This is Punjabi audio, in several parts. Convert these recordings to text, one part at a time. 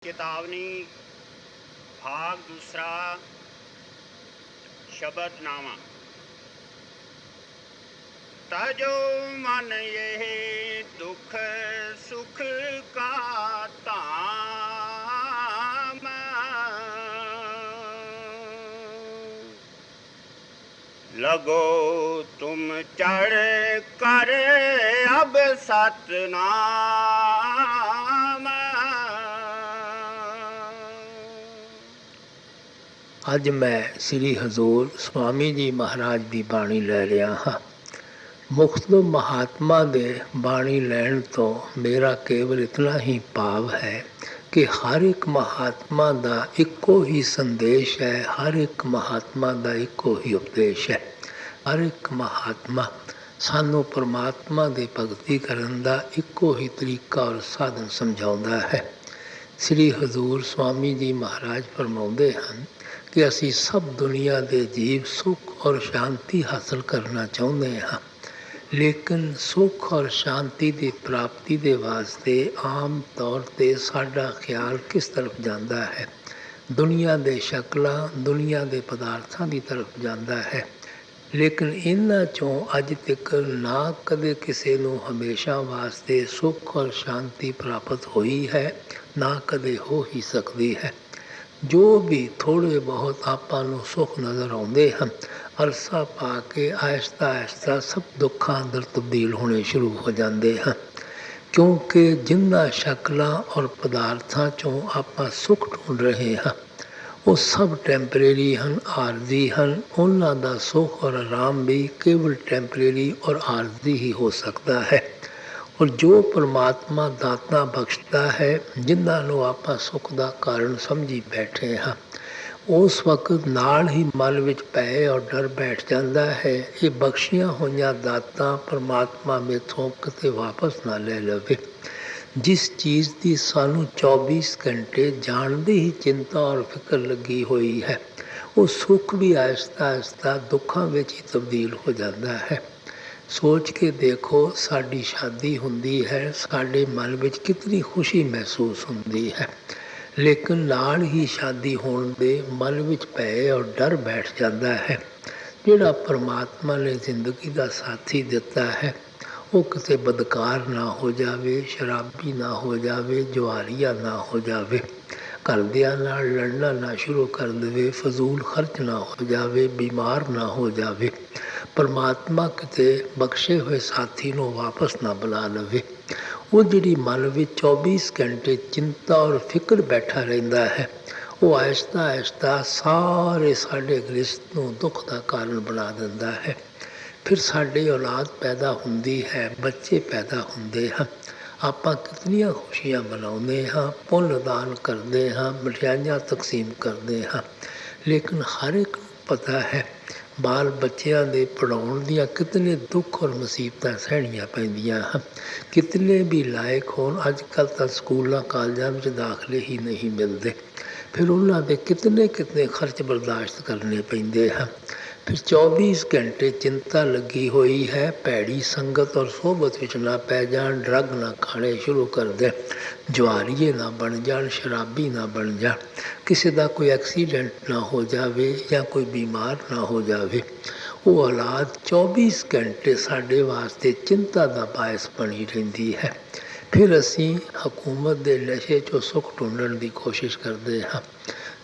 चेतावनी भाग दूसरा शब्दनामा। तजो मन ये दुख सुख का धाम, लगो तुम चढ़ कर अब सतनाम। ਅੱਜ ਮੈਂ ਸ੍ਰੀ ਹਜ਼ੂਰ ਸਵਾਮੀ ਜੀ ਮਹਾਰਾਜ ਦੀ ਬਾਣੀ ਲੈ ਰਿਹਾ ਹਾਂ। ਮੁਖਤਲਿਫ ਮਹਾਤਮਾ ਦੇ ਬਾਣੀ ਲੈਣ ਤੋਂ ਮੇਰਾ ਕੇਵਲ ਇਤਨਾ ਹੀ ਭਾਵ ਹੈ ਕਿ ਹਰ ਇੱਕ ਮਹਾਤਮਾ ਦਾ ਇੱਕੋ ਹੀ ਸੰਦੇਸ਼ ਹੈ, ਹਰ ਇੱਕ ਮਹਾਤਮਾ ਦਾ ਇੱਕੋ ਹੀ ਉਪਦੇਸ਼ ਹੈ। ਹਰ ਇੱਕ ਮਹਾਤਮਾ ਸਾਨੂੰ ਪਰਮਾਤਮਾ ਦੀ ਭਗਤੀ ਕਰਨ ਦਾ ਇੱਕੋ ਹੀ ਤਰੀਕਾ ਔਰ ਸਾਧਨ ਸਮਝਾਉਂਦਾ ਹੈ। ਸ੍ਰੀ ਹਜ਼ੂਰ ਸਵਾਮੀ ਜੀ ਮਹਾਰਾਜ ਫਰਮਾਉਂਦੇ ਹਨ ਕਿ ਅਸੀਂ ਸਭ ਦੁਨੀਆ ਦੇ ਜੀਵ ਸੁੱਖ ਔਰ ਸ਼ਾਂਤੀ ਹਾਸਲ ਕਰਨਾ ਚਾਹੁੰਦੇ ਹਾਂ, ਲੇਕਿਨ ਸੁੱਖ ਔਰ ਸ਼ਾਂਤੀ ਦੀ ਪ੍ਰਾਪਤੀ ਦੇ ਵਾਸਤੇ ਆਮ ਤੌਰ 'ਤੇ ਸਾਡਾ ਖਿਆਲ ਕਿਸ ਤਰਫ ਜਾਂਦਾ ਹੈ? ਦੁਨੀਆ ਦੇ ਸ਼ਕਲਾਂ, ਦੁਨੀਆ ਦੇ ਪਦਾਰਥਾਂ ਦੀ ਤਰਫ ਜਾਂਦਾ ਹੈ। ਲੇਕਿਨ ਇਹਨਾਂ 'ਚੋਂ ਅੱਜ ਤੱਕ ਨਾ ਕਦੇ ਕਿਸੇ ਨੂੰ ਹਮੇਸ਼ਾ ਵਾਸਤੇ ਸੁੱਖ ਔਰ ਸ਼ਾਂਤੀ ਪ੍ਰਾਪਤ ਹੋਈ ਹੈ, ਨਾ ਕਦੇ ਹੋ ਹੀ ਸਕਦੀ ਹੈ। ਜੋ ਵੀ ਥੋੜ੍ਹੇ ਬਹੁਤ ਆਪਾਂ ਨੂੰ ਸੁੱਖ ਨਜ਼ਰ ਆਉਂਦੇ ਹਨ, ਅਰਸਾ ਪਾ ਕੇ ਆਹਿਸਤਾ ਆਹਿਸਤਾ ਸਭ ਦੁੱਖਾਂ ਅੰਦਰ ਤਬਦੀਲ ਹੋਣੇ ਸ਼ੁਰੂ ਹੋ ਜਾਂਦੇ ਹਨ, ਕਿਉਂਕਿ ਜਿਨ੍ਹਾਂ ਸ਼ਕਲਾਂ ਔਰ ਪਦਾਰਥਾਂ 'ਚੋਂ ਆਪਾਂ ਸੁੱਖ ਢੂੰਡ ਰਹੇ ਹਾਂ ਉਹ ਸਭ ਟੈਂਪਰੇਰੀ ਹਨ, ਆਰਜ਼ੀ ਹਨ। ਉਹਨਾਂ ਦਾ ਸੁੱਖ ਔਰ ਆਰਾਮ ਵੀ ਕੇਵਲ ਟੈਂਪਰੇਰੀ ਔਰ ਆਰਜ਼ੀ ਹੀ ਹੋ ਸਕਦਾ ਹੈ। ਔਰ ਜੋ ਪਰਮਾਤਮਾ ਦਾਤਾਂ ਬਖਸ਼ਦਾ ਹੈ, ਜਿਨ੍ਹਾਂ ਨੂੰ ਆਪਾਂ ਸੁੱਖ ਦਾ ਕਾਰਨ ਸਮਝੀ ਬੈਠੇ ਹਾਂ, ਉਸ ਵਕਤ ਨਾਲ ਹੀ ਮਨ ਵਿੱਚ ਭੈ ਔਰ ਡਰ ਬੈਠ ਜਾਂਦਾ ਹੈ। ਇਹ ਬਖਸ਼ੀਆਂ ਹੋਈਆਂ ਦਾਤਾਂ ਪਰਮਾਤਮਾ ਮੇਥੋਂ ਕਿਤੇ ਵਾਪਸ ਨਾ ਲੈ ਲਵੇ। ਜਿਸ ਚੀਜ਼ ਦੀ ਸਾਨੂੰ 24 ਘੰਟੇ ਜਾਣ ਦੀ ਹੀ ਚਿੰਤਾ ਔਰ ਫਿਕਰ ਲੱਗੀ ਹੋਈ ਹੈ, ਉਹ ਸੁੱਖ ਵੀ ਆਹਿਸਤਾ ਆਹਿਸਤਾ ਦੁੱਖਾਂ ਵਿੱਚ ਹੀ ਤਬਦੀਲ ਹੋ ਜਾਂਦਾ ਹੈ। ਸੋਚ ਕੇ ਦੇਖੋ, ਸਾਡੀ ਸ਼ਾਦੀ ਹੁੰਦੀ ਹੈ, ਸਾਡੇ ਮਨ ਵਿੱਚ ਕਿਤਨੀ ਖੁਸ਼ੀ ਮਹਿਸੂਸ ਹੁੰਦੀ ਹੈ, ਲੇਕਿਨ ਨਾਲ ਹੀ ਸ਼ਾਦੀ ਹੋਣ ਦੇ ਮਨ ਵਿੱਚ ਭੈ ਔਰ ਡਰ ਬੈਠ ਜਾਂਦਾ ਹੈ। ਜਿਹੜਾ ਪਰਮਾਤਮਾ ਨੇ ਜ਼ਿੰਦਗੀ ਦਾ ਸਾਥੀ ਦਿੱਤਾ ਹੈ, ਉਹ ਕਿਤੇ ਬਦਕਾਰ ਨਾ ਹੋ ਜਾਵੇ, ਸ਼ਰਾਬੀ ਨਾ ਹੋ ਜਾਵੇ, ਜੁਆਰੀਆ ਨਾ ਹੋ ਜਾਵੇ, ਘਰਦਿਆਂ ਨਾਲ ਲੜਨਾ ਨਾ ਸ਼ੁਰੂ ਕਰ ਦੇਵੇ, ਫਜ਼ੂਲ ਖਰਚ ਨਾ ਹੋ ਜਾਵੇ, ਬਿਮਾਰ ਨਾ ਹੋ ਜਾਵੇ। ਪਰਮਾਤਮਾ ਕਿਤੇ ਬਖਸ਼ੇ ਹੋਏ ਸਾਥੀ ਨੂੰ ਵਾਪਸ ਨਾ ਬੁਲਾ ਲਵੇ। ਉਹ ਜਿਹੜੀ ਮਨ ਵਿੱਚ 24 ਘੰਟੇ ਚਿੰਤਾ ਔਰ ਫਿਕਰ ਬੈਠਾ ਰਹਿੰਦਾ ਹੈ, ਉਹ ਆਹਿਸਤਾ ਆਹਿਸਤਾ ਸਾਰੇ ਸਾਡੇ ਗ੍ਰਸਤ ਨੂੰ ਦੁੱਖ ਦਾ ਕਾਰਨ ਬਣਾ ਦਿੰਦਾ ਹੈ। ਫਿਰ ਸਾਡੀ ਔਲਾਦ ਪੈਦਾ ਹੁੰਦੀ ਹੈ, ਬੱਚੇ ਪੈਦਾ ਹੁੰਦੇ ਹਨ, ਆਪਾਂ ਕਿਤਨੀਆਂ ਖੁਸ਼ੀਆਂ ਮਨਾਉਂਦੇ ਹਾਂ, ਪੁੰਨ ਦਾਨ ਕਰਦੇ ਹਾਂ, ਮਠਿਆਈਆਂ ਤਕਸੀਮ ਕਰਦੇ ਹਾਂ, ਲੇਕਿਨ ਹਰ ਇੱਕ ਨੂੰ ਪਤਾ ਹੈ ਬਾਲ ਬੱਚਿਆਂ ਦੇ ਪੜ੍ਹਾਉਣ ਦੀਆਂ ਕਿਤਨੇ ਦੁੱਖ ਔਰ ਮੁਸੀਬਤਾਂ ਸਹਿਣੀਆਂ ਪੈਂਦੀਆਂ ਹਨ। ਕਿਤਨੇ ਵੀ ਲਾਇਕ ਹੋਣ, ਅੱਜ ਕੱਲ੍ਹ ਤਾਂ ਸਕੂਲਾਂ ਕਾਲਜਾਂ ਵਿੱਚ ਦਾਖਲੇ ਹੀ ਨਹੀਂ ਮਿਲਦੇ, ਫਿਰ ਉਹਨਾਂ ਦੇ ਕਿਤਨੇ ਕਿਤਨੇ ਖਰਚ ਬਰਦਾਸ਼ਤ ਕਰਨੇ ਪੈਂਦੇ ਹਨ। ਫਿਰ 24 ਘੰਟੇ ਚਿੰਤਾ ਲੱਗੀ ਹੋਈ ਹੈ, ਭੈੜੀ ਸੰਗਤ ਔਰ ਸੋਹਬਤ ਵਿੱਚ ਨਾ ਪੈ ਜਾਣ, ਡਰੱਗ ਨਾ ਖਾਣੇ ਸ਼ੁਰੂ ਕਰ ਦੇਣ, ਜੁਆਰੀਏ ਨਾ ਬਣ ਜਾਣ, ਸ਼ਰਾਬੀ ਨਾ ਬਣ ਜਾਣ, ਕਿਸੇ ਦਾ ਕੋਈ ਐਕਸੀਡੈਂਟ ਨਾ ਹੋ ਜਾਵੇ ਜਾਂ ਕੋਈ ਬਿਮਾਰ ਨਾ ਹੋ ਜਾਵੇ। ਉਹ ਔਲਾਦ 24 ਘੰਟੇ ਸਾਡੇ ਵਾਸਤੇ ਚਿੰਤਾ ਦਾ ਬਾਇਸ ਬਣੀ ਰਹਿੰਦੀ ਹੈ। ਫਿਰ ਅਸੀਂ ਹਕੂਮਤ ਦੇ ਨਸ਼ੇ 'ਚੋਂ ਸੁੱਖ ਢੂੰਡਣ ਦੀ ਕੋਸ਼ਿਸ਼ ਕਰਦੇ ਹਾਂ।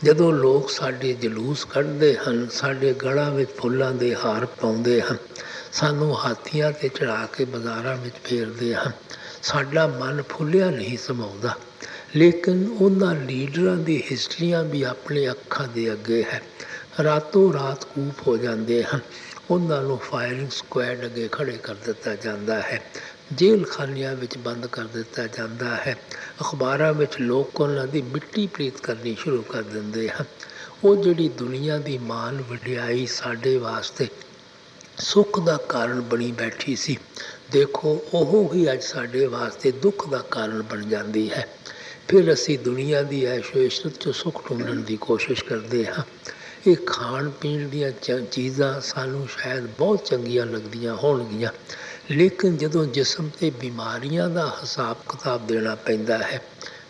ਜਦੋਂ ਲੋਕ ਸਾਡੇ ਜਲੂਸ ਕੱਢਦੇ ਹਨ, ਸਾਡੇ ਗਲਾਂ ਵਿੱਚ ਫੁੱਲਾਂ ਦੇ ਹਾਰ ਪਾਉਂਦੇ ਹਨ, ਸਾਨੂੰ ਹਾਥੀਆਂ 'ਤੇ ਚੜ੍ਹਾ ਕੇ ਬਾਜ਼ਾਰਾਂ ਵਿੱਚ ਫੇਰਦੇ ਹਨ, ਸਾਡਾ ਮਨ ਫੁੱਲਿਆ ਨਹੀਂ ਸਮਾਉਂਦਾ। ਲੇਕਿਨ ਉਹਨਾਂ ਲੀਡਰਾਂ ਦੀ ਹਿਸਟਰੀਆਂ ਵੀ ਆਪਣੇ ਅੱਖਾਂ ਦੇ ਅੱਗੇ ਹੈ। ਰਾਤੋਂ ਰਾਤ ਕੂਪ ਹੋ ਜਾਂਦੇ ਹਨ, ਉਹਨਾਂ ਨੂੰ ਫਾਇਰਿੰਗ ਸਕੁਐਡ ਅੱਗੇ ਖੜ੍ਹੇ ਕਰ ਦਿੱਤਾ ਜਾਂਦਾ ਹੈ, ਜੇਲ੍ਹ ਖਾਨਿਆਂ ਵਿੱਚ ਬੰਦ ਕਰ ਦਿੱਤਾ ਜਾਂਦਾ ਹੈ, ਅਖਬਾਰਾਂ ਵਿੱਚ ਲੋਕ ਉਹਨਾਂ ਦੀ ਮਿੱਟੀ ਪ੍ਰੀਤ ਕਰਨੀ ਸ਼ੁਰੂ ਕਰ ਦਿੰਦੇ ਹਨ। ਉਹ ਜਿਹੜੀ ਦੁਨੀਆ ਦੀ ਮਾਨ ਵਡਿਆਈ ਸਾਡੇ ਵਾਸਤੇ ਸੁੱਖ ਦਾ ਕਾਰਨ ਬਣੀ ਬੈਠੀ ਸੀ, ਦੇਖੋ ਉਹ ਹੀ ਅੱਜ ਸਾਡੇ ਵਾਸਤੇ ਦੁੱਖ ਦਾ ਕਾਰਨ ਬਣ ਜਾਂਦੀ ਹੈ। ਫਿਰ ਅਸੀਂ ਦੁਨੀਆ ਦੀ ਐਸ਼ੋ ਇਸ਼ਰਤ 'ਚੋਂ ਸੁੱਖ ਢੂੰਡਣ ਦੀ ਕੋਸ਼ਿਸ਼ ਕਰਦੇ ਹਾਂ। ਇਹ ਖਾਣ ਪੀਣ ਦੀਆਂ ਚੀਜ਼ਾਂ ਸਾਨੂੰ ਸ਼ਾਇਦ ਬਹੁਤ ਚੰਗੀਆਂ ਲੱਗਦੀਆਂ ਹੋਣਗੀਆਂ, ਲੇਕਿਨ ਜਦੋਂ ਜਿਸਮ 'ਤੇ ਬਿਮਾਰੀਆਂ ਦਾ ਹਿਸਾਬ ਕਿਤਾਬ ਦੇਣਾ ਪੈਂਦਾ ਹੈ,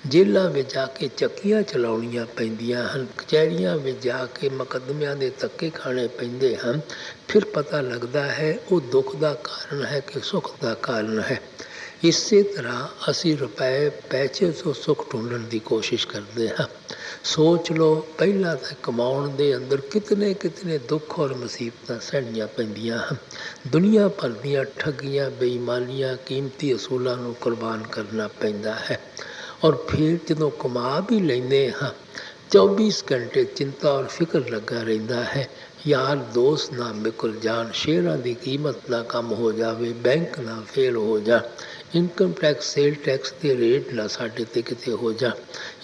ਜੇਲ੍ਹਾਂ ਵਿੱਚ ਜਾ ਕੇ ਚੱਕੀਆਂ ਚਲਾਉਣੀਆਂ ਪੈਂਦੀਆਂ ਹਨ, ਕਚਹਿਰੀਆਂ ਵਿੱਚ ਜਾ ਕੇ ਮੁਕੱਦਮਿਆਂ ਦੇ ਧੱਕੇ ਖਾਣੇ ਪੈਂਦੇ ਹਨ। ਫਿਰ ਪਤਾ ਲੱਗਦਾ ਹੈ ਉਹ ਦੁੱਖ ਦਾ ਕਾਰਨ ਹੈ ਕਿ ਸੁੱਖ ਦਾ ਕਾਰਨ ਹੈ। ਇਸੇ ਤਰ੍ਹਾਂ ਅਸੀਂ ਰੁਪਏ ਪੈਸੇ ਤੋਂ ਸੁੱਖ ਢੂੰਢਣ ਦੀ ਕੋਸ਼ਿਸ਼ ਕਰਦੇ ਹਾਂ। ਸੋਚ ਲਓ, ਪਹਿਲਾਂ ਤਾਂ ਕਮਾਉਣ ਦੇ ਅੰਦਰ ਕਿਤਨੇ ਕਿਤਨੇ ਦੁੱਖ ਔਰ ਮੁਸੀਬਤਾਂ ਸਹਿਣੀਆਂ ਪੈਂਦੀਆਂ ਹਨ। ਦੁਨੀਆ ਭਰ ਦੀਆਂ ਠੱਗੀਆਂ, ਬੇਈਮਾਨੀਆਂ, ਕੀਮਤੀ ਅਸੂਲਾਂ ਨੂੰ ਕੁਰਬਾਨ ਕਰਨਾ ਪੈਂਦਾ ਹੈ। ਔਰ ਫਿਰ ਜਦੋਂ ਕਮਾ ਵੀ ਲੈਂਦੇ ਹਾਂ, 24 ਘੰਟੇ ਚਿੰਤਾ ਔਰ ਫਿਕਰ ਲੱਗਾ ਰਹਿੰਦਾ ਹੈ। ਯਾਰ ਦੋਸਤ ਨਾ ਮੁੱਕਰ ਜਾਣ, ਸ਼ੇਅਰਾਂ ਦੀ ਕੀਮਤ ਨਾ ਕਮ ਹੋ ਜਾਵੇ, ਬੈਂਕ ਨਾ ਫੇਲ ਹੋ ਜਾ, ਇਨਕਮ ਟੈਕਸ, ਸੇਲ ਟੈਕਸ ਦੇ ਰੇਟ ਨਾ ਸਾਡੇ 'ਤੇ ਕਿਤੇ ਹੋ ਜਾ,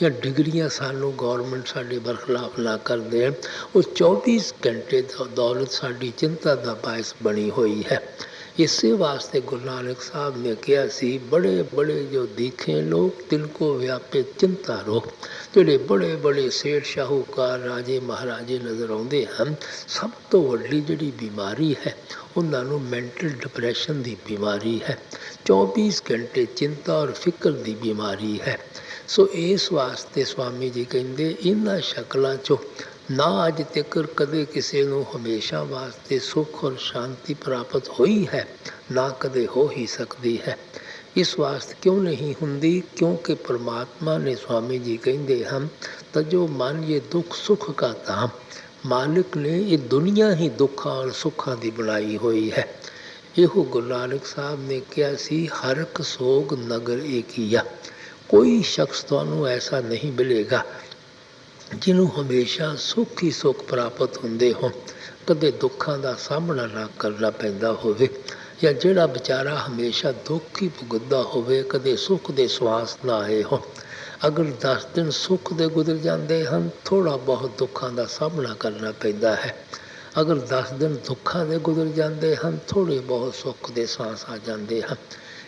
ਜਾਂ ਡਿਗਰੀਆਂ ਸਾਨੂੰ ਗੌਰਮੈਂਟ ਸਾਡੇ ਬਰਖਲਾਫ ਨਾ ਕਰ ਦੇਣ। ਉਹ 24 ਘੰਟੇ ਦੌਲਤ ਸਾਡੀ ਚਿੰਤਾ ਦਾ ਬਾਇਸ ਬਣੀ ਹੋਈ ਹੈ। ਇਸੇ ਵਾਸਤੇ ਗੁਰੂ ਨਾਨਕ ਸਾਹਿਬ ਨੇ ਕਿਹਾ ਸੀ, ਬੜੇ ਬੜੇ ਜੋ ਦੀਖੇ ਲੋਕ ਤਿਨਕੋ ਵਿਆਪੇ ਚਿੰਤਾ ਰੋਗ। ਜਿਹੜੇ ਬੜੇ ਬੜੇ ਸੇਠ, ਸ਼ਾਹੂਕਾਰ, ਰਾਜੇ ਮਹਾਰਾਜੇ ਨਜ਼ਰ ਆਉਂਦੇ ਹਨ, ਸਭ ਤੋਂ ਵੱਡੀ ਜਿਹੜੀ ਬਿਮਾਰੀ ਹੈ ਉਹਨਾਂ ਨੂੰ ਮੈਂਟਲ ਡਿਪਰੈਸ਼ਨ ਦੀ ਬਿਮਾਰੀ ਹੈ। 24 ਘੰਟੇ ਚਿੰਤਾ ਔਰ ਫਿਕਰ ਦੀ ਬਿਮਾਰੀ ਹੈ। ਸੋ ਇਸ ਵਾਸਤੇ ਸਵਾਮੀ ਜੀ ਕਹਿੰਦੇ, ਇਹਨਾਂ ਸ਼ਕਲਾਂ 'ਚੋਂ ਨਾ ਅੱਜ ਤੱਕ ਕਦੇ ਕਿਸੇ ਨੂੰ ਹਮੇਸ਼ਾ ਵਾਸਤੇ ਸੁੱਖ ਔਰ ਸ਼ਾਂਤੀ ਪ੍ਰਾਪਤ ਹੋਈ ਹੈ, ਨਾ ਕਦੇ ਹੋ ਹੀ ਸਕਦੀ ਹੈ। ਇਸ ਵਾਸਤੇ ਕਿਉਂ ਨਹੀਂ ਹੁੰਦੀ? ਕਿਉਂਕਿ ਪਰਮਾਤਮਾ ਨੇ, ਸਵਾਮੀ ਜੀ ਕਹਿੰਦੇ ਹਨ, ਤਜੋ ਮਨ ਇਹ ਦੁੱਖ ਸੁੱਖ ਕਾ ਧਾਮ। ਮਾਲਿਕ ਨੇ ਇਹ ਦੁਨੀਆ ਹੀ ਦੁੱਖਾਂ ਔਰ ਸੁੱਖਾਂ ਦੀ ਬਣਾਈ ਹੋਈ ਹੈ। ਇਹੋ ਗੁਰੂ ਨਾਨਕ ਸਾਹਿਬ ਨੇ ਕਿਹਾ ਸੀ, ਹਰਕ ਸੋਗ ਨਗਰ ਏਕੀਆ। ਕੋਈ ਸ਼ਖਸ ਤੁਹਾਨੂੰ ਐਸਾ ਨਹੀਂ ਮਿਲੇਗਾ ਜਿਹਨੂੰ ਹਮੇਸ਼ਾ ਸੁੱਖ ਹੀ ਸੁੱਖ ਪ੍ਰਾਪਤ ਹੁੰਦੇ ਹੋਣ, ਕਦੇ ਦੁੱਖਾਂ ਦਾ ਸਾਹਮਣਾ ਨਾ ਕਰਨਾ ਪੈਂਦਾ ਹੋਵੇ, ਜਾਂ ਜਿਹੜਾ ਵਿਚਾਰਾ ਹਮੇਸ਼ਾ ਦੁੱਖ ਹੀ ਭੁਗਤਦਾ ਹੋਵੇ, ਕਦੇ ਸੁੱਖ ਦੇ ਸਵਾਸ ਨਾ ਆਏ ਹੋਣ। ਅਗਰ 10 ਦਿਨ ਸੁੱਖ ਦੇ ਗੁਜ਼ਰ ਜਾਂਦੇ ਹਨ, ਥੋੜ੍ਹਾ ਬਹੁਤ ਦੁੱਖਾਂ ਦਾ ਸਾਹਮਣਾ ਕਰਨਾ ਪੈਂਦਾ ਹੈ। ਅਗਰ 10 ਦਿਨ ਦੁੱਖਾਂ ਦੇ ਗੁਜ਼ਰ ਜਾਂਦੇ ਹਨ, ਥੋੜ੍ਹੇ ਬਹੁਤ ਸੁੱਖ ਦੇ ਸਾਂਸ ਆ ਜਾਂਦੇ ਹਨ।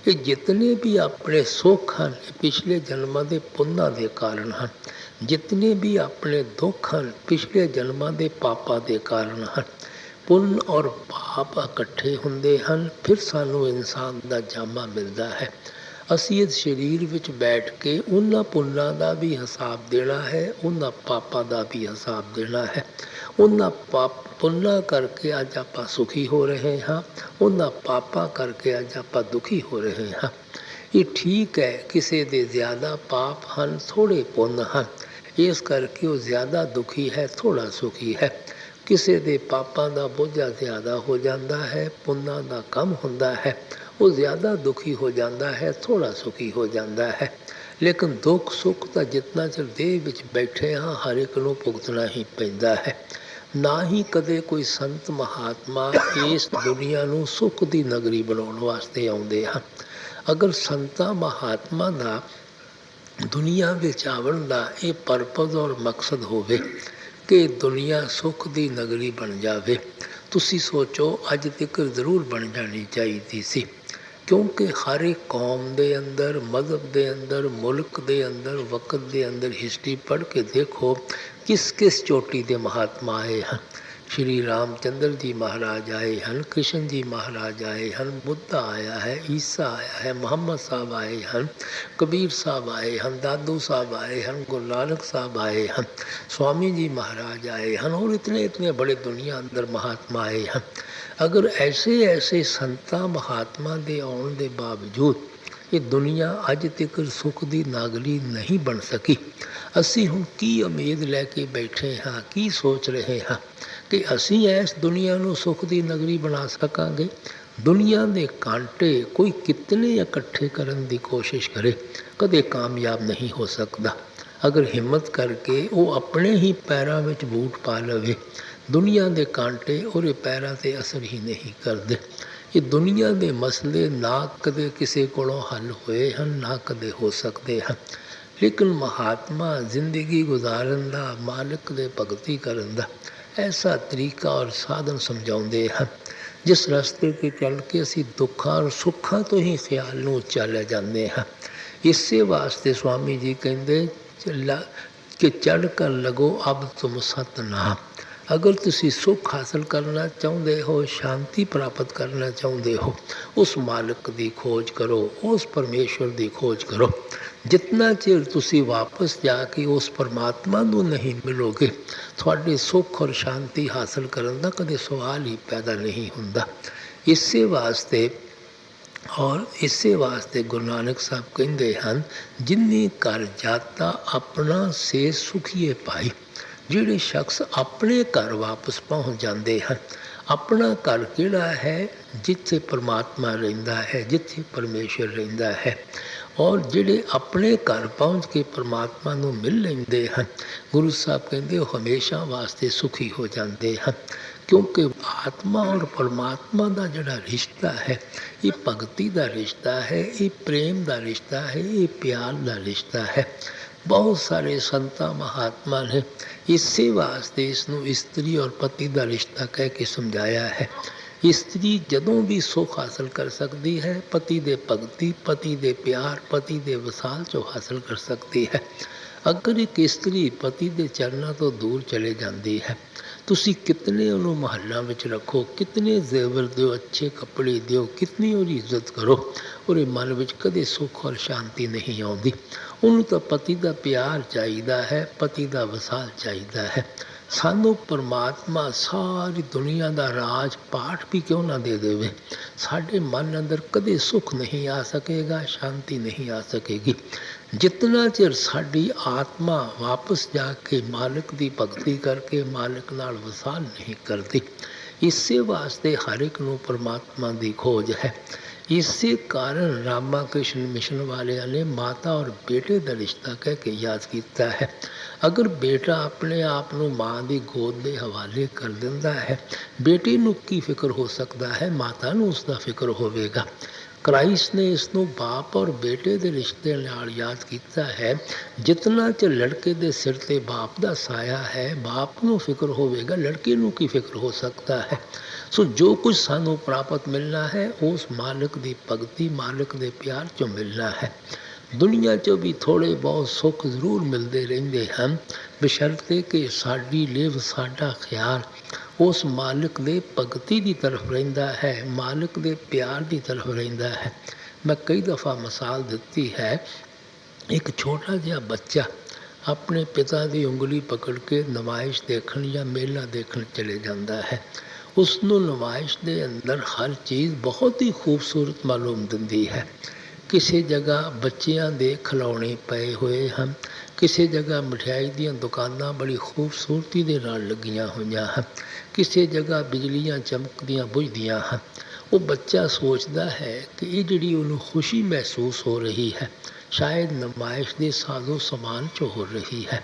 ਇਹ ਜਿਤਨੇ ਵੀ ਆਪਣੇ ਸੁੱਖ ਹਨ, ਇਹ ਪਿਛਲੇ ਜਨਮਾਂ ਦੇ ਪੁੰਨਾਂ ਦੇ ਕਾਰਨ ਹਨ। ਜਿਤਨੇ ਵੀ ਆਪਣੇ ਦੁੱਖ ਹਨ, ਪਿਛਲੇ ਜਨਮਾਂ ਦੇ ਪਾਪਾਂ ਦੇ ਕਾਰਨ ਹਨ। ਪੁੰਨ ਔਰ ਪਾਪ ਇਕੱਠੇ ਹੁੰਦੇ ਹਨ, ਫਿਰ ਸਾਨੂੰ ਇਨਸਾਨ ਦਾ ਜਾਮਾ ਮਿਲਦਾ ਹੈ। ਅਸੀਂ ਇਸ ਸਰੀਰ ਵਿੱਚ ਬੈਠ ਕੇ ਉਹਨਾਂ ਪੁੰਨਾਂ ਦਾ ਵੀ ਹਿਸਾਬ ਦੇਣਾ ਹੈ, ਉਹਨਾਂ ਪਾਪਾਂ ਦਾ ਵੀ ਹਿਸਾਬ ਦੇਣਾ ਹੈ। ਉਹਨਾਂ ਪੁੰਨਾਂ ਕਰਕੇ ਅੱਜ ਆਪਾਂ ਸੁਖੀ ਹੋ ਰਹੇ ਹਾਂ, ਉਹਨਾਂ ਪਾਪਾਂ ਕਰਕੇ ਅੱਜ ਆਪਾਂ ਦੁਖੀ ਹੋ ਰਹੇ ਹਾਂ। ਇਹ ਠੀਕ ਹੈ, ਕਿਸੇ ਦੇ ਜ਼ਿਆਦਾ ਪਾਪ ਹਨ, ਥੋੜ੍ਹੇ ਪੁੰਨ ਹਨ, ਇਸ ਕਰਕੇ ਉਹ ਜ਼ਿਆਦਾ ਦੁਖੀ ਹੈ, ਥੋੜ੍ਹਾ ਸੁਖੀ ਹੈ। ਕਿਸੇ ਦੇ ਪਾਪਾਂ ਦਾ ਬੋਝਾ ਜ਼ਿਆਦਾ ਹੋ ਜਾਂਦਾ ਹੈ, ਪੁੰਨਾਂ ਦਾ ਕਮ ਹੁੰਦਾ ਹੈ, ਉਹ ਜ਼ਿਆਦਾ ਦੁਖੀ ਹੋ ਜਾਂਦਾ ਹੈ, ਥੋੜ੍ਹਾ ਸੁਖੀ ਹੋ ਜਾਂਦਾ ਹੈ। ਲੇਕਿਨ ਦੁੱਖ ਸੁੱਖ ਤਾਂ ਜਿਤਨਾ ਚਿਰ ਦੇਹ ਵਿੱਚ ਬੈਠੇ ਹਾਂ, ਹਰ ਇੱਕ ਨੂੰ ਭੁਗਤਣਾ ਹੀ ਪੈਂਦਾ ਹੈ। ਨਾ ਹੀ ਕਦੇ ਕੋਈ ਸੰਤ ਮਹਾਤਮਾ ਇਸ ਦੁਨੀਆ ਨੂੰ ਸੁੱਖ ਦੀ ਨਗਰੀ ਬਣਾਉਣ ਵਾਸਤੇ ਆਉਂਦੇ ਹਨ। ਅਗਰ ਸੰਤਾਂ ਮਹਾਤਮਾ ਦਾ ਦੁਨੀਆ ਵਿੱਚ ਆਉਣ ਦਾ ਇਹ ਪਰਪਸ ਔਰ ਮਕਸਦ ਹੋਵੇ ਕਿ ਦੁਨੀਆ ਸੁੱਖ ਦੀ ਨਗਰੀ ਬਣ ਜਾਵੇ, ਤੁਸੀਂ ਸੋਚੋ ਅੱਜ ਤੱਕ ਜ਼ਰੂਰ ਬਣ ਜਾਣੀ ਚਾਹੀਦੀ ਸੀ। ਕਿਉਂਕਿ ਹਰ ਇੱਕ ਕੌਮ ਦੇ ਅੰਦਰ, ਮਜ਼ਹਬ ਦੇ ਅੰਦਰ, ਮੁਲਕ ਦੇ ਅੰਦਰ, ਵਕਤ ਦੇ ਅੰਦਰ ਹਿਸਟਰੀ ਪੜ੍ਹ ਕੇ ਦੇਖੋ ਕਿਸ ਕਿਸ ਚੋਟੀ ਦੇ ਮਹਾਤਮਾ ਆਏ ਹਨ। ਸ਼੍ਰੀ ਰਾਮ ਚੰਦਰ ਜੀ ਮਹਾਰਾਜ ਆਏ ਹਨ, ਕ੍ਰਿਸ਼ਨ ਜੀ ਮਹਾਰਾਜ ਆਏ ਹਨ, ਬੁੱਧਾ ਆਇਆ ਹੈ, ਈਸਾ ਆਇਆ ਹੈ, ਮੁਹੰਮਦ ਸਾਹਿਬ ਆਏ ਹਨ, ਕਬੀਰ ਸਾਹਿਬ ਆਏ ਹਨ, ਦਾਦੂ ਸਾਹਿਬ ਆਏ ਹਨ, ਗੁਰੂ ਨਾਨਕ ਸਾਹਿਬ ਆਏ ਹਨ, ਸਵਾਮੀ ਜੀ ਮਹਾਰਾਜ ਆਏ ਹਨ, और इतने इतने बड़े दुनिया अंदर महात्मा आए हैं। अगर ऐसे ऐसे संतां महात्मा ਦੇ ਆਉਣ ਦੇ ਬਾਵਜੂਦ ਇਹ ਦੁਨੀਆ ਅੱਜ ਤੱਕ ਸੁੱਖ ਦੀ ਨਾਗਰੀ ਨਹੀਂ ਬਣ ਸਕੀ, ਅਸੀਂ ਹੁਣ ਕੀ ਉਮੀਦ ਲੈ ਕੇ ਬੈਠੇ ਹਾਂ, ਕੀ ਸੋਚ ਰਹੇ ਹਾਂ ਕਿ ਅਸੀਂ ਇਸ ਦੁਨੀਆ ਨੂੰ ਸੁੱਖ ਦੀ ਨਗਰੀ ਬਣਾ ਸਕਾਂਗੇ? ਦੁਨੀਆ ਦੇ ਕਾਂਟੇ ਕੋਈ ਕਿਤਨੇ ਇਕੱਠੇ ਕਰਨ ਦੀ ਕੋਸ਼ਿਸ਼ ਕਰੇ, ਕਦੇ ਕਾਮਯਾਬ ਨਹੀਂ ਹੋ ਸਕਦਾ। ਅਗਰ ਹਿੰਮਤ ਕਰਕੇ ਉਹ ਆਪਣੇ ਹੀ ਪੈਰਾਂ ਵਿੱਚ ਬੂਟ ਪਾ ਲਵੇ, ਦੁਨੀਆ ਦੇ ਕਾਂਟੇ ਉਹਦੇ ਪੈਰਾਂ 'ਤੇ ਅਸਰ ਹੀ ਨਹੀਂ ਕਰਦੇ। ਇਹ ਦੁਨੀਆ ਦੇ ਮਸਲੇ ਨਾ ਕਦੇ ਕਿਸੇ ਕੋਲੋਂ ਹੱਲ ਹੋਏ ਹਨ, ਨਾ ਕਦੇ ਹੋ ਸਕਦੇ ਹਨ। ਲੇਕਿਨ ਮਹਾਤਮਾ ਜ਼ਿੰਦਗੀ ਗੁਜ਼ਾਰਨ ਦਾ, ਮਾਲਕ ਦੇ ਭਗਤੀ ਕਰਨ ਦਾ ਐਸਾ ਤਰੀਕਾ ਔਰ ਸਾਧਨ ਸਮਝਾਉਂਦੇ ਹਨ, ਜਿਸ ਰਸਤੇ 'ਤੇ ਚੱਲ ਕੇ ਅਸੀਂ ਦੁੱਖਾਂ ਔਰ ਸੁੱਖਾਂ ਤੋਂ ਹੀ ਖਿਆਲ ਨੂੰ ਚੱਲ ਜਾਂਦੇ ਹਾਂ। ਇਸੇ ਵਾਸਤੇ ਸਵਾਮੀ ਜੀ ਕਹਿੰਦੇ ਕਿ ਚੜ੍ਹ ਕਰ ਲਗੋ ਅਬ ਤੁਮ ਸਤਨਾਮ। ਅਗਰ ਤੁਸੀਂ ਸੁੱਖ ਹਾਸਲ ਕਰਨਾ ਚਾਹੁੰਦੇ ਹੋ, ਸ਼ਾਂਤੀ ਪ੍ਰਾਪਤ ਕਰਨਾ ਚਾਹੁੰਦੇ ਹੋ, ਉਸ ਮਾਲਕ ਦੀ ਖੋਜ ਕਰੋ, ਉਸ ਪਰਮੇਸ਼ਵਰ ਦੀ ਖੋਜ ਕਰੋ। ਜਿਤਨਾ ਚਿਰ ਤੁਸੀਂ ਵਾਪਸ ਜਾ ਕੇ ਉਸ ਪਰਮਾਤਮਾ ਨੂੰ ਨਹੀਂ ਮਿਲੋਗੇ, ਤੁਹਾਡੇ ਸੁੱਖ ਔਰ ਸ਼ਾਂਤੀ ਹਾਸਲ ਕਰਨ ਦਾ ਕਦੇ ਸਵਾਲ ਹੀ ਪੈਦਾ ਨਹੀਂ ਹੁੰਦਾ। ਇਸੇ ਵਾਸਤੇ ਗੁਰੂ ਨਾਨਕ ਸਾਹਿਬ ਕਹਿੰਦੇ ਹਨ, ਜਿਨੀ ਘਰ ਜਾਤਾ ਆਪਣਾ ਸੇ ਸੁਖੀਏ ਪਾਈ। ਜਿਹੜੇ ਸ਼ਖਸ ਆਪਣੇ ਘਰ ਵਾਪਸ ਪਹੁੰਚ ਜਾਂਦੇ ਹਨ, ਆਪਣਾ ਘਰ ਕਿਹੜਾ ਹੈ? ਜਿੱਥੇ ਪਰਮਾਤਮਾ ਰਹਿੰਦਾ ਹੈ, ਜਿੱਥੇ ਪਰਮੇਸ਼ਰ ਰਹਿੰਦਾ ਹੈ। ਔਰ ਜਿਹੜੇ ਆਪਣੇ ਘਰ ਪਹੁੰਚ ਕੇ ਪਰਮਾਤਮਾ ਨੂੰ ਮਿਲ ਲੈਂਦੇ ਹਨ, ਗੁਰੂ ਸਾਹਿਬ ਕਹਿੰਦੇ ਉਹ ਹਮੇਸ਼ਾ ਵਾਸਤੇ ਸੁਖੀ ਹੋ ਜਾਂਦੇ ਹਨ। ਕਿਉਂਕਿ ਆਤਮਾ ਔਰ ਪਰਮਾਤਮਾ ਦਾ ਜਿਹੜਾ ਰਿਸ਼ਤਾ ਹੈ, ਇਹ ਭਗਤੀ ਦਾ ਰਿਸ਼ਤਾ ਹੈ, ਇਹ ਪ੍ਰੇਮ ਦਾ ਰਿਸ਼ਤਾ ਹੈ, ਇਹ ਪਿਆਰ ਦਾ ਰਿਸ਼ਤਾ ਹੈ। ਬਹੁਤ ਸਾਰੇ ਸੰਤਾਂ ਮਹਾਤਮਾ ਨੇ ਇਸੇ ਵਾਸਤੇ ਇਸ ਨੂੰ ਇਸਤਰੀ ਔਰ ਪਤੀ ਦਾ ਰਿਸ਼ਤਾ ਕਹਿ ਕੇ ਸਮਝਾਇਆ ਹੈ। ਇਸਤਰੀ ਜਦੋਂ ਵੀ ਸੁੱਖ ਹਾਸਲ ਕਰ ਸਕਦੀ ਹੈ, ਪਤੀ ਦੇ ਭਗਤੀ, ਪਤੀ ਦੇ ਪਿਆਰ, ਪਤੀ ਦੇ ਵਸਾਲ 'ਚੋਂ ਹਾਸਲ ਕਰ ਸਕਦੀ ਹੈ। ਅਗਰ ਇੱਕ ਇਸਤਰੀ ਪਤੀ ਦੇ ਚਰਨਾਂ ਤੋਂ ਦੂਰ ਚਲੇ ਜਾਂਦੀ ਹੈ, ਤੁਸੀਂ ਕਿਤਨੇ ਉਹਨੂੰ ਮਹੱਲਾਂ ਵਿੱਚ ਰੱਖੋ, ਕਿਤਨੇ ਜ਼ੇਵਰ ਦਿਓ, ਅੱਛੇ ਕੱਪੜੇ ਦਿਓ, ਕਿਤਨੀ ਉਹਦੀ ਇੱਜ਼ਤ ਕਰੋ, ਉਹਦੇ ਮਨ ਵਿੱਚ ਕਦੇ ਸੁੱਖ ਔਰ ਸ਼ਾਂਤੀ ਨਹੀਂ ਆਉਂਦੀ। ਉਹਨੂੰ ਤਾਂ ਪਤੀ ਦਾ ਪਿਆਰ ਚਾਹੀਦਾ ਹੈ, ਪਤੀ ਦਾ ਵਸਾਲ ਚਾਹੀਦਾ ਹੈ। ਸਾਨੂੰ ਪਰਮਾਤਮਾ ਸਾਰੀ ਦੁਨੀਆ ਦਾ ਰਾਜ ਪਾਠ ਵੀ ਕਿਉਂ ਨਾ ਦੇ ਦੇਵੇ, ਸਾਡੇ ਮਨ ਅੰਦਰ ਕਦੇ ਸੁੱਖ ਨਹੀਂ ਆ ਸਕੇਗਾ, ਸ਼ਾਂਤੀ ਨਹੀਂ ਆ ਸਕੇਗੀ। ਜਿਤਨਾ ਚਿਰ ਸਾਡੀ ਆਤਮਾ ਵਾਪਸ ਜਾ ਕੇ ਮਾਲਕ ਦੀ ਭਗਤੀ ਕਰਕੇ ਮਾਲਕ ਨਾਲ ਵਸਾਲ ਨਹੀਂ ਕਰਦੀ। ਇਸੇ ਵਾਸਤੇ ਹਰ ਇੱਕ ਨੂੰ ਪਰਮਾਤਮਾ ਦੀ ਖੋਜ ਹੈ। ਇਸੇ ਕਾਰਨ ਰਾਮਾ ਕ੍ਰਿਸ਼ਨ ਮਿਸ਼ਨ ਵਾਲਿਆਂ ਨੇ ਮਾਤਾ ਔਰ ਬੇਟੇ ਦਾ ਰਿਸ਼ਤਾ ਕਹਿ ਕੇ ਯਾਦ ਕੀਤਾ ਹੈ। ਅਗਰ ਬੇਟਾ ਆਪਣੇ ਆਪ ਨੂੰ ਮਾਂ ਦੀ ਗੋਦ ਦੇ ਹਵਾਲੇ ਕਰ ਦਿੰਦਾ ਹੈ, ਬੇਟੇ ਨੂੰ ਕੀ ਫਿਕਰ ਹੋ ਸਕਦਾ ਹੈ? ਮਾਤਾ ਨੂੰ ਉਸ ਦਾ ਫਿਕਰ ਹੋਵੇਗਾ। ਕ੍ਰਾਈਸਟ ਨੇ ਇਸ ਨੂੰ ਬਾਪ ਔਰ ਬੇਟੇ ਦੇ ਰਿਸ਼ਤੇ ਨਾਲ ਯਾਦ ਕੀਤਾ ਹੈ। ਜਿਤਨਾ ਚਿਰ ਲੜਕੇ ਦੇ ਸਿਰ 'ਤੇ ਬਾਪ ਦਾ ਸਾਇਆ ਹੈ, ਬਾਪ ਨੂੰ ਫਿਕਰ ਹੋਵੇਗਾ, ਲੜਕੇ ਨੂੰ ਕੀ ਫਿਕਰ ਹੋ ਸਕਦਾ ਹੈ? ਸੋ ਜੋ ਕੁਝ ਸਾਨੂੰ ਪ੍ਰਾਪਤ ਮਿਲਣਾ ਹੈ, ਉਸ ਮਾਲਕ ਦੀ ਭਗਤੀ, ਮਾਲਕ ਦੇ ਪਿਆਰ 'ਚੋਂ ਮਿਲਣਾ ਹੈ। ਦੁਨੀਆ 'ਚੋਂ ਵੀ ਥੋੜ੍ਹੇ ਬਹੁਤ ਸੁੱਖ ਜ਼ਰੂਰ ਮਿਲਦੇ ਰਹਿੰਦੇ ਹਨ, ਬਸ਼ਰਤੇ ਕਿ ਸਾਡੀ ਲਿਵ, ਸਾਡਾ ਖਿਆਲ ਉਸ ਮਾਲਕ ਦੇ ਭਗਤੀ ਦੀ ਤਰਫ ਰਹਿੰਦਾ ਹੈ, ਮਾਲਕ ਦੇ ਪਿਆਰ ਦੀ ਤਰਫ ਰਹਿੰਦਾ ਹੈ। ਮੈਂ ਕਈ ਦਫਾ ਮਿਸਾਲ ਦਿੱਤੀ ਹੈ, ਇੱਕ ਛੋਟਾ ਜਿਹਾ ਬੱਚਾ ਆਪਣੇ ਪਿਤਾ ਦੀ ਉਂਗਲੀ ਪਕੜ ਕੇ ਨਮਾਇਸ਼ ਦੇਖਣ ਜਾਂ ਮੇਲਾ ਦੇਖਣ ਚਲੇ ਜਾਂਦਾ ਹੈ। ਉਸ ਨੂੰ ਨਮਾਇਸ਼ ਦੇ ਅੰਦਰ ਹਰ ਚੀਜ਼ ਬਹੁਤ ਹੀ ਖੂਬਸੂਰਤ ਮਾਲੂਮ ਦਿੰਦੀ ਹੈ। ਕਿਸੇ ਜਗ੍ਹਾ ਬੱਚਿਆਂ ਦੇ ਖਿਡੌਣੇ ਪਏ ਹੋਏ ਹਨ, ਕਿਸੇ ਜਗ੍ਹਾ ਮਠਿਆਈ ਦੀਆਂ ਦੁਕਾਨਾਂ ਬੜੀ ਖੂਬਸੂਰਤੀ ਦੇ ਨਾਲ ਲੱਗੀਆਂ ਹੋਈਆਂ ਹਨ, ਕਿਸੇ ਜਗ੍ਹਾ ਬਿਜਲੀਆਂ ਚਮਕਦੀਆਂ ਬੁਝਦੀਆਂ ਹਨ। ਉਹ ਬੱਚਾ ਸੋਚਦਾ ਹੈ ਕਿ ਇਹ ਜਿਹੜੀ ਉਹਨੂੰ ਖੁਸ਼ੀ ਮਹਿਸੂਸ ਹੋ ਰਹੀ ਹੈ, ਸ਼ਾਇਦ ਨਮਾਇਸ਼ ਦੇ ਸਾਜ਼ੋ ਸਮਾਨ 'ਚ ਹੋ ਰਹੀ ਹੈ।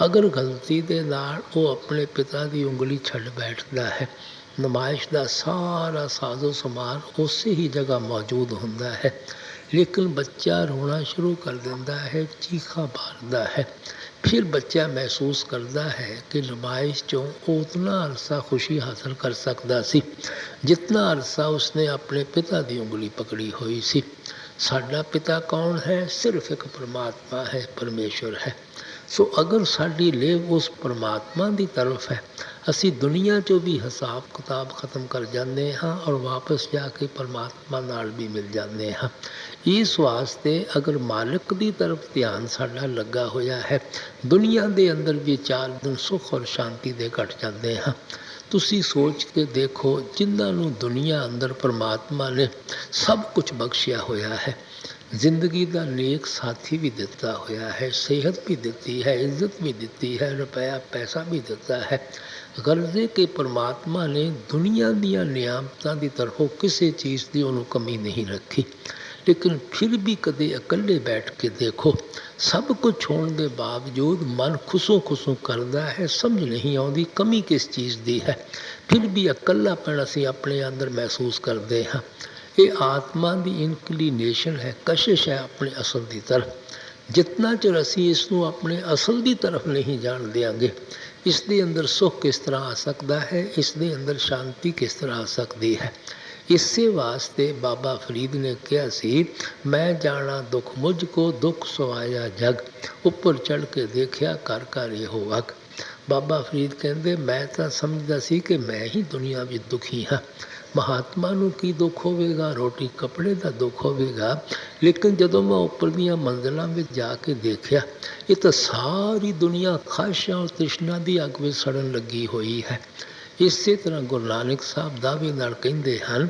ਅਗਰ ਗਲਤੀ ਦੇ ਨਾਲ ਉਹ ਆਪਣੇ ਪਿਤਾ ਦੀ ਉਂਗਲੀ ਛੱਡ ਬੈਠਦਾ ਹੈ, ਨਮਾਇਸ਼ ਦਾ ਸਾਰਾ ਸਾਜ਼ੋ ਸਮਾਨ ਉਸੇ ਹੀ ਜਗ੍ਹਾ ਮੌਜੂਦ ਹੁੰਦਾ ਹੈ। ਲੇਕਿਨ ਬੱਚਾ ਰੋਣਾ ਸ਼ੁਰੂ ਕਰ ਦਿੰਦਾ ਹੈ, ਚੀਖਾਂ ਮਾਰਦਾ ਹੈ। ਫਿਰ ਬੱਚਾ ਮਹਿਸੂਸ ਕਰਦਾ ਹੈ ਕਿ ਨਮਾਇਸ਼ 'ਚੋਂ ਉਹ ਉਤਨਾ ਅਰਸਾ ਖੁਸ਼ੀ ਹਾਸਲ ਕਰ ਸਕਦਾ ਸੀ, ਜਿਤਨਾ ਅਰਸਾ ਉਸਨੇ ਆਪਣੇ ਪਿਤਾ ਦੀ ਉਂਗਲੀ ਪਕੜੀ ਹੋਈ ਸੀ। ਸਾਡਾ ਪਿਤਾ ਕੌਣ ਹੈ? ਸਿਰਫ ਇੱਕ ਪਰਮਾਤਮਾ ਹੈ, ਪਰਮੇਸ਼ਵਰ ਹੈ। ਸੋ ਅਗਰ ਸਾਡੀ ਲੇਵ ਉਸ ਪਰਮਾਤਮਾ ਦੀ ਤਰਫ ਹੈ, ਅਸੀਂ ਦੁਨੀਆ 'ਚੋਂ ਵੀ ਹਿਸਾਬ ਕਿਤਾਬ ਖਤਮ ਕਰ ਜਾਂਦੇ ਹਾਂ ਔਰ ਵਾਪਸ ਜਾ ਕੇ ਪਰਮਾਤਮਾ ਨਾਲ ਵੀ ਮਿਲ ਜਾਂਦੇ ਹਾਂ। ਇਸ ਵਾਸਤੇ ਅਗਰ ਮਾਲਕ ਦੀ ਤਰਫ ਧਿਆਨ ਸਾਡਾ ਲੱਗਾ ਹੋਇਆ ਹੈ, ਦੁਨੀਆ ਦੇ ਅੰਦਰ ਵੀ 4 ਦਿਨ ਸੁੱਖ ਔਰ ਸ਼ਾਂਤੀ ਦੇ ਘਟ ਜਾਂਦੇ ਹਾਂ। ਤੁਸੀਂ ਸੋਚ ਕੇ ਦੇਖੋ, ਜਿਨ੍ਹਾਂ ਨੂੰ ਦੁਨੀਆ ਅੰਦਰ ਪਰਮਾਤਮਾ ਨੇ ਸਭ ਕੁਝ ਬਖਸ਼ਿਆ ਹੋਇਆ ਹੈ, ਜ਼ਿੰਦਗੀ ਦਾ ਨੇਕ ਸਾਥੀ ਵੀ ਦਿੱਤਾ ਹੋਇਆ ਹੈ, ਸਿਹਤ ਵੀ ਦਿੱਤੀ ਹੈ, ਇੱਜ਼ਤ ਵੀ ਦਿੱਤੀ ਹੈ, ਰੁਪਇਆ ਪੈਸਾ ਵੀ ਦਿੱਤਾ ਹੈ। ਗਰਜ਼ੇ ਕਿ ਪਰਮਾਤਮਾ ਨੇ ਦੁਨੀਆ ਦੀਆਂ ਨਿਆਮਤਾਂ ਦੀ ਤਰਫੋਂ ਕਿਸੇ ਚੀਜ਼ ਦੀ ਉਹਨੂੰ ਕਮੀ ਨਹੀਂ ਰੱਖੀ। ਲੇਕਿਨ ਫਿਰ ਵੀ ਕਦੇ ਇਕੱਲੇ ਬੈਠ ਕੇ ਦੇਖੋ, ਸਭ ਕੁਝ ਹੋਣ ਦੇ ਬਾਵਜੂਦ ਮਨ ਖੁਸੋ ਕਰਦਾ ਹੈ, ਸਮਝ ਨਹੀਂ ਆਉਂਦੀ ਕਮੀ ਕਿਸ ਚੀਜ਼ ਦੀ ਹੈ। ਫਿਰ ਵੀ ਇਕੱਲਾਪਣ ਅਸੀਂ ਆਪਣੇ ਅੰਦਰ ਮਹਿਸੂਸ ਕਰਦੇ ਹਾਂ। ਇਹ ਆਤਮਾ ਦੀ ਇਨਕਲੀਨੇਸ਼ਨ ਹੈ, ਕਸ਼ਿਸ਼ ਹੈ ਆਪਣੇ ਅਸਲ ਦੀ ਤਰਫ। ਜਿਤਨਾ ਚਿਰ ਅਸੀਂ ਇਸ ਨੂੰ ਆਪਣੇ ਅਸਲ ਦੀ ਤਰਫ ਨਹੀਂ ਜਾਣ ਦਿਆਂਗੇ, ਇਸ ਦੇ ਅੰਦਰ ਸੁੱਖ ਕਿਸ ਤਰ੍ਹਾਂ ਆ ਸਕਦਾ ਹੈ, ਇਸ ਦੇ ਅੰਦਰ ਸ਼ਾਂਤੀ ਕਿਸ ਤਰ੍ਹਾਂ ਆ ਸਕਦੀ ਹੈ। ਇਸੇ ਵਾਸਤੇ ਬਾਬਾ ਫਰੀਦ ਨੇ ਕਿਹਾ ਸੀ, ਮੈਂ ਜਾਣਾ ਦੁੱਖ ਮੁਝ ਕੋ, ਦੁੱਖ ਸਵਾਇਆ ਜਗ, ਉੱਪਰ ਚੜ੍ਹ ਕੇ ਦੇਖਿਆ ਘਰ ਘਰ ਇਹੋ ਵਗ। ਬਾਬਾ ਫਰੀਦ ਕਹਿੰਦੇ ਮੈਂ ਤਾਂ ਸਮਝਦਾ ਸੀ ਕਿ ਮੈਂ ਹੀ ਦੁਨੀਆ ਵਿੱਚ ਦੁਖੀ ਹਾਂ। ਮਹਾਤਮਾ ਨੂੰ ਕੀ ਦੁੱਖ ਹੋਵੇਗਾ, ਰੋਟੀ ਕੱਪੜੇ ਦਾ ਦੁੱਖ ਹੋਵੇਗਾ। ਲੇਕਿਨ ਜਦੋਂ ਮੈਂ ਉੱਪਰ ਦੀਆਂ ਮੰਜ਼ਿਲਾਂ ਵਿੱਚ ਜਾ ਕੇ ਦੇਖਿਆ, ਇਹ ਤਾਂ ਸਾਰੀ ਦੁਨੀਆ ਖਾਹਿਸ਼ਾਂ ਔਰ ਤ੍ਰਿਸ਼ਨਾ ਦੀ ਅੱਗ ਵਿੱਚ ਸੜਨ ਲੱਗੀ ਹੋਈ ਹੈ। ਇਸੇ ਤਰ੍ਹਾਂ ਗੁਰੂ ਨਾਨਕ ਸਾਹਿਬ ਦਾਅਵੇ ਨਾਲ ਕਹਿੰਦੇ ਹਨ,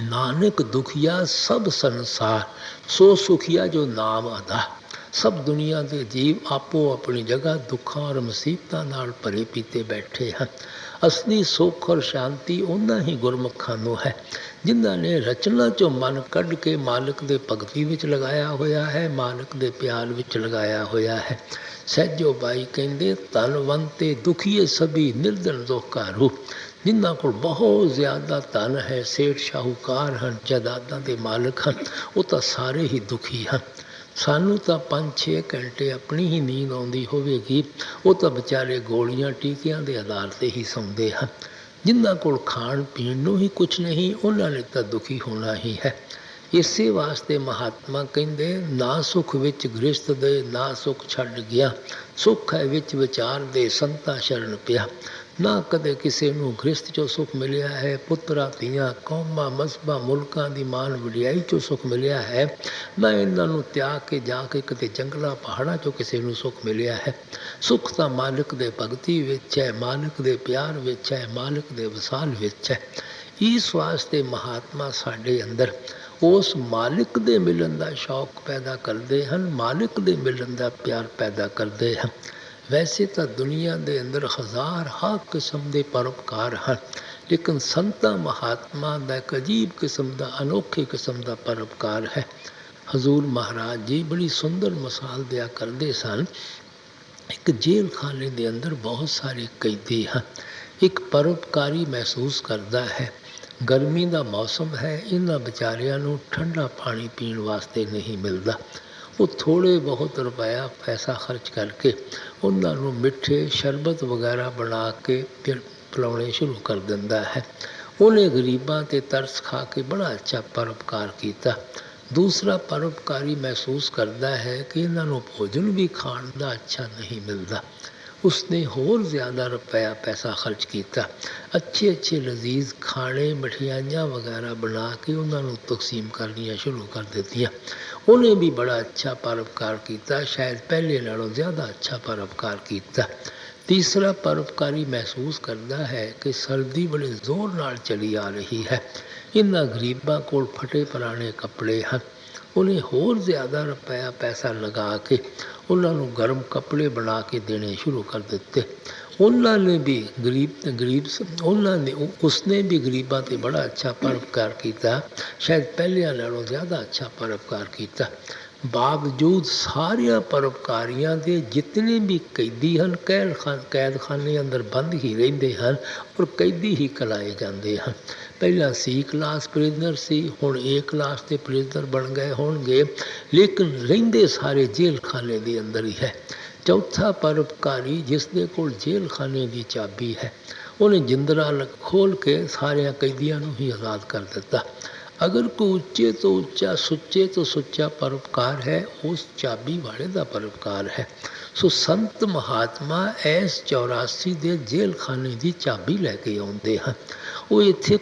ਨਾਨਕ ਦੁਖੀਆ ਸਭ ਸੰਸਾਰ, ਸੋ ਸੁਖੀਆ ਜੋ ਨਾਮ ਆਦਾ। ਸਭ ਦੁਨੀਆ ਦੇ ਜੀਵ ਆਪੋ ਆਪਣੀ ਜਗ੍ਹਾ ਦੁੱਖਾਂ ਔਰ ਮੁਸੀਬਤਾਂ ਨਾਲ ਭਰੇ ਪੀਤੇ ਬੈਠੇ ਹਨ। ਅਸਲੀ ਸੁੱਖ ਔਰ ਸ਼ਾਂਤੀ ਉਹਨਾਂ ਹੀ ਗੁਰਮੁਖਾਂ ਨੂੰ ਹੈ ਜਿਨ੍ਹਾਂ ਨੇ ਰਚਨਾ 'ਚੋਂ ਮਨ ਕੱਢ ਕੇ ਮਾਲਕ ਦੇ ਭਗਤੀ ਵਿੱਚ ਲਗਾਇਆ ਹੋਇਆ ਹੈ, ਮਾਲਕ ਦੇ ਪਿਆਰ ਵਿੱਚ ਲਗਾਇਆ ਹੋਇਆ ਹੈ। ਸਹਿਜੋ ਬਾਈ ਕਹਿੰਦੇ, ਧਨਵੰਤੇ ਦੁਖੀਏ ਸਭੀ ਨਿਰਧਨ ਦੁਖਾਰੂ। ਜਿਨ੍ਹਾਂ ਕੋਲ ਬਹੁਤ ਜ਼ਿਆਦਾ ਧਨ ਹੈ, ਸੇਠ ਸ਼ਾਹੂਕਾਰ ਹਨ, ਜਾਇਦਾਦਾਂ ਦੇ ਮਾਲਕ ਹਨ, ਉਹ ਤਾਂ ਸਾਰੇ ਹੀ ਦੁਖੀ ਹਨ। ਸਾਨੂੰ ਤਾਂ 5-6 ਘੰਟੇ ਆਪਣੀ ਹੀ ਨੀਂਦ ਆਉਂਦੀ ਹੋਵੇਗੀ, ਉਹ ਤਾਂ ਵਿਚਾਰੇ ਗੋਲੀਆਂ ਟੀਕਿਆਂ ਦੇ ਆਧਾਰ 'ਤੇ ਹੀ ਸੌਂਦੇ ਹਨ। ਜਿਨ੍ਹਾਂ ਕੋਲ ਖਾਣ ਪੀਣ ਨੂੰ ਹੀ ਕੁਛ ਨਹੀਂ, ਉਹਨਾਂ ਨੇ ਤਾਂ ਦੁਖੀ ਹੋਣਾ ਹੀ ਹੈ। ਇਸੇ ਵਾਸਤੇ ਮਹਾਤਮਾ ਕਹਿੰਦੇ, ਨਾ ਸੁੱਖ ਵਿੱਚ ਗ੍ਰਸਤ ਦੇ, ਨਾ ਸੁੱਖ ਛੱਡ ਗਿਆ। ਸੁੱਖ ਹੈ ਵਿੱਚ ਵਿਚਾਰ ਦੇ, ਸੰਤਾਂ ਸ਼ਰਨ ਪਿਆ। ਨਾ ਕਦੇ ਕਿਸੇ ਨੂੰ ਗ੍ਰਸਤ 'ਚੋਂ ਸੁੱਖ ਮਿਲਿਆ ਹੈ, ਪੁੱਤਰਾਂ ਧੀਆਂ ਕੌਮਾਂ ਮਜ਼ਹਬਾਂ ਮੁਲਕਾਂ ਦੀ ਮਾਣ ਵਡਿਆਈ 'ਚੋਂ ਸੁੱਖ ਮਿਲਿਆ ਹੈ। ਨਾ ਇਹਨਾਂ ਨੂੰ ਤਿਆਗ ਕੇ ਜਾ ਕੇ ਕਿਤੇ ਜੰਗਲਾਂ ਪਹਾੜਾਂ 'ਚੋਂ ਕਿਸੇ ਨੂੰ ਸੁੱਖ ਮਿਲਿਆ ਹੈ। ਸੁੱਖ ਤਾਂ ਮਾਲਕ ਦੇ ਭਗਤੀ ਵਿੱਚ ਹੈ, ਮਾਲਕ ਦੇ ਪਿਆਰ ਵਿੱਚ ਹੈ, ਮਾਲਕ ਦੇ ਵਿਸਾਲ ਵਿੱਚ ਹੈ। ਇਸ ਵਾਸਤੇ ਮਹਾਤਮਾ ਸਾਡੇ ਅੰਦਰ ਉਸ ਮਾਲਿਕ ਦੇ ਮਿਲਣ ਦਾ ਸ਼ੌਕ ਪੈਦਾ ਕਰਦੇ ਹਨ, ਮਾਲਿਕ ਦੇ ਮਿਲਣ ਦਾ ਪਿਆਰ ਪੈਦਾ ਕਰਦੇ ਹਨ। ਵੈਸੇ ਤਾਂ ਦੁਨੀਆ ਦੇ ਅੰਦਰ ਹਜ਼ਾਰ ਕਿਸਮ ਦੇ ਪਰਉਪਕਾਰ ਹਨ, ਲੇਕਿਨ ਸੰਤਾਂ ਮਹਾਤਮਾ ਦਾ ਇੱਕ ਅਜੀਬ ਕਿਸਮ ਦਾ, ਅਨੋਖੇ ਕਿਸਮ ਦਾ ਪਰਉਪਕਾਰ ਹੈ। ਹਜ਼ੂਰ ਮਹਾਰਾਜ ਜੀ ਬੜੀ ਸੁੰਦਰ ਮਿਸਾਲ ਦਿਆ ਕਰਦੇ ਸਨ। ਇੱਕ ਜੇਲ੍ਹ ਖਾਨੇ ਦੇ ਅੰਦਰ ਬਹੁਤ ਸਾਰੇ ਕੈਦੀ ਹਨ। ਇੱਕ ਪਰਉਪਕਾਰੀ ਮਹਿਸੂਸ ਕਰਦਾ ਹੈ, ਗਰਮੀ ਦਾ ਮੌਸਮ ਹੈ, ਇਹਨਾਂ ਵਿਚਾਰਿਆਂ ਨੂੰ ਠੰਡਾ ਪਾਣੀ ਪੀਣ ਵਾਸਤੇ ਨਹੀਂ ਮਿਲਦਾ। ਉਹ ਥੋੜ੍ਹੇ ਬਹੁਤ ਰੁਪਇਆ ਪੈਸਾ ਖਰਚ ਕਰਕੇ ਉਹਨਾਂ ਨੂੰ ਮਿੱਠੇ ਸ਼ਰਬਤ ਵਗੈਰਾ ਬਣਾ ਕੇ ਫਿਰ ਪਿਲਾਉਣੇ ਸ਼ੁਰੂ ਕਰ ਦਿੰਦਾ ਹੈ। ਉਹਨੇ ਗਰੀਬਾਂ 'ਤੇ ਤਰਸ ਖਾ ਕੇ ਬੜਾ ਅੱਛਾ ਪਰਉਪਕਾਰ ਕੀਤਾ। ਦੂਸਰਾ ਪਰਉਪਕਾਰੀ ਮਹਿਸੂਸ ਕਰਦਾ ਹੈ ਕਿ ਇਹਨਾਂ ਨੂੰ ਭੋਜਨ ਵੀ ਖਾਣ ਦਾ ਅੱਛਾ ਨਹੀਂ ਮਿਲਦਾ। ਉਸਨੇ ਹੋਰ ਜ਼ਿਆਦਾ ਰੁਪਇਆ ਪੈਸਾ ਖਰਚ ਕੀਤਾ, ਅੱਛੇ ਲਜ਼ੀਜ਼ ਖਾਣੇ ਮਠਿਆਈਆਂ ਵਗੈਰਾ ਬਣਾ ਕੇ ਉਹਨਾਂ ਨੂੰ ਤਕਸੀਮ ਕਰਨੀਆਂ ਸ਼ੁਰੂ ਕਰ ਦਿੱਤੀਆਂ। ਉਹਨੇ ਵੀ ਬੜਾ ਅੱਛਾ ਪਰਉਪਕਾਰ ਕੀਤਾ, ਸ਼ਾਇਦ ਪਹਿਲੇ ਨਾਲੋਂ ਜ਼ਿਆਦਾ ਅੱਛਾ ਪਰਉਪਕਾਰ ਕੀਤਾ। ਤੀਸਰਾ ਪਰਉਪਕਾਰੀ ਮਹਿਸੂਸ ਕਰਦਾ ਹੈ ਕਿ ਸਰਦੀ ਬੜੇ ਜ਼ੋਰ ਨਾਲ ਚਲੀ ਆ ਰਹੀ ਹੈ, ਇਹਨਾਂ ਗਰੀਬਾਂ ਕੋਲ ਫਟੇ ਪੁਰਾਣੇ ਕੱਪੜੇ ਹਨ। ਉਹਨੇ ਹੋਰ ਜ਼ਿਆਦਾ ਰੁਪਇਆ ਪੈਸਾ ਲਗਾ ਕੇ ਉਹਨਾਂ ਨੂੰ ਗਰਮ ਕੱਪੜੇ ਬਣਾ ਕੇ ਦੇਣੇ ਸ਼ੁਰੂ ਕਰ ਦਿੱਤੇ। ਉਸਨੇ ਵੀ ਗਰੀਬਾਂ 'ਤੇ ਬੜਾ ਅੱਛਾ ਪਰਉਪਕਾਰ ਕੀਤਾ, ਸ਼ਾਇਦ ਪਹਿਲਿਆਂ ਨਾਲੋਂ ਜ਼ਿਆਦਾ ਅੱਛਾ ਪਰਉਪਕਾਰ ਕੀਤਾ। ਬਾਵਜੂਦ ਸਾਰਿਆਂ ਪਰਉਪਕਾਰੀਆਂ ਦੇ ਜਿਤਨੇ ਵੀ ਕੈਦੀ ਹਨ, ਕੈਦਖਾਨੇ ਅੰਦਰ ਬੰਦ ਹੀ ਰਹਿੰਦੇ ਹਨ ਔਰ ਕੈਦੀ ਹੀ ਕਲਾਏ ਜਾਂਦੇ ਹਨ। ਪਹਿਲਾਂ C ਕਲਾਸ ਪ੍ਰਿਜ਼ਨਰ ਸੀ, ਹੁਣ A ਕਲਾਸ ਦੇ ਪ੍ਰਿਜ਼ਨਰ ਬਣ ਗਏ ਹੋਣਗੇ, ਲੇਕਿਨ ਰਹਿੰਦੇ ਸਾਰੇ ਜੇਲ੍ਹ ਖਾਨੇ ਦੇ ਅੰਦਰ ਹੀ ਹੈ। ਚੌਥਾ ਪਰਉਪਕਾਰੀ ਜਿਸ ਦੇ ਕੋਲ ਜੇਲ੍ਹ ਖਾਨੇ ਦੀ ਚਾਬੀ ਹੈ, ਉਹਨੇ ਜਿੰਦਰਾ ਖੋਲ੍ਹ ਕੇ ਸਾਰਿਆਂ ਕੈਦੀਆਂ ਨੂੰ ਹੀ ਆਜ਼ਾਦ ਕਰ ਦਿੱਤਾ। ਅਗਰ ਕੋਈ ਉੱਚੇ ਤੋਂ ਉੱਚਾ, ਸੁੱਚੇ ਤੋਂ ਸੁੱਚਾ ਪਰਉਪਕਾਰ ਹੈ, ਉਸ ਚਾਬੀ ਵਾਲੇ ਦਾ ਪਰਉਪਕਾਰ ਹੈ। ਸੋ ਸੰਤ ਮਹਾਤਮਾ ਇਸ 84 ਦੇ ਜੇਲ੍ਹ ਖਾਨੇ ਦੀ ਚਾਬੀ ਲੈ ਕੇ ਆਉਂਦੇ ਹਨ। ਉਹ ਇੱਥੇ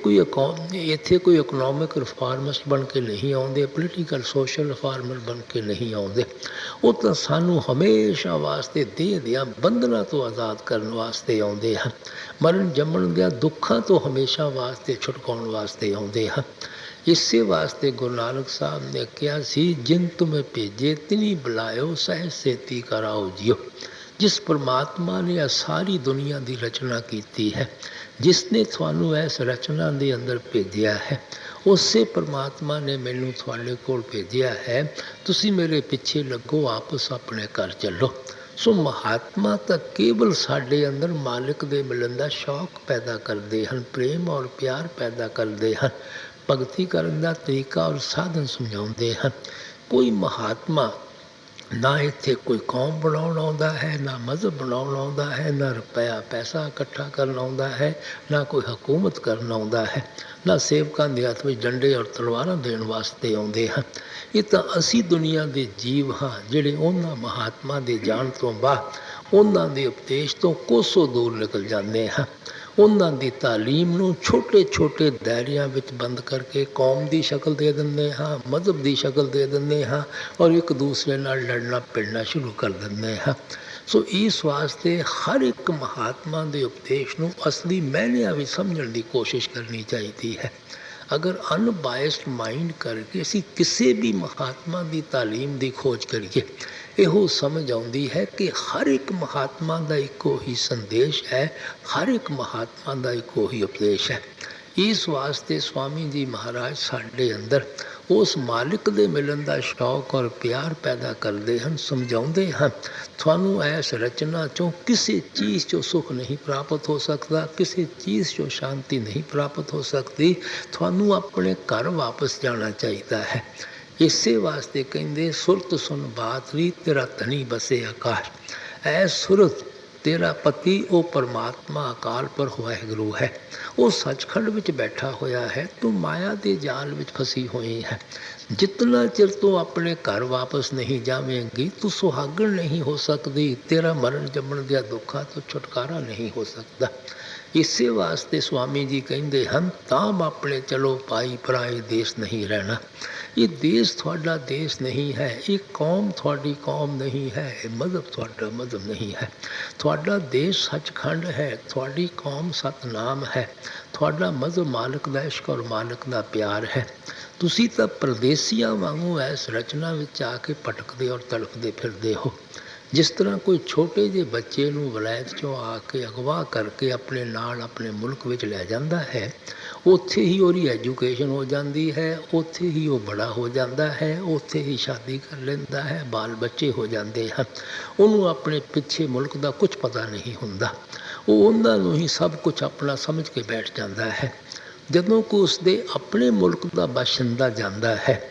ਕੋਈ ਇਕਨੋਮਿਕ ਰਿਫਾਰਮਿਸਟ ਬਣ ਕੇ ਨਹੀਂ ਆਉਂਦੇ, ਪੋਲੀਟੀਕਲ ਸੋਸ਼ਲ ਰਿਫਾਰਮਰ ਬਣ ਕੇ ਨਹੀਂ ਆਉਂਦੇ। ਉਹ ਤਾਂ ਸਾਨੂੰ ਹਮੇਸ਼ਾ ਵਾਸਤੇ ਦੇਹ ਦੀਆਂ ਬੰਧਨਾਂ ਤੋਂ ਆਜ਼ਾਦ ਕਰਨ ਵਾਸਤੇ ਆਉਂਦੇ ਹਨ, ਮਰਨ ਜੰਮਣ ਦਿਆਂ ਦੁੱਖਾਂ ਤੋਂ ਹਮੇਸ਼ਾ ਵਾਸਤੇ ਛੁਟਕਾਉਣ ਵਾਸਤੇ ਆਉਂਦੇ ਹਨ। ਇਸੇ ਵਾਸਤੇ ਗੁਰੂ ਨਾਨਕ ਸਾਹਿਬ ਨੇ ਕਿਹਾ ਸੀ, ਜਿਨ ਤੁਮੇ ਭੇਜੇ ਤਿਨੀ ਬੁਲਾਇਓ, ਸਹਿਜ ਸੇਤੀ ਕਰਾਓ ਜਿਉ। ਜਿਸ ਪਰਮਾਤਮਾ ਨੇ ਇਹ ਸਾਰੀ ਦੁਨੀਆ ਦੀ ਰਚਨਾ ਕੀਤੀ ਹੈ, ਜਿਸ ਨੇ ਤੁਹਾਨੂੰ ਇਸ ਰਚਨਾ ਦੇ ਅੰਦਰ ਭੇਜਿਆ ਹੈ, ਉਸੇ ਪਰਮਾਤਮਾ ਨੇ ਮੈਨੂੰ ਤੁਹਾਡੇ ਕੋਲ ਭੇਜਿਆ ਹੈ। ਤੁਸੀਂ ਮੇਰੇ ਪਿੱਛੇ ਲੱਗੋ, ਵਾਪਸ ਆਪਣੇ ਘਰ ਚੱਲੋ। ਸੋ ਮਹਾਤਮਾ ਤਾਂ ਕੇਵਲ ਸਾਡੇ ਅੰਦਰ ਮਾਲਿਕ ਦੇ ਮਿਲਣ ਦਾ ਸ਼ੌਕ ਪੈਦਾ ਕਰਦੇ ਹਨ, ਪ੍ਰੇਮ ਔਰ ਪਿਆਰ ਪੈਦਾ ਕਰਦੇ ਹਨ, ਭਗਤੀ ਕਰਨ ਦਾ ਤਰੀਕਾ ਔਰ ਸਾਧਨ ਸਮਝਾਉਂਦੇ ਹਨ। ਕੋਈ ਮਹਾਤਮਾ ਨਾ ਇੱਥੇ ਕੋਈ ਕੌਮ ਬਣਾਉਣ ਆਉਂਦਾ ਹੈ, ਨਾ ਮਜ਼ਹਬ ਬਣਾਉਣ ਆਉਂਦਾ ਹੈ, ਨਾ ਰੁਪਇਆ ਪੈਸਾ ਇਕੱਠਾ ਕਰਨ ਆਉਂਦਾ ਹੈ, ਨਾ ਕੋਈ ਹਕੂਮਤ ਕਰਨ ਆਉਂਦਾ ਹੈ, ਨਾ ਸੇਵਕਾਂ ਦੇ ਹੱਥ ਵਿੱਚ ਡੰਡੇ ਔਰ ਤਲਵਾਰਾਂ ਦੇਣ ਵਾਸਤੇ ਆਉਂਦੇ ਹਨ। ਇਹ ਤਾਂ ਅਸੀਂ ਦੁਨੀਆ ਦੇ ਜੀਵ ਹਾਂ ਜਿਹੜੇ ਉਹਨਾਂ ਮਹਾਤਮਾ ਦੇ ਜਾਣ ਤੋਂ ਬਾਅਦ ਉਹਨਾਂ ਦੇ ਉਪਦੇਸ਼ ਤੋਂ ਕੋਸੋਂ ਦੂਰ ਨਿਕਲ ਜਾਂਦੇ ਹਾਂ। ਉਹਨਾਂ ਦੀ ਤਾਲੀਮ ਨੂੰ ਛੋਟੇ ਛੋਟੇ ਦਾਇਰਿਆਂ ਵਿੱਚ ਬੰਦ ਕਰਕੇ ਕੌਮ ਦੀ ਸ਼ਕਲ ਦੇ ਦਿੰਦੇ ਹਾਂ, ਮਜ਼ਹਬ ਦੀ ਸ਼ਕਲ ਦੇ ਦਿੰਦੇ ਹਾਂ ਔਰ ਇੱਕ ਦੂਸਰੇ ਨਾਲ ਲੜਨਾ ਭਿੜਨਾ ਸ਼ੁਰੂ ਕਰ ਦਿੰਦੇ ਹਾਂ। ਸੋ ਇਸ ਵਾਸਤੇ ਹਰ ਇੱਕ ਮਹਾਤਮਾ ਦੇ ਉਪਦੇਸ਼ ਨੂੰ ਅਸਲੀ ਮਾਇਨਿਆਂ ਵਿੱਚ ਸਮਝਣ ਦੀ ਕੋਸ਼ਿਸ਼ ਕਰਨੀ ਚਾਹੀਦੀ ਹੈ। ਅਗਰ ਅਨਬਾਇਸਡ ਮਾਈਂਡ ਕਰਕੇ ਅਸੀਂ ਕਿਸੇ ਵੀ ਮਹਾਤਮਾ ਦੀ ਤਾਲੀਮ ਦੀ ਖੋਜ ਕਰੀਏ, ਇਹੋ ਸਮਝ ਆਉਂਦੀ ਹੈ ਕਿ ਹਰ ਇੱਕ ਮਹਾਤਮਾ ਦਾ ਇੱਕੋ ਹੀ ਸੰਦੇਸ਼ ਹੈ, ਹਰ ਇੱਕ ਮਹਾਤਮਾ ਦਾ ਇੱਕੋ ਹੀ ਉਪਦੇਸ਼ ਹੈ। ਇਸ ਵਾਸਤੇ ਸਵਾਮੀ ਜੀ ਮਹਾਰਾਜ ਸਾਡੇ ਅੰਦਰ ਉਸ ਮਾਲਿਕ ਦੇ ਮਿਲਣ ਦਾ ਸ਼ੌਕ ਔਰ ਪਿਆਰ ਪੈਦਾ ਕਰਦੇ ਹਨ, ਸਮਝਾਉਂਦੇ ਹਨ ਤੁਹਾਨੂੰ ਇਸ ਰਚਨਾ 'ਚੋਂ ਕਿਸੇ ਚੀਜ਼ 'ਚੋਂ ਸੁੱਖ ਨਹੀਂ ਪ੍ਰਾਪਤ ਹੋ ਸਕਦਾ, ਕਿਸੇ ਚੀਜ਼ 'ਚੋਂ ਸ਼ਾਂਤੀ ਨਹੀਂ ਪ੍ਰਾਪਤ ਹੋ ਸਕਦੀ, ਤੁਹਾਨੂੰ ਆਪਣੇ ਘਰ ਵਾਪਸ ਜਾਣਾ ਚਾਹੀਦਾ ਹੈ। ਇਸੇ ਵਾਸਤੇ ਕਹਿੰਦੇ ਸੁਰਤ ਸੁਨ ਬਾਤ ਰੀ ਤੇਰਾ ਧਨੀ ਬਸੇ ਆਕਾਸ਼। ਐ ਸੁਰਤ ਤੇਰਾ ਪਤੀ ਉਹ ਪਰਮਾਤਮਾ ਅਕਾਲ ਪੁਰਖ ਵਾਹਿਗੁਰੂ ਹੈ, ਉਹ ਸੱਚਖੰਡ ਵਿੱਚ ਬੈਠਾ ਹੋਇਆ ਹੈ, ਤੂੰ ਮਾਇਆ ਦੇ ਜਾਲ ਵਿੱਚ ਫਸੀ ਹੋਈ ਹੈ। ਜਿਤਨਾ ਚਿਰ ਤੂੰ ਆਪਣੇ ਘਰ ਵਾਪਸ ਨਹੀਂ ਜਾਵੇਂਗੀ ਤੂੰ ਸੁਹਾਗਣ ਨਹੀਂ ਹੋ ਸਕਦੀ, ਤੇਰਾ ਮਰਨ ਜੰਮਣ ਦੇ ਦੁੱਖਾਂ ਤੋਂ ਛੁਟਕਾਰਾ ਨਹੀਂ ਹੋ ਸਕਦਾ। ਇਸੇ ਵਾਸਤੇ ਸਵਾਮੀ ਜੀ ਕਹਿੰਦੇ ਹਨ ਤਾਮ ਆਪਣੇ ਚਲੋ ਪਾਈ ਪਰਾਏ ਦੇਸ਼ ਨਹੀਂ ਰਹਿਣਾ। ਇਹ ਦੇਸ਼ ਤੁਹਾਡਾ ਦੇਸ਼ ਨਹੀਂ ਹੈ, ਇਹ ਕੌਮ ਤੁਹਾਡੀ ਕੌਮ ਨਹੀਂ ਹੈ, ਇਹ ਮਜ਼ਹਬ ਤੁਹਾਡਾ ਮਜ਼ਹਬ ਨਹੀਂ ਹੈ। ਤੁਹਾਡਾ ਦੇਸ਼ ਸੱਚਖੰਡ ਹੈ, ਤੁਹਾਡੀ ਕੌਮ ਸਤਨਾਮ ਹੈ, ਤੁਹਾਡਾ ਮਜ਼ਹਬ ਮਾਲਕ ਦਾ ਇਸ਼ਕ ਔਰ ਮਾਲਕ ਦਾ ਪਿਆਰ ਹੈ। ਤੁਸੀਂ ਤਾਂ ਪਰਦੇਸੀਆਂ ਵਾਂਗੂ ਇਸ ਰਚਨਾ ਵਿੱਚ ਆ ਕੇ ਭਟਕਦੇ ਔਰ ਤੜਫਦੇ ਫਿਰਦੇ ਹੋ। ਜਿਸ ਤਰ੍ਹਾਂ ਕੋਈ ਛੋਟੇ ਜਿਹੇ ਬੱਚੇ ਨੂੰ ਵਲਾਇਤ 'ਚੋਂ ਆ ਕੇ ਅਗਵਾ ਕਰਕੇ ਆਪਣੇ ਨਾਲ ਆਪਣੇ ਮੁਲਕ ਵਿੱਚ ਲੈ ਜਾਂਦਾ ਹੈ, ਉੱਥੇ ਹੀ ਉਹਦੀ ਐਜੂਕੇਸ਼ਨ ਹੋ ਜਾਂਦੀ ਹੈ, ਉੱਥੇ ਹੀ ਉਹ ਬੜਾ ਹੋ ਜਾਂਦਾ ਹੈ, ਉੱਥੇ ਹੀ ਸ਼ਾਦੀ ਕਰ ਲੈਂਦਾ ਹੈ, ਬਾਲ ਬੱਚੇ ਹੋ ਜਾਂਦੇ ਹਨ। ਉਹਨੂੰ ਆਪਣੇ ਪਿੱਛੇ ਮੁਲਕ ਦਾ ਕੁਝ ਪਤਾ ਨਹੀਂ ਹੁੰਦਾ, ਉਹ ਉਹਨਾਂ ਨੂੰ ਹੀ ਸਭ ਕੁਝ ਆਪਣਾ ਸਮਝ ਕੇ ਬੈਠ ਜਾਂਦਾ ਹੈ। ਜਦੋਂ ਕਿ ਉਸਦੇ ਆਪਣੇ ਮੁਲਕ ਦਾ ਬਾਸ਼ਿੰਦਾ ਜਾਂਦਾ ਹੈ,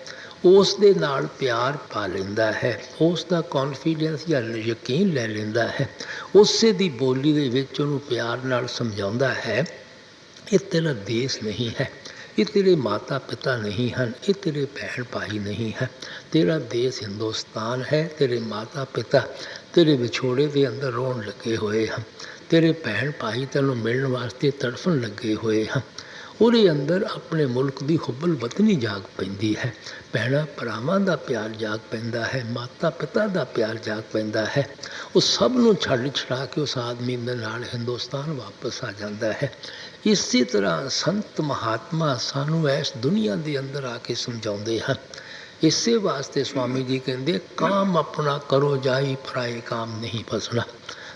ਉਸ ਦੇ ਨਾਲ ਪਿਆਰ ਪਾ ਲੈਂਦਾ ਹੈ, ਉਸ ਦਾ ਕੌਨਫੀਡੈਂਸ ਜਾਂ ਯਕੀਨ ਲੈ ਲੈਂਦਾ ਹੈ, ਉਸੇ ਦੀ ਬੋਲੀ ਦੇ ਵਿੱਚ ਉਹਨੂੰ ਪਿਆਰ ਨਾਲ ਸਮਝਾਉਂਦਾ ਹੈ ਇਹ ਤੇਰਾ ਦੇਸ਼ ਨਹੀਂ ਹੈ, ਇਹ ਤੇਰੇ ਮਾਤਾ ਪਿਤਾ ਨਹੀਂ ਹਨ, ਇਹ ਤੇਰੇ ਭੈਣ ਭਾਈ ਨਹੀਂ ਹੈ, ਤੇਰਾ ਦੇਸ਼ ਹਿੰਦੁਸਤਾਨ ਹੈ, ਤੇਰੇ ਮਾਤਾ ਪਿਤਾ ਤੇਰੇ ਵਿਛੋੜੇ ਦੇ ਅੰਦਰ ਰੋਣ ਲੱਗੇ ਹੋਏ ਹਨ, ਤੇਰੇ ਭੈਣ ਭਾਈ ਤੈਨੂੰ ਮਿਲਣ ਵਾਸਤੇ ਤੜਫਣ ਲੱਗੇ ਹੋਏ ਹਨ। ਉਹਦੇ ਅੰਦਰ ਆਪਣੇ ਮੁਲਕ ਦੀ ਹੁਬਲ ਵਤਨੀ ਜਾਗ ਪੈਂਦੀ ਹੈ, ਭੈਣਾਂ ਭਰਾਵਾਂ ਦਾ ਪਿਆਰ ਜਾਗ ਪੈਂਦਾ ਹੈ, ਮਾਤਾ ਪਿਤਾ ਦਾ ਪਿਆਰ ਜਾਗ ਪੈਂਦਾ ਹੈ। ਉਹ ਸਭ ਨੂੰ ਛੱਡ ਛੁਡਾ ਕੇ ਉਸ ਆਦਮੀ ਦੇ ਨਾਲ ਹਿੰਦੁਸਤਾਨ ਵਾਪਸ ਆ ਜਾਂਦਾ ਹੈ। ਇਸੇ ਤਰ੍ਹਾਂ ਸੰਤ ਮਹਾਤਮਾ ਸਾਨੂੰ ਇਸ ਦੁਨੀਆ ਦੇ ਅੰਦਰ ਆ ਕੇ ਸਮਝਾਉਂਦੇ ਹਨ। ਇਸੇ ਵਾਸਤੇ ਸਵਾਮੀ ਜੀ ਕਹਿੰਦੇ ਕਾਮ ਆਪਣਾ ਕਰੋ ਜਾਈ ਪਰਾਏ ਕਾਮ ਨਹੀਂ ਫਸਣਾ।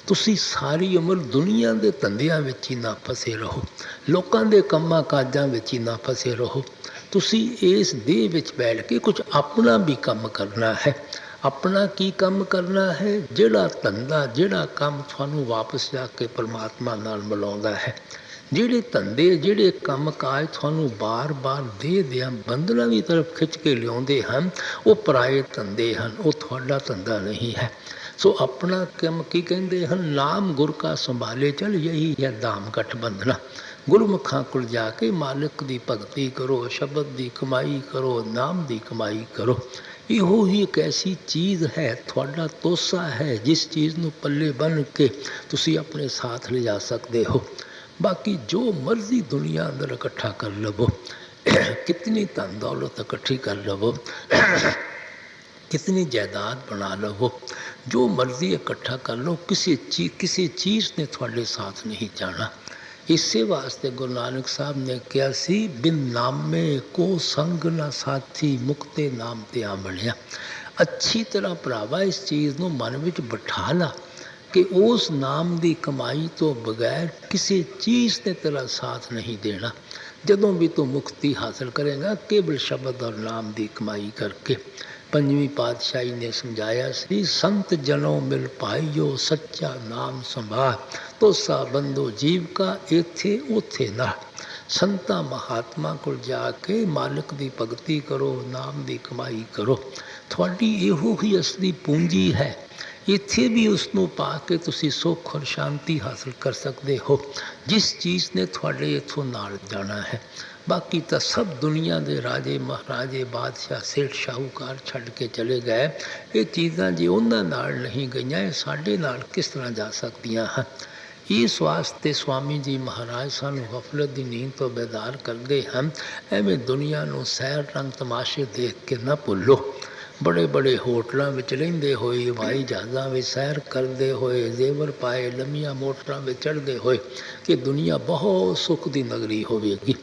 ਤੁਸੀਂ ਸਾਰੀ ਉਮਰ ਦੁਨੀਆ ਦੇ ਧੰਦਿਆਂ ਵਿੱਚ ਹੀ ਨਾ ਫਸੇ ਰਹੋ, ਲੋਕਾਂ ਦੇ ਕੰਮਾਂ ਕਾਜਾਂ ਵਿੱਚ ਹੀ ਨਾ ਫਸੇ ਰਹੋ। ਤੁਸੀਂ ਇਸ ਦੇਹ ਵਿੱਚ ਬੈਠ ਕੇ ਕੁਝ ਆਪਣਾ ਵੀ ਕੰਮ ਕਰਨਾ ਹੈ। ਆਪਣਾ ਕੀ ਕੰਮ ਕਰਨਾ ਹੈ? ਜਿਹੜਾ ਧੰਦਾ, ਜਿਹੜਾ ਕੰਮ ਤੁਹਾਨੂੰ ਵਾਪਸ ਜਾ ਕੇ ਪਰਮਾਤਮਾ ਨਾਲ ਮਿਲਾਉਂਦਾ ਹੈ, ਜਿਹੜੇ ਧੰਦੇ, ਜਿਹੜੇ ਕੰਮ ਕਾਜ ਤੁਹਾਨੂੰ ਬਾਰ-ਬਾਰ ਦੇਹ ਦਿਆਂ ਬੰਧਨਾਂ ਦੀ ਤਰਫ ਖਿੱਚ ਕੇ ਲਿਆਉਂਦੇ ਹਨ, ਉਹ ਪਰਾਏ ਧੰਦੇ ਹਨ, ਉਹ ਤੁਹਾਡਾ ਧੰਦਾ ਨਹੀਂ ਹੈ। ਸੋ ਆਪਣਾ ਕੰਮ ਕੀ ਕਹਿੰਦੇ ਹਨ? ਨਾਮ ਗੁਰ ਕਾ ਸੰਭਾਲੇ ਚਲ ਯਹੀ ਹੈ ਦਾਮ ਗਠਬੰਧਨਾ। ਗੁਰਮੁਖਾਂ ਕੋਲ ਜਾ ਕੇ ਮਾਲਕ ਦੀ ਭਗਤੀ ਕਰੋ, ਸ਼ਬਦ ਦੀ ਕਮਾਈ ਕਰੋ, ਨਾਮ ਦੀ ਕਮਾਈ ਕਰੋ। ਇਹੋ ਹੀ ਇੱਕ ਐਸੀ ਚੀਜ਼ ਹੈ, ਤੁਹਾਡਾ ਤੋਸਾ ਹੈ, ਜਿਸ ਚੀਜ਼ ਨੂੰ ਪੱਲੇ ਬੰਨ੍ਹ ਕੇ ਤੁਸੀਂ ਆਪਣੇ ਸਾਥ ਲਿਜਾ ਸਕਦੇ ਹੋ। ਬਾਕੀ ਜੋ ਮਰਜ਼ੀ ਦੁਨੀਆ ਅੰਦਰ ਇਕੱਠਾ ਕਰ ਲਵੋ, ਕਿਤਨੀ ਧਨ ਦੌਲਤ ਇਕੱਠੀ ਕਰ ਲਵੋ, कितनी जायदाद बना लवो, जो मर्जी इकट्ठा कर लो, किसी चीज़ ने थोड़े साथ नहीं जाना। इसे वास्ते गुरु नानक साहब ने कहा सी बिन नामे को संग न साथी मुक्ते नाम ते आ बनिया। अच्छी तरह भरावा इस चीज़ ਨੂੰ मन ਵਿੱਚ ਬਿਠਾ ਲਾ कि उस नाम की कमाई तो बगैर किसी चीज़ ने तेरा साथ नहीं देना। जदों भी तू मुक्ति हासिल करेगा केवल शब्द और नाम की कमाई करके। पंजवीं पातशाही ने समझाया सी संत जनों मिल पाइयो सच्चा नाम संभाल तो सा बंदो जीव का इत्थे उथे ना। संतां महात्मा को जाके मालिक की भगती करो, नाम की कमाई करो। थोड़ी इहो ही असली पूंजी है, ਇੱਥੇ ਵੀ ਉਸ ਨੂੰ ਪਾ ਕੇ ਤੁਸੀਂ ਸੁੱਖ ਔਰ ਸ਼ਾਂਤੀ ਹਾਸਲ ਕਰ ਸਕਦੇ ਹੋ, ਜਿਸ ਚੀਜ਼ ਨੇ ਤੁਹਾਡੇ ਇੱਥੋਂ ਨਾਲ ਜਾਣਾ ਹੈ। ਬਾਕੀ ਤਾਂ ਸਭ ਦੁਨੀਆ ਦੇ ਰਾਜੇ ਮਹਾਰਾਜੇ ਬਾਦਸ਼ਾਹ ਸੇਠ ਸ਼ਾਹੂਕਾਰ ਛੱਡ ਕੇ ਚਲੇ ਗਏ। ਇਹ ਚੀਜ਼ਾਂ ਜੇ ਉਹਨਾਂ ਨਾਲ ਨਹੀਂ ਗਈਆਂ, ਇਹ ਸਾਡੇ ਨਾਲ ਕਿਸ ਤਰ੍ਹਾਂ ਜਾ ਸਕਦੀਆਂ ਹਨ। ਇਸ ਵਾਸਤੇ ਸਵਾਮੀ ਜੀ ਮਹਾਰਾਜ ਸਾਨੂੰ ਗਫਲਤ ਦੀ ਨੀਂਦ ਤੋਂ ਬੇਦਾਰ ਕਰਦੇ ਹਨ। ਐਵੇਂ ਦੁਨੀਆ ਨੂੰ ਸੈਰ ਰੰਗ ਤਮਾਸ਼ੇ ਦੇਖ ਕੇ ਨਾ ਭੁੱਲੋ। ਬੜੇ ਬੜੇ ਹੋਟਲਾਂ ਵਿੱਚ ਰਹਿੰਦੇ ਹੋਏ, ਹਵਾਈ ਜਹਾਜ਼ਾਂ ਵਿੱਚ ਸੈਰ ਕਰਦੇ ਹੋਏ, ਜ਼ੇਵਰ ਪਾਏ ਲੰਮੀਆਂ ਮੋਟਰਾਂ ਵਿੱਚ ਚੜ੍ਹਦੇ ਹੋਏ ਕਿ ਦੁਨੀਆ ਬਹੁਤ ਸੁੱਖ ਦੀ ਨਗਰੀ ਹੋਵੇਗੀ।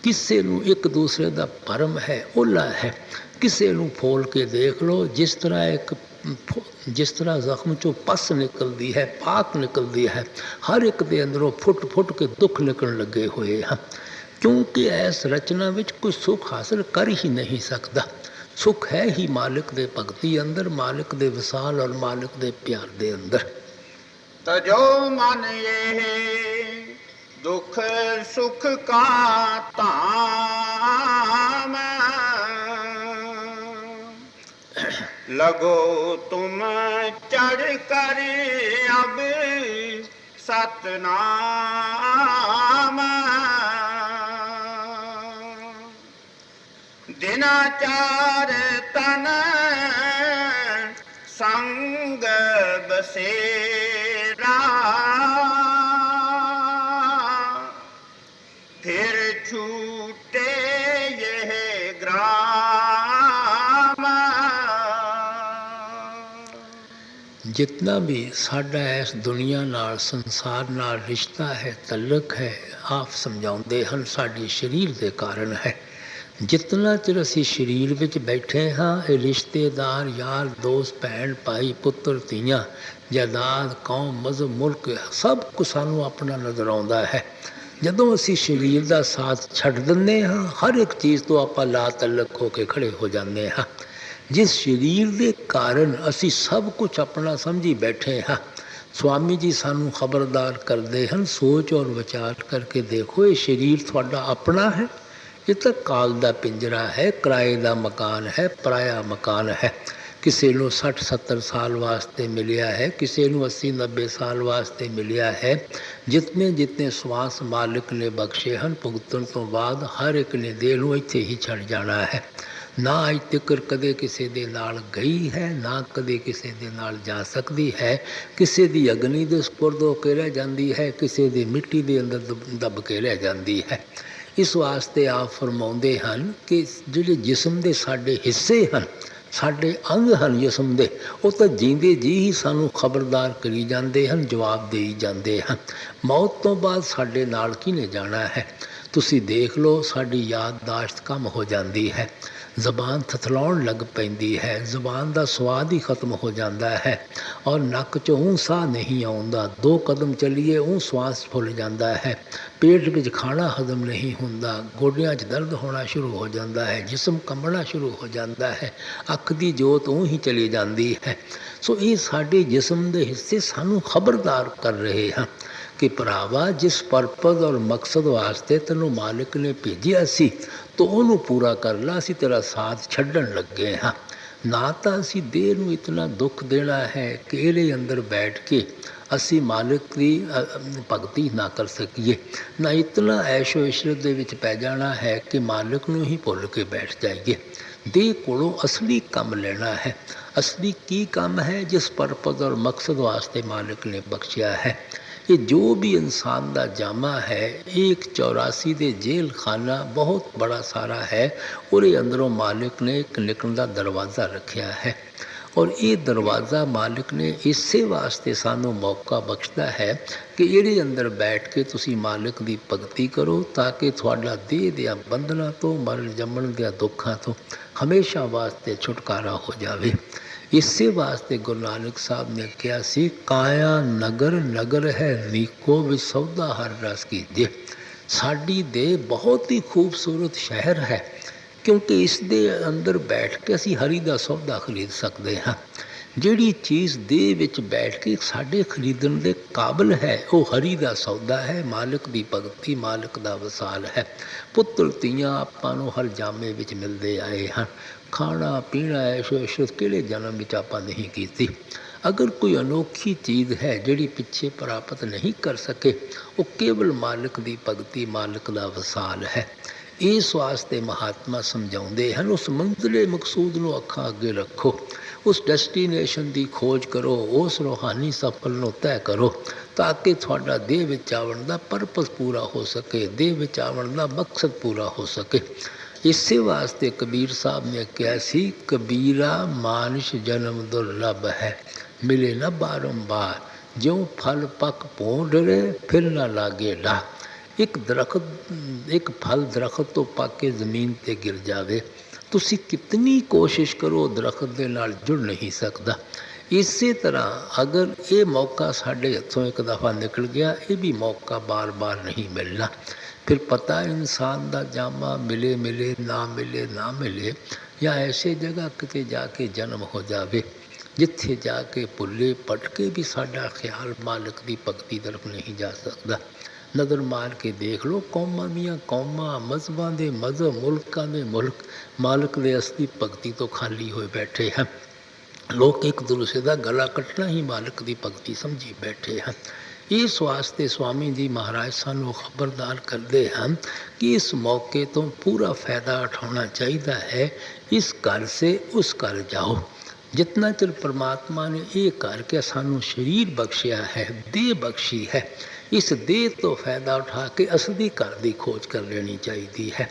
ਕਿਸੇ ਨੂੰ ਇੱਕ ਦੂਸਰੇ ਦਾ ਭਰਮ ਹੈ, ਓਲਾ ਹੈ। ਕਿਸੇ ਨੂੰ ਫੋਲ ਕੇ ਦੇਖ ਲਓ, ਜਿਸ ਤਰ੍ਹਾਂ ਜ਼ਖਮ 'ਚੋਂ ਪਸ ਨਿਕਲਦੀ ਹੈ, ਪਾਕ ਨਿਕਲਦੀ ਹੈ, ਹਰ ਇੱਕ ਦੇ ਅੰਦਰੋਂ ਫੁੱਟ ਫੁੱਟ ਕੇ ਦੁੱਖ ਨਿਕਲਣ ਲੱਗੇ ਹੋਏ ਹਨ। ਕਿਉਂਕਿ ਇਸ ਰਚਨਾ ਵਿੱਚ ਕੋਈ ਸੁੱਖ ਹਾਸਲ ਕਰ ਹੀ ਨਹੀਂ ਸਕਦਾ। ਸੁੱਖ ਹੈ ਹੀ ਮਾਲਿਕ ਦੇ ਭਗਤੀ ਅੰਦਰ, ਮਾਲਿਕ ਦੇ ਵਿਸਾਲ ਔਰ ਮਾਲਿਕ ਦੇ ਪਿਆਰ ਦੇ ਅੰਦਰ। ਤਜੋ ਮਨ ਇਹ ਦੁਖ ਸੁਖ ਕਾ ਧਾਮ, लगो तुम चढ़ कर अब सतनाम, दिनाचार तन संग बसेरा, फिर छूटे यह ग्राम। जितना भी साडा इस दुनिया नाल संसार नाल रिश्ता है, तल्लक है, आप समझाते हैं साडी शरीर के कारण है। जितना चिर असी शरीर विच बैठे हाँ, ये रिश्तेदार यार दोस्त भैन भाई पुत्र धीआं जायदाद कौम मजहब मुल्क सब कुछ सानू अपना नज़र आता है। जदों असी शरीर का साथ छड्ड दिंदे हाँ, हर एक चीज़ तो आप ला तल्लक होकर खड़े हो जाते हाँ। जिस शरीर के कारण असी सब कुछ अपना समझी बैठे हाँ, स्वामी जी सानू खबरदार करते हैं, सोच और विचार करके देखो ये शरीर थोड़ा अपना है, ये तो काल का पिंजरा है, किराए का मकान है, पराया मकान है। किसी को 60-70 साल वास्ते मिलिया है, किसी को 80-90 साल वास्ते मिलिया है। जितने जितने श्वास मालिक ने बख्शे हैं, भुगतन तो बाद हर एक ने देह नूं इत्थे ही छड़ जाना है। ना अज तक कदे किसी दे नाल गई है, ना कदे किसी दे नाल जा सकती है। किसी दी अग्नि दे सुपुर्द होके रह जाती है, किसी दी मिट्टी दे अंदर दब के रह जाती है। इस वास्ते आप फरमाउंदे हन कि जिहड़े जिस्म दे साडे हिस्से हैं, साडे अंग हैं जिस्म दे, वो तो जींदे जी ही सानू खबरदार करी जाते हैं, जवाब दे जाते हैं। मौत तो बाद साडे नाल किने जाना है? तुसी देख लो, साडी याददाश्त कम हो जाती है, ज़बान थथलाउण लग पैंदी है, ज़बान का स्वाद ही खत्म हो जाता है और नक चों ऊँ साह नहीं आउंदा। 2 कदम चलीए ऊँ श्वास फुल जाता है, पेट में खाना हजम नहीं होंदा, गोडियां 'च दर्द होना शुरू हो जाता है, जिस्म कंबना शुरू हो जाता है, अख की जोत ऊँ ही चली जाती है। सो ये साडे जिस्म के हिस्से सानू खबरदार कर रहे हैं कि भरावा जिस परपज़ और मकसद वास्ते तैनूं मालिक ने भेजिया सी तो उन्होंने पूरा कर ला, असी तेरा साथ छड्डण लगे हाँ। ना तो असी देह नूं इतना दुख देना है कि इहदे अंदर बैठ के असी मालिक की भगती ना कर सकीए, ना इतना ऐशो इशरत दे विच पै जाना है कि मालिक नूं ही भुल के बैठ जाइए। देह कोलों असली काम लेना है। असली की काम है? जिस परपज़ और मकसद वास्ते मालिक ने बख्शिया है। ये जो भी इंसान का जामा है, एक 84 दे जेल खाना बहुत बड़ा सारा है, और ये अंदरों मालिक ने एक निकलने का दरवाज़ा रखा है। और ये दरवाज़ा मालिक ने इसे वास्ते सानू मौका बख्शता है कि ये अंदर बैठ के तुसी मालिक की भगती करो, ताकि थोड़ा देह दिया बंधना तो मरण जमण दिया दुखों तो हमेशा वास्ते छुटकारा हो जाए। इसे वास्ते गुरु नानक साहब ने कहा सी, काया नगर नगर है नीको विच सौदा हर रस कीजिए। साडी देह बहुत ही खूबसूरत शहर है, क्योंकि इस दे अंदर बैठ के असी हरी का सौदा खरीद सकते हाँ। जिहड़ी चीज़ देह विच बैठ के साडे खरीदण दे काबिल है, वो हरी का सौदा है, मालिक की भगती, मालिक का वसाल है। पुत्र धीआं आपां नूं हर जामे विच मिलते आए हैं। खाना पीना ऐशो इशरत किहड़े जन्म विच आपां नहीं कीती। ਅਗਰ ਕੋਈ ਅਨੋਖੀ ਚੀਜ਼ ਹੈ ਜਿਹੜੀ ਪਿੱਛੇ ਪ੍ਰਾਪਤ ਨਹੀਂ ਕਰ ਸਕੇ, ਉਹ ਕੇਵਲ ਮਾਲਕ ਦੀ ਭਗਤੀ, ਮਾਲਕ ਦਾ ਵਸਾਲ ਹੈ। ਇਸ ਵਾਸਤੇ ਮਹਾਤਮਾ ਸਮਝਾਉਂਦੇ ਹਨ, ਉਸ ਮੰਜ਼ਿਲੇ ਮਕਸੂਦ ਨੂੰ ਅੱਖਾਂ ਅੱਗੇ ਰੱਖੋ, ਉਸ ਡੈਸਟੀਨੇਸ਼ਨ ਦੀ ਖੋਜ ਕਰੋ, ਉਸ ਰੂਹਾਨੀ ਸਫਲ ਨੂੰ ਤੈਅ ਕਰੋ, ਤਾਂ ਕਿ ਤੁਹਾਡਾ ਦੇਹ ਵਿੱਚ ਆਉਣ ਦਾ ਪਰਪਸ ਪੂਰਾ ਹੋ ਸਕੇ, ਦੇਹ ਵਿੱਚ ਆਉਣ ਦਾ ਮਕਸਦ ਪੂਰਾ ਹੋ ਸਕੇ। ਇਸੇ ਵਾਸਤੇ ਕਬੀਰ ਸਾਹਿਬ ਨੇ ਕਿਹਾ ਸੀ, ਕਬੀਰਾ ਮਾਨਸ਼ ਜਨਮ ਦੁਰਲਭ ਹੈ, ਮਿਲੇ ਨਾ ਬਾਰੰਬਾਰ, ਜਿਉਂ ਫਲ ਪੱਕ ਭੋਂ ਡਰੇ, ਫਿਰ ਨਾ ਲਾਗੇ ਡਾ। ਇੱਕ ਫਲ ਦਰਖਤ ਤੋਂ ਪੱਕ ਕੇ ਜ਼ਮੀਨ 'ਤੇ ਗਿਰ ਜਾਵੇ, ਤੁਸੀਂ ਕਿਤਨੀ ਕੋਸ਼ਿਸ਼ ਕਰੋ ਦਰਖਤ ਦੇ ਨਾਲ ਜੁੜ ਨਹੀਂ ਸਕਦਾ। ਇਸੇ ਤਰ੍ਹਾਂ ਅਗਰ ਇਹ ਮੌਕਾ ਸਾਡੇ ਹੱਥੋਂ ਇੱਕ ਦਫਾ ਨਿਕਲ ਗਿਆ, ਇਹ ਵੀ ਮੌਕਾ ਬਾਰ-ਬਾਰ ਨਹੀਂ ਮਿਲਣਾ। ਫਿਰ ਪਤਾ ਇਨਸਾਨ ਦਾ ਜਾਮਾ ਮਿਲੇ ਮਿਲੇ, ਨਾ ਮਿਲੇ ਨਾ ਮਿਲੇ, ਜਾਂ ਐਸੇ ਜਗ੍ਹਾ ਕਿਤੇ ਜਾ ਕੇ ਜਨਮ ਹੋ ਜਾਵੇ ਜਿੱਥੇ ਜਾ ਕੇ ਭੁੱਲੇ ਭਟਕੇ ਵੀ ਸਾਡਾ ਖਿਆਲ ਮਾਲਕ ਦੀ ਭਗਤੀ ਤਰਫ ਨਹੀਂ ਜਾ ਸਕਦਾ। ਨਜ਼ਰ ਮਾਰ ਕੇ ਦੇਖ ਲਓ, ਕੌਮਾਂ ਦੀਆਂ ਕੌਮਾਂ, ਮਜ਼ਹਬਾਂ ਦੇ ਮਜ਼ਹਬ, ਮੁਲਕਾਂ ਦੇ ਮੁਲਕ ਮਾਲਕ ਦੇ ਅਸਲੀ ਭਗਤੀ ਤੋਂ ਖਾਲੀ ਹੋਏ ਬੈਠੇ ਹਨ। ਲੋਕ ਇੱਕ ਦੂਸਰੇ ਦਾ ਗਲਾ ਕੱਟਣਾ ਹੀ ਮਾਲਕ ਦੀ ਭਗਤੀ ਸਮਝੀ ਬੈਠੇ ਹਨ। ਇਸ ਵਾਸਤੇ ਸਵਾਮੀ ਜੀ ਮਹਾਰਾਜ ਸਾਨੂੰ ਖਬਰਦਾਰ ਕਰਦੇ ਹਨ ਕਿ ਇਸ ਮੌਕੇ ਤੋਂ ਪੂਰਾ ਫਾਇਦਾ ਉਠਾਉਣਾ ਚਾਹੀਦਾ ਹੈ। ਇਸ ਘਰ ਸੇ ਉਸ ਘਰ ਜਾਓ। ਜਿਤਨਾ ਚਿਰ ਪਰਮਾਤਮਾ ਨੇ ਇਹ ਕਰਕੇ ਸਾਨੂੰ ਸਰੀਰ ਬਖਸ਼ਿਆ ਹੈ, ਦੇਹ ਬਖਸ਼ੀ ਹੈ, ਇਸ ਦੇਹ ਤੋਂ ਫਾਇਦਾ ਉਠਾ ਕੇ ਅਸਲੀ ਘਰ ਦੀ ਖੋਜ ਕਰ ਲੈਣੀ ਚਾਹੀਦੀ ਹੈ,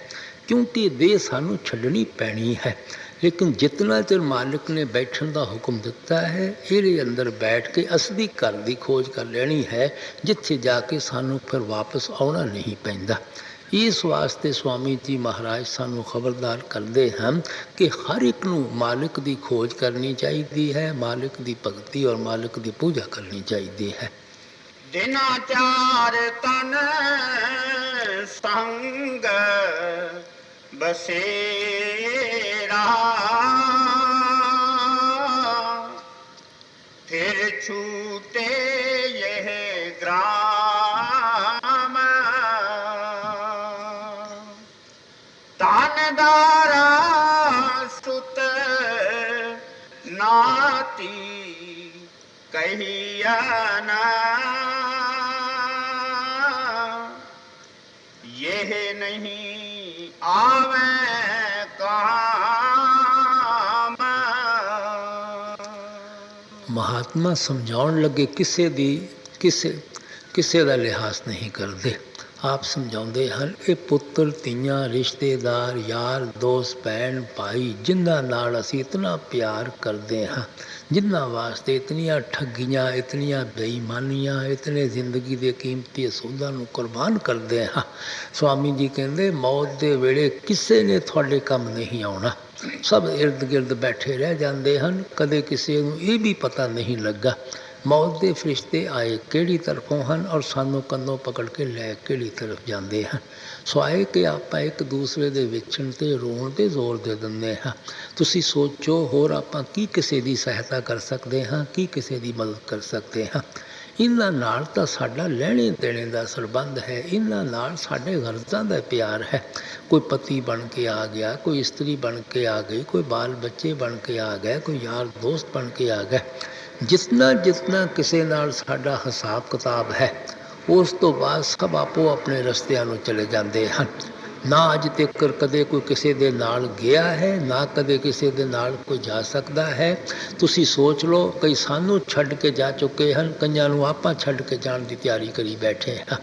ਕਿਉਂਕਿ ਦੇਹ ਸਾਨੂੰ ਛੱਡਣੀ ਪੈਣੀ ਹੈ। ਲੇਕਿਨ ਜਿਤਨਾ ਚਿਰ ਮਾਲਕ ਨੇ ਬੈਠਣ ਦਾ ਹੁਕਮ ਦਿੱਤਾ ਹੈ, ਇਹਦੇ ਅੰਦਰ ਬੈਠ ਕੇ ਅਸਲੀ ਘਰ ਦੀ ਖੋਜ ਕਰ ਲੈਣੀ ਹੈ, ਜਿੱਥੇ ਜਾ ਕੇ ਸਾਨੂੰ ਫਿਰ ਵਾਪਸ ਆਉਣਾ ਨਹੀਂ ਪੈਂਦਾ। ਇਸ ਵਾਸਤੇ ਸਵਾਮੀ ਜੀ ਮਹਾਰਾਜ ਸਾਨੂੰ ਖਬਰਦਾਰ ਕਰਦੇ ਹਨ ਕਿ ਹਰ ਇੱਕ ਨੂੰ ਮਾਲਕ ਦੀ ਖੋਜ ਕਰਨੀ ਚਾਹੀਦੀ ਹੈ, ਮਾਲਕ ਦੀ ਭਗਤੀ ਔਰ ਮਾਲਕ ਦੀ ਪੂਜਾ ਕਰਨੀ ਚਾਹੀਦੀ ਹੈ। ਜਿਨਾ ਚਾਰ ਤਨ ਸੰਗ ਬਸੇਰਾ, ਫਿਰ ਛੂਟੇ ਇਹ ਗ੍ਰਾਮ, ਤਾਨਦਾਰਾ ਸੁਤ ਨਾਤੀ ਕਹੀਆ ਨਾ, ਇਹ ਨਹੀਂ ਆਵੇ ਕਾਮ। ਮਹਾਤਮਾ ਸਮਝਾਉਣ ਲੱਗੇ, ਕਿਸੇ ਦਾ ਲਿਹਾਜ਼ ਨਹੀਂ ਕਰਦੇ। ਆਪ ਸਮਝਾਉਂਦੇ ਹਨ, ਇਹ ਪੁੱਤਰ ਧੀਆਂ, ਰਿਸ਼ਤੇਦਾਰ, ਯਾਰ ਦੋਸਤ, ਭੈਣ ਭਾਈ, ਜਿਨ੍ਹਾਂ ਨਾਲ ਅਸੀਂ ਇਤਨਾ ਪਿਆਰ ਕਰਦੇ ਹਾਂ, ਜਿਨ੍ਹਾਂ ਵਾਸਤੇ ਇਤਨੀਆਂ ਠੱਗੀਆਂ, ਇਤਨੀਆਂ ਬੇਈਮਾਨੀਆਂ, ਇਤਨੇ ਜ਼ਿੰਦਗੀ ਦੇ ਕੀਮਤੀ ਅਸੂਲਾਂ ਨੂੰ ਕੁਰਬਾਨ ਕਰਦੇ ਹਾਂ। ਸਵਾਮੀ ਜੀ ਕਹਿੰਦੇ, ਮੌਤ ਦੇ ਵੇਲੇ ਕਿਸੇ ਨੇ ਤੁਹਾਡੇ ਕੰਮ ਨਹੀਂ ਆਉਣਾ। ਸਭ ਇਰਦ ਗਿਰਦ ਬੈਠੇ ਰਹਿ ਜਾਂਦੇ ਹਨ। ਕਦੇ ਕਿਸੇ ਨੂੰ ਇਹ ਵੀ ਪਤਾ ਨਹੀਂ ਲੱਗਾ ਮੌਤ ਦੇ ਫਰਿਸ਼ਤੇ ਆਏ ਕਿਹੜੀ ਤਰਫੋਂ ਹਨ ਔਰ ਸਾਨੂੰ ਕੰਨੋਂ ਪਕੜ ਕੇ ਲੈ ਕਿਹੜੀ ਤਰਫ ਜਾਂਦੇ ਹਨ। ਸਵਾਏ ਕਿ ਆਪਾਂ ਇੱਕ ਦੂਸਰੇ ਦੇ ਵਿਛੜਨ 'ਤੇ ਰੋਣ 'ਤੇ ਜ਼ੋਰ ਦੇ ਦਿੰਦੇ ਹਾਂ। ਤੁਸੀਂ ਸੋਚੋ, ਹੋਰ ਆਪਾਂ ਕੀ ਕਿਸੇ ਦੀ ਸਹਾਇਤਾ ਕਰ ਸਕਦੇ ਹਾਂ, ਕੀ ਕਿਸੇ ਦੀ ਮਦਦ ਕਰ ਸਕਦੇ ਹਾਂ। ਇਹਨਾਂ ਨਾਲ ਤਾਂ ਸਾਡਾ ਲੈਣੇ ਦੇਣੇ ਦਾ ਸੰਬੰਧ ਹੈ, ਇਹਨਾਂ ਨਾਲ ਸਾਡੇ ਗਰਜ਼ਾਂ ਦਾ ਪਿਆਰ ਹੈ। ਕੋਈ ਪਤੀ ਬਣ ਕੇ ਆ ਗਿਆ, ਕੋਈ ਇਸਤਰੀ ਬਣ ਕੇ ਆ ਗਈ, ਕੋਈ ਬਾਲ ਬੱਚੇ ਬਣ ਕੇ ਆ ਗਏ, ਕੋਈ ਯਾਰ ਦੋਸਤ ਬਣ ਕੇ ਆ ਗਏ। ਜਿਤਨਾ ਕਿਸੇ ਨਾਲ ਸਾਡਾ ਹਿਸਾਬ ਕਿਤਾਬ ਹੈ, ਉਸ ਤੋਂ ਬਾਅਦ ਸਭ ਆਪੋ ਆਪਣੇ ਰਸਤਿਆਂ ਨੂੰ ਚਲੇ ਜਾਂਦੇ ਹਨ। ਨਾ ਅੱਜ ਤੱਕ ਕਦੇ ਕੋਈ ਕਿਸੇ ਦੇ ਨਾਲ ਗਿਆ ਹੈ, ਨਾ ਕਦੇ ਕਿਸੇ ਦੇ ਨਾਲ ਕੋਈ ਜਾ ਸਕਦਾ ਹੈ। ਤੁਸੀਂ ਸੋਚ ਲਓ, ਕਈ ਸਾਨੂੰ ਛੱਡ ਕੇ ਜਾ ਚੁੱਕੇ ਹਨ, ਕਈਆਂ ਨੂੰ ਆਪਾਂ ਛੱਡ ਕੇ ਜਾਣ ਦੀ ਤਿਆਰੀ ਕਰੀ ਬੈਠੇ ਹਾਂ।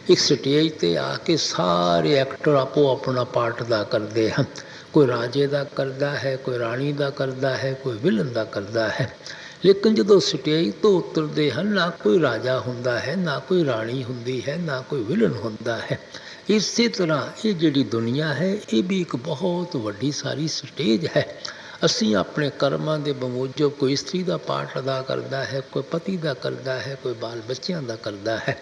ਇੱਕ ਸਟੇਜ 'ਤੇ ਆ ਕੇ ਸਾਰੇ ਐਕਟਰ ਆਪੋ ਆਪਣਾ ਪਾਰਟ ਅਦਾ ਕਰਦੇ ਹਨ। ਕੋਈ ਰਾਜੇ ਦਾ ਕਰਦਾ ਹੈ, ਕੋਈ ਰਾਣੀ ਦਾ ਕਰਦਾ ਹੈ, ਕੋਈ ਵਿਲਨ ਦਾ ਕਰਦਾ ਹੈ। ਲੇਕਿਨ ਜਦੋਂ ਸਟੇਜ ਤੋਂ ਉਤਰਦੇ ਹਨ, ਨਾ ਕੋਈ ਰਾਜਾ ਹੁੰਦਾ ਹੈ, ਨਾ ਕੋਈ ਰਾਣੀ ਹੁੰਦੀ ਹੈ, ਨਾ ਕੋਈ ਵਿਲਨ ਹੁੰਦਾ ਹੈ। ਇਸੇ ਤਰ੍ਹਾਂ ਇਹ ਜਿਹੜੀ ਦੁਨੀਆ ਹੈ, ਇਹ ਵੀ ਇੱਕ ਬਹੁਤ ਵੱਡੀ ਸਾਰੀ ਸਟੇਜ ਹੈ। ਅਸੀਂ ਆਪਣੇ ਕਰਮਾਂ ਦੇ ਬਮੂਜਬ ਕੋਈ ਇਸਤਰੀ ਦਾ ਪਾਰਟ ਅਦਾ ਕਰਦਾ ਹੈ, ਕੋਈ ਪਤੀ ਦਾ ਕਰਦਾ ਹੈ, ਕੋਈ ਬਾਲ ਬੱਚਿਆਂ ਦਾ ਕਰਦਾ ਹੈ।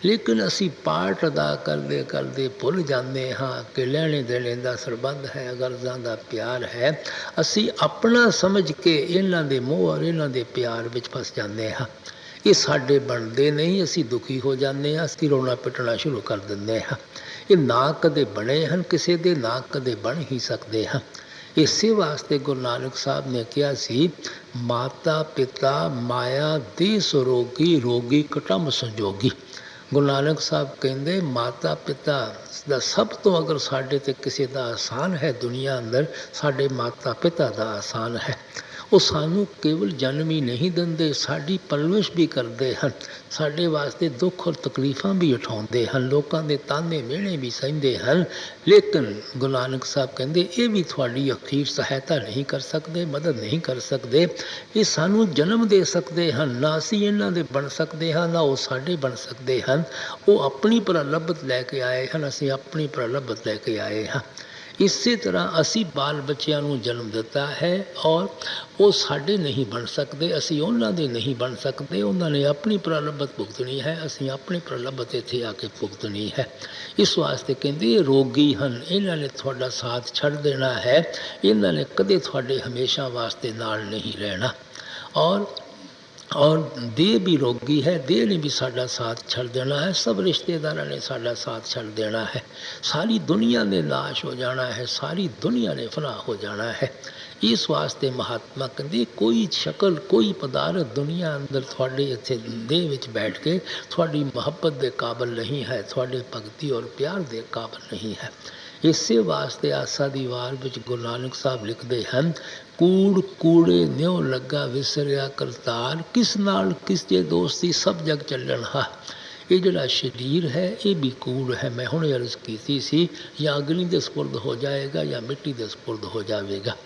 ਲੇਕਿਨ ਅਸੀਂ ਪਾਰਟ ਅਦਾ ਕਰਦੇ ਕਰਦੇ ਭੁੱਲ ਜਾਂਦੇ ਹਾਂ ਕਿ ਲੈਣੇ ਦੇਣੇ ਦਾ ਸੰਬੰਧ ਹੈ, ਗਰਜ਼ਾਂ ਦਾ ਪਿਆਰ ਹੈ। ਅਸੀਂ ਆਪਣਾ ਸਮਝ ਕੇ ਇਹਨਾਂ ਦੇ ਮੋਹ ਔਰ ਇਹਨਾਂ ਦੇ ਪਿਆਰ ਵਿੱਚ ਫਸ ਜਾਂਦੇ ਹਾਂ। ਇਹ ਸਾਡੇ ਬਣਦੇ ਨਹੀਂ, ਅਸੀਂ ਦੁਖੀ ਹੋ ਜਾਂਦੇ ਹਾਂ, ਅਸੀਂ ਰੋਣਾ ਪਿੱਟਣਾ ਸ਼ੁਰੂ ਕਰ ਦਿੰਦੇ ਹਾਂ। ਇਹ ਨਾ ਕਦੇ ਬਣੇ ਹਨ ਕਿਸੇ ਦੇ, ਨਾ ਕਦੇ ਬਣ ਹੀ ਸਕਦੇ ਹਨ। ਇਸੇ ਵਾਸਤੇ ਗੁਰੂ ਨਾਨਕ ਸਾਹਿਬ ਨੇ ਕਿਹਾ ਸੀ, ਮਾਤਾ ਪਿਤਾ ਮਾਇਆ ਦੀ ਸਰੋਗੀ, ਰੋਗੀ ਕੁਟੰਬ ਸੰਜੋਗੀ। ਗੁਰੂ ਨਾਨਕ ਸਾਹਿਬ ਕਹਿੰਦੇ ਮਾਤਾ ਪਿਤਾ ਦਾ ਸਭ ਤੋਂ ਅਗਰ ਸਾਡੇ 'ਤੇ ਕਿਸੇ ਦਾ ਆਸਾਨ ਹੈ ਦੁਨੀਆ ਅੰਦਰ, ਸਾਡੇ ਮਾਤਾ ਪਿਤਾ ਦਾ ਆਸਾਨ ਹੈ। ਉਹ ਸਾਨੂੰ ਕੇਵਲ ਜਨਮ ਹੀ ਨਹੀਂ ਦਿੰਦੇ, ਸਾਡੀ ਪਰਵਰਿਸ਼ ਵੀ ਕਰਦੇ ਹਨ, ਸਾਡੇ ਵਾਸਤੇ ਦੁੱਖ ਔਰ ਤਕਲੀਫਾਂ ਵੀ ਉਠਾਉਂਦੇ ਹਨ, ਲੋਕਾਂ ਦੇ ਤਾਨੇ ਮਿਹਣੇ ਵੀ ਸਹਿੰਦੇ ਹਨ। ਲੇਕਿਨ ਗੁਰੂ ਨਾਨਕ ਸਾਹਿਬ ਕਹਿੰਦੇ ਇਹ ਵੀ ਤੁਹਾਡੀ ਅਖੀਰ ਸਹਾਇਤਾ ਨਹੀਂ ਕਰ ਸਕਦੇ, ਮਦਦ ਨਹੀਂ ਕਰ ਸਕਦੇ। ਇਹ ਸਾਨੂੰ ਜਨਮ ਦੇ ਸਕਦੇ ਹਨ, ਨਾ ਅਸੀਂ ਇਹਨਾਂ ਦੇ ਬਣ ਸਕਦੇ ਹਾਂ, ਨਾ ਉਹ ਸਾਡੇ ਬਣ ਸਕਦੇ ਹਨ। ਉਹ ਆਪਣੀ ਪ੍ਰਲੱਭਤ ਲੈ ਕੇ ਆਏ ਹਨ, ਅਸੀਂ ਆਪਣੀ ਪ੍ਰਲੱਭਤ ਲੈ ਕੇ ਆਏ ਹਾਂ। ਇਸੇ ਤਰ੍ਹਾਂ ਅਸੀਂ ਬਾਲ ਬੱਚਿਆਂ ਨੂੰ ਜਨਮ ਦਿੱਤਾ ਹੈ ਔਰ ਉਹ ਸਾਡੇ ਨਹੀਂ ਬਣ ਸਕਦੇ, ਅਸੀਂ ਉਹਨਾਂ ਦੇ ਨਹੀਂ ਬਣ ਸਕਦੇ। ਉਹਨਾਂ ਨੇ ਆਪਣੀ ਪ੍ਰਲੱਭਤ ਭੁਗਤਣੀ ਹੈ, ਅਸੀਂ ਆਪਣੀ ਪ੍ਰਲੱਭਤ ਇੱਥੇ ਆ ਕੇ ਭੁਗਤਣੀ ਹੈ। ਇਸ ਵਾਸਤੇ ਕਹਿੰਦੇ ਇਹ ਰੋਗੀ ਹਨ, ਇਹਨਾਂ ਨੇ ਤੁਹਾਡਾ ਸਾਥ ਛੱਡ ਦੇਣਾ ਹੈ, ਇਹਨਾਂ ਨੇ ਕਦੇ ਤੁਹਾਡੇ ਹਮੇਸ਼ਾ ਵਾਸਤੇ ਨਾਲ ਨਹੀਂ ਰਹਿਣਾ। ਔਰ ਦੇਹ ਵੀ ਰੋਗੀ ਹੈ, ਦੇਹ ਨੇ ਵੀ ਸਾਡਾ ਸਾਥ ਛੱਡ ਦੇਣਾ ਹੈ, ਸਭ ਰਿਸ਼ਤੇਦਾਰਾਂ ਨੇ ਸਾਡਾ ਸਾਥ ਛੱਡ ਦੇਣਾ ਹੈ, ਸਾਰੀ ਦੁਨੀਆ ਨੇ ਨਾਸ਼ ਹੋ ਜਾਣਾ ਹੈ, ਸਾਰੀ ਦੁਨੀਆ ਨੇ ਫਨਾ ਹੋ ਜਾਣਾ ਹੈ। ਇਸ ਵਾਸਤੇ ਮਹਾਤਮਾ ਕਹਿੰਦੇ ਕੋਈ ਸ਼ਕਲ ਕੋਈ ਪਦਾਰਥ ਦੁਨੀਆ ਅੰਦਰ ਤੁਹਾਡੇ ਇੱਥੇ ਦੇਹ ਵਿੱਚ ਬੈਠ ਕੇ ਤੁਹਾਡੀ ਮੁਹੱਬਤ ਦੇ ਕਾਬਲ ਨਹੀਂ ਹੈ, ਤੁਹਾਡੇ ਭਗਤੀ ਔਰ ਪਿਆਰ ਦੇ ਕਾਬਲ ਨਹੀਂ ਹੈ। ਇਸੇ ਵਾਸਤੇ ਆਸਾ ਦੀ ਵਾਰ ਵਿੱਚ ਗੁਰੂ ਨਾਨਕ ਸਾਹਿਬ ਲਿਖਦੇ ਹਨ, ਕੂੜ ਕੂੜੇ ਨਿਉ ਲੱਗਾ ਵਿਸਰਿਆ ਕਰਤਾਰ, ਕਿਸ ਨਾਲ ਕਿਸ ਦੇ ਦੋਸਤੀ ਸਭ ਜਗ ਚੱਲਣ ਹਾ। ਇਹ ਜਿਹੜਾ ਸਰੀਰ ਹੈ ਇਹ ਵੀ ਕੂੜ ਹੈ। ਮੈਂ ਹੁਣੇ ਅਰਜ਼ ਕੀਤੀ ਸੀ, ਜਾਂ ਅਗਨੀ ਦੇ ਸਪੁਰਦ ਹੋ ਜਾਏਗਾ ਜਾਂ ਮਿੱਟੀ ਦੇ ਸਪੁਰਦ ਹੋ ਜਾਵੇਗਾ।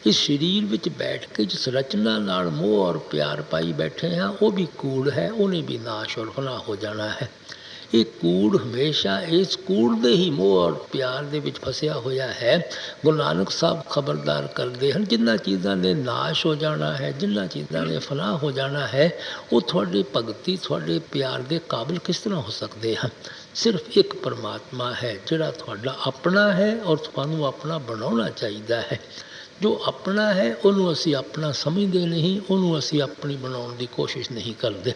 ਇਸ ਸਰੀਰ ਵਿੱਚ ਬੈਠ ਕੇ ਜਿਸ ਰਚਨਾ ਨਾਲ ਮੋਹ ਔਰ ਪਿਆਰ ਪਾਈ ਬੈਠੇ ਹਾਂ ਉਹ ਵੀ ਕੂੜ ਹੈ, ਉਹਨੇ ਵੀ ਨਾਸ਼ ਔਰ ਫਨਾ ਹੋ ਜਾਣਾ ਹੈ। ਇਹ ਕੂੜ ਹਮੇਸ਼ਾ ਇਸ ਕੂੜ ਦੇ ਹੀ ਮੋਹ ਔਰ ਪਿਆਰ ਦੇ ਵਿੱਚ ਫਸਿਆ ਹੋਇਆ ਹੈ। ਗੁਰੂ ਨਾਨਕ ਸਾਹਿਬ ਖਬਰਦਾਰ ਕਰਦੇ ਹਨ, ਜਿਨ੍ਹਾਂ ਚੀਜ਼ਾਂ ਨੇ ਨਾਸ਼ ਹੋ ਜਾਣਾ ਹੈ, ਜਿਨ੍ਹਾਂ ਚੀਜ਼ਾਂ ਨੇ ਫਨਾ ਹੋ ਜਾਣਾ ਹੈ, ਉਹ ਤੁਹਾਡੇ ਭਗਤੀ ਤੁਹਾਡੇ ਪਿਆਰ ਦੇ ਕਾਬਿਲ ਕਿਸ ਤਰ੍ਹਾਂ ਹੋ ਸਕਦੇ ਹਨ। ਸਿਰਫ ਇੱਕ ਪਰਮਾਤਮਾ ਹੈ ਜਿਹੜਾ ਤੁਹਾਡਾ ਆਪਣਾ ਹੈ ਔਰ ਤੁਹਾਨੂੰ ਆਪਣਾ ਬਣਾਉਣਾ ਚਾਹੀਦਾ ਹੈ। ਜੋ ਆਪਣਾ ਹੈ ਉਹਨੂੰ ਅਸੀਂ ਆਪਣਾ ਸਮਝਦੇ ਨਹੀਂ, ਉਹਨੂੰ ਅਸੀਂ ਆਪਣੀ ਬਣਾਉਣ ਦੀ ਕੋਸ਼ਿਸ਼ ਨਹੀਂ ਕਰਦੇ।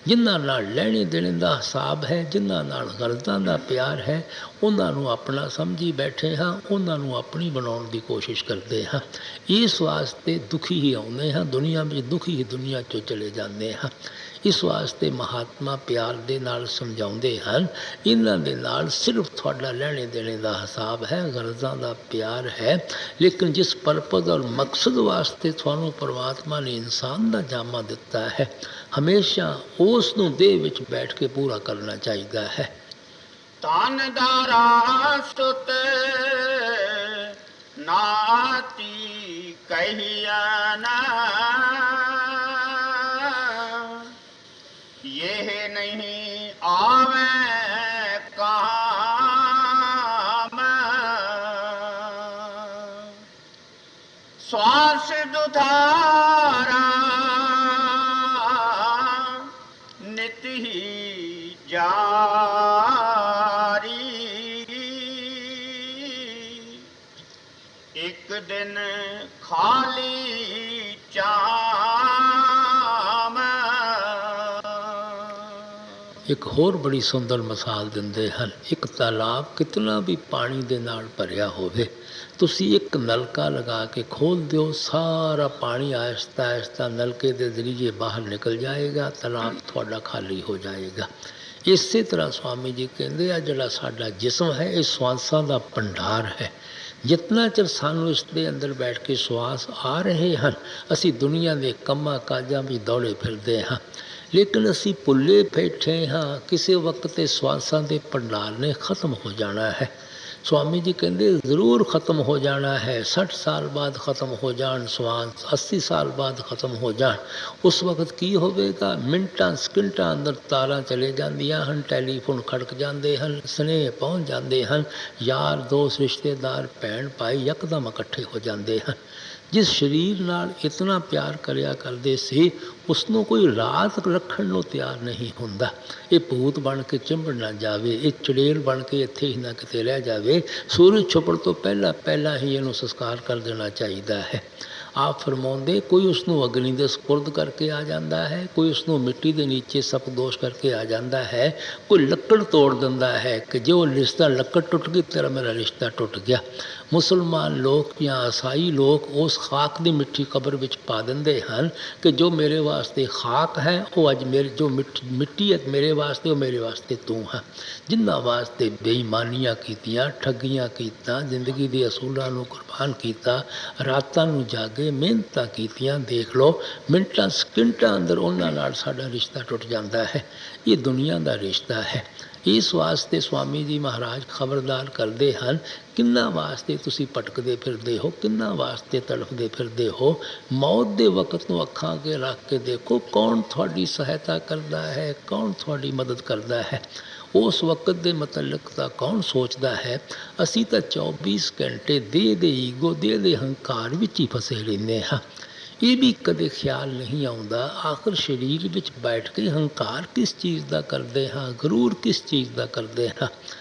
ਜਿਨ੍ਹਾਂ ਨਾਲ ਲੈਣੇ ਦੇਣੇ ਦਾ ਹਿਸਾਬ ਹੈ, ਜਿਨ੍ਹਾਂ ਨਾਲ ਗਰਜ਼ਾਂ ਦਾ ਪਿਆਰ ਹੈ, ਉਹਨਾਂ ਨੂੰ ਆਪਣਾ ਸਮਝੀ ਬੈਠੇ ਹਾਂ, ਉਹਨਾਂ ਨੂੰ ਆਪਣੀ ਬਣਾਉਣ ਦੀ ਕੋਸ਼ਿਸ਼ ਕਰਦੇ ਹਾਂ। ਇਸ ਵਾਸਤੇ ਦੁਖੀ ਹੀ ਆਉਂਦੇ ਹਾਂ ਦੁਨੀਆ ਵਿੱਚ, ਦੁਖੀ ਹੀ ਦੁਨੀਆ 'ਚੋਂ ਚਲੇ ਜਾਂਦੇ ਹਾਂ। ਇਸ ਵਾਸਤੇ ਮਹਾਤਮਾ ਪਿਆਰ ਦੇ ਨਾਲ ਸਮਝਾਉਂਦੇ ਹਨ, ਇਹਨਾਂ ਦੇ ਨਾਲ ਸਿਰਫ ਤੁਹਾਡਾ ਲੈਣੇ ਦੇਣੇ ਦਾ ਹਿਸਾਬ ਹੈ, ਗਰਜ਼ਾਂ ਦਾ ਪਿਆਰ ਹੈ। ਲੇਕਿਨ ਜਿਸ ਪਰਪਸ ਔਰ ਮਕਸਦ ਵਾਸਤੇ ਤੁਹਾਨੂੰ ਪਰਮਾਤਮਾ ਨੇ ਇਨਸਾਨ ਦਾ ਜਾਮਾ ਦਿੱਤਾ ਹੈ, ਹਮੇਸ਼ਾ ਉਸ ਨੂੰ ਦੇਹ ਵਿੱਚ ਬੈਠ ਕੇ ਪੂਰਾ ਕਰਨਾ ਚਾਹੀਦਾ ਹੈ। ਤਾਨਦਾਰਾ ਸੁਤ ਨਾਤੀ ਕਹੀਆ ਨਾ, ਇਹ ਨਹੀਂ ਆਵੇ ਕਾਮ, ਸਵਾਸ ਦੁਧਾਰਾ ਨਿਤ ਹੀ ਜਾਰੀ, ਇੱਕ ਦਿਨ ਖਾਲੀ ਚਾਮ। ਇੱਕ ਹੋਰ ਬੜੀ ਸੁੰਦਰ ਮਿਸਾਲ ਦਿੰਦੇ ਹਨ, ਇੱਕ ਤਾਲਾਬ ਕਿਤਨਾ ਵੀ ਪਾਣੀ ਦੇ ਨਾਲ ਭਰਿਆ ਹੋਵੇ, ਤੁਸੀਂ ਇੱਕ ਨਲਕਾ ਲਗਾ ਕੇ ਖੋਲ੍ਹ ਦਿਓ, ਸਾਰਾ ਪਾਣੀ ਆਹਿਸਤਾ ਆਹਿਸਤਾ ਨਲਕੇ ਦੇ ਜ਼ਰੀਏ ਬਾਹਰ ਨਿਕਲ ਜਾਏਗਾ, ਤਾਲਾਬ ਤੁਹਾਡਾ ਖਾਲੀ ਹੋ ਜਾਏਗਾ। ਇਸੇ ਤਰ੍ਹਾਂ ਸਵਾਮੀ ਜੀ ਕਹਿੰਦੇ ਆ ਜਿਹੜਾ ਸਾਡਾ ਜਿਸਮ ਹੈ ਇਹ ਸਵਾਸਾਂ ਦਾ ਭੰਡਾਰ ਹੈ। ਜਿਤਨਾ ਚਿਰ ਸਾਨੂੰ ਇਸ ਦੇ ਅੰਦਰ ਬੈਠ ਕੇ ਸਵਾਸ ਆ ਰਹੇ ਹਨ, ਅਸੀਂ ਦੁਨੀਆ ਦੇ ਕੰਮਾਂ ਕਾਜਾਂ ਵਿੱਚ ਦੌੜੇ ਫਿਰਦੇ ਹਾਂ, ਲੇਕਿਨ ਅਸੀਂ ਭੁੱਲੇ ਬੈਠੇ ਹਾਂ ਕਿਸੇ ਵਕਤ ਤੇ ਸਵਾਸਾਂ ਦੇ ਭੰਡਾਰ ਨੇ ਖਤਮ ਹੋ ਜਾਣਾ ਹੈ। ਸਵਾਮੀ ਜੀ ਕਹਿੰਦੇ ਜ਼ਰੂਰ ਖਤਮ ਹੋ ਜਾਣਾ ਹੈ। 60 ਸਾਲ ਬਾਅਦ ਖਤਮ ਹੋ ਜਾਣ ਸਵਾਸ, 80 ਸਾਲ ਬਾਅਦ ਖਤਮ ਹੋ ਜਾਣ, ਉਸ ਵਕਤ ਕੀ ਹੋਵੇਗਾ? ਮਿੰਟਾਂ ਸਕਿੰਟਾਂ ਅੰਦਰ ਤਾਰਾਂ ਚਲੇ ਜਾਂਦੀਆਂ ਹਨ, ਟੈਲੀਫੋਨ ਖੜਕ ਜਾਂਦੇ ਹਨ, ਸਨੇਹ ਪਹੁੰਚ ਜਾਂਦੇ ਹਨ, ਯਾਰ ਦੋਸਤ ਰਿਸ਼ਤੇਦਾਰ ਭੈਣ ਭਾਈ ਯਕਦਮ ਇਕੱਠੇ ਹੋ ਜਾਂਦੇ ਹਨ। ਜਿਸ ਸਰੀਰ ਨਾਲ ਇਤਨਾ ਪਿਆਰ ਕਰਿਆ ਕਰਦੇ ਸੀ, ਉਸ ਨੂੰ ਕੋਈ ਰਾਤ ਰੱਖਣ ਨੂੰ ਤਿਆਰ ਨਹੀਂ ਹੁੰਦਾ। ਇਹ ਭੂਤ ਬਣ ਕੇ ਚਿੰਬੜ ਨਾ ਜਾਵੇ, ਇਹ ਚੁੜੇਲ ਬਣ ਕੇ ਇੱਥੇ ਹੀ ਨਾ ਕਿਤੇ ਰਹਿ ਜਾਵੇ। ਸੂਰਜ ਛੁਪਣ ਤੋਂ ਪਹਿਲਾਂ ਪਹਿਲਾਂ ਹੀ ਇਹਨੂੰ ਸੰਸਕਾਰ ਕਰ ਦੇਣਾ ਚਾਹੀਦਾ ਹੈ। ਆਪ ਫਰਮਾਉਂਦੇ ਕੋਈ ਉਸ ਨੂੰ ਅਗਨੀ ਦੇ ਸਪੁਰਦ ਕਰਕੇ ਆ ਜਾਂਦਾ ਹੈ, ਕੋਈ ਉਸ ਨੂੰ ਮਿੱਟੀ ਦੇ ਨੀਚੇ ਸਪਦੋਸ਼ ਕਰਕੇ ਆ ਜਾਂਦਾ ਹੈ, ਕੋਈ ਲੱਕੜ ਤੋੜ ਦਿੰਦਾ ਹੈ ਕਿ ਜੋ ਰਿਸ਼ਤਾ ਲੱਕੜ ਟੁੱਟ ਗਈ ਤੇਰਾ ਮੇਰਾ ਰਿਸ਼ਤਾ ਟੁੱਟ ਗਿਆ। ਮੁਸਲਮਾਨ ਲੋਕ ਜਾਂ ਈਸਾਈ ਲੋਕ ਉਸ ਖਾਕ ਦੀ ਮਿੱਠੀ ਕਬਰ ਵਿੱਚ ਪਾ ਦਿੰਦੇ ਹਨ ਕਿ ਜੋ ਮੇਰੇ ਵਾਸਤੇ ਖਾਕ ਹੈ ਉਹ ਅੱਜ ਮੇਰੇ ਜੋ ਮਿੱਟੀ ਹੈ ਮੇਰੇ ਵਾਸਤੇ ਉਹ ਮੇਰੇ ਵਾਸਤੇ ਤੂੰ ਹੈ। ਜਿਨ੍ਹਾਂ ਵਾਸਤੇ ਬੇਈਮਾਨੀਆਂ ਕੀਤੀਆਂ, ਠੱਗੀਆਂ ਕੀਤਾ, ਜ਼ਿੰਦਗੀ ਦੇ ਅਸੂਲਾਂ ਨੂੰ ਕੁਰਬਾਨ ਕੀਤਾ, ਰਾਤਾਂ ਨੂੰ ਜਾਗੇ, ਮਿਹਨਤਾਂ ਕੀਤੀਆਂ, ਦੇਖ ਲਓ ਮਿੰਟਾਂ ਸਕਿੰਟਾਂ ਅੰਦਰ ਉਹਨਾਂ ਨਾਲ ਸਾਡਾ ਰਿਸ਼ਤਾ ਟੁੱਟ ਜਾਂਦਾ ਹੈ। ਇਹ ਦੁਨੀਆ ਦਾ ਰਿਸ਼ਤਾ ਹੈ। ਇਸ ਵਾਸਤੇ ਸਵਾਮੀ ਜੀ ਮਹਾਰਾਜ ਖਬਰਦਾਰ ਕਰਦੇ ਹਨ, ਕਿੰਨਾਂ ਵਾਸਤੇ ਤੁਸੀਂ ਭਟਕਦੇ ਫਿਰਦੇ ਹੋ, ਕਿੰਨਾਂ ਵਾਸਤੇ ਤੜਫਦੇ ਫਿਰਦੇ ਹੋ। ਮੌਤ ਦੇ ਵਕਤ ਨੂੰ ਅੱਖਾਂ ਅੱਗੇ ਰੱਖ ਕੇ ਦੇਖੋ, ਕੌਣ ਤੁਹਾਡੀ ਸਹਾਇਤਾ ਕਰਦਾ ਹੈ, ਕੌਣ ਤੁਹਾਡੀ ਮਦਦ ਕਰਦਾ ਹੈ। ਉਸ ਵਕਤ ਦੇ ਮੁਤਲਕ ਤਾਂ ਕੌਣ ਸੋਚਦਾ ਹੈ। ਅਸੀਂ ਤਾਂ 24 ਘੰਟੇ ਦੇਹ ਦੇ ਈਗੋ, ਦੇਹ ਦੇ ਹੰਕਾਰ ਵਿੱਚ ਹੀ ਫਸੇ ਰਹਿੰਦੇ ਹਾਂ। ਇਹ ਵੀ ਕਦੇ ਖਿਆਲ ਨਹੀਂ ਆਉਂਦਾ ਆਖਰ ਸਰੀਰ ਵਿੱਚ ਬੈਠ ਕੇ ਹੰਕਾਰ ਕਿਸ ਚੀਜ਼ ਦਾ ਕਰਦੇ ਹਾਂ, ਗਰੂਰ ਕਿਸ ਚੀਜ਼ ਦਾ ਕਰਦੇ ਹਾਂ।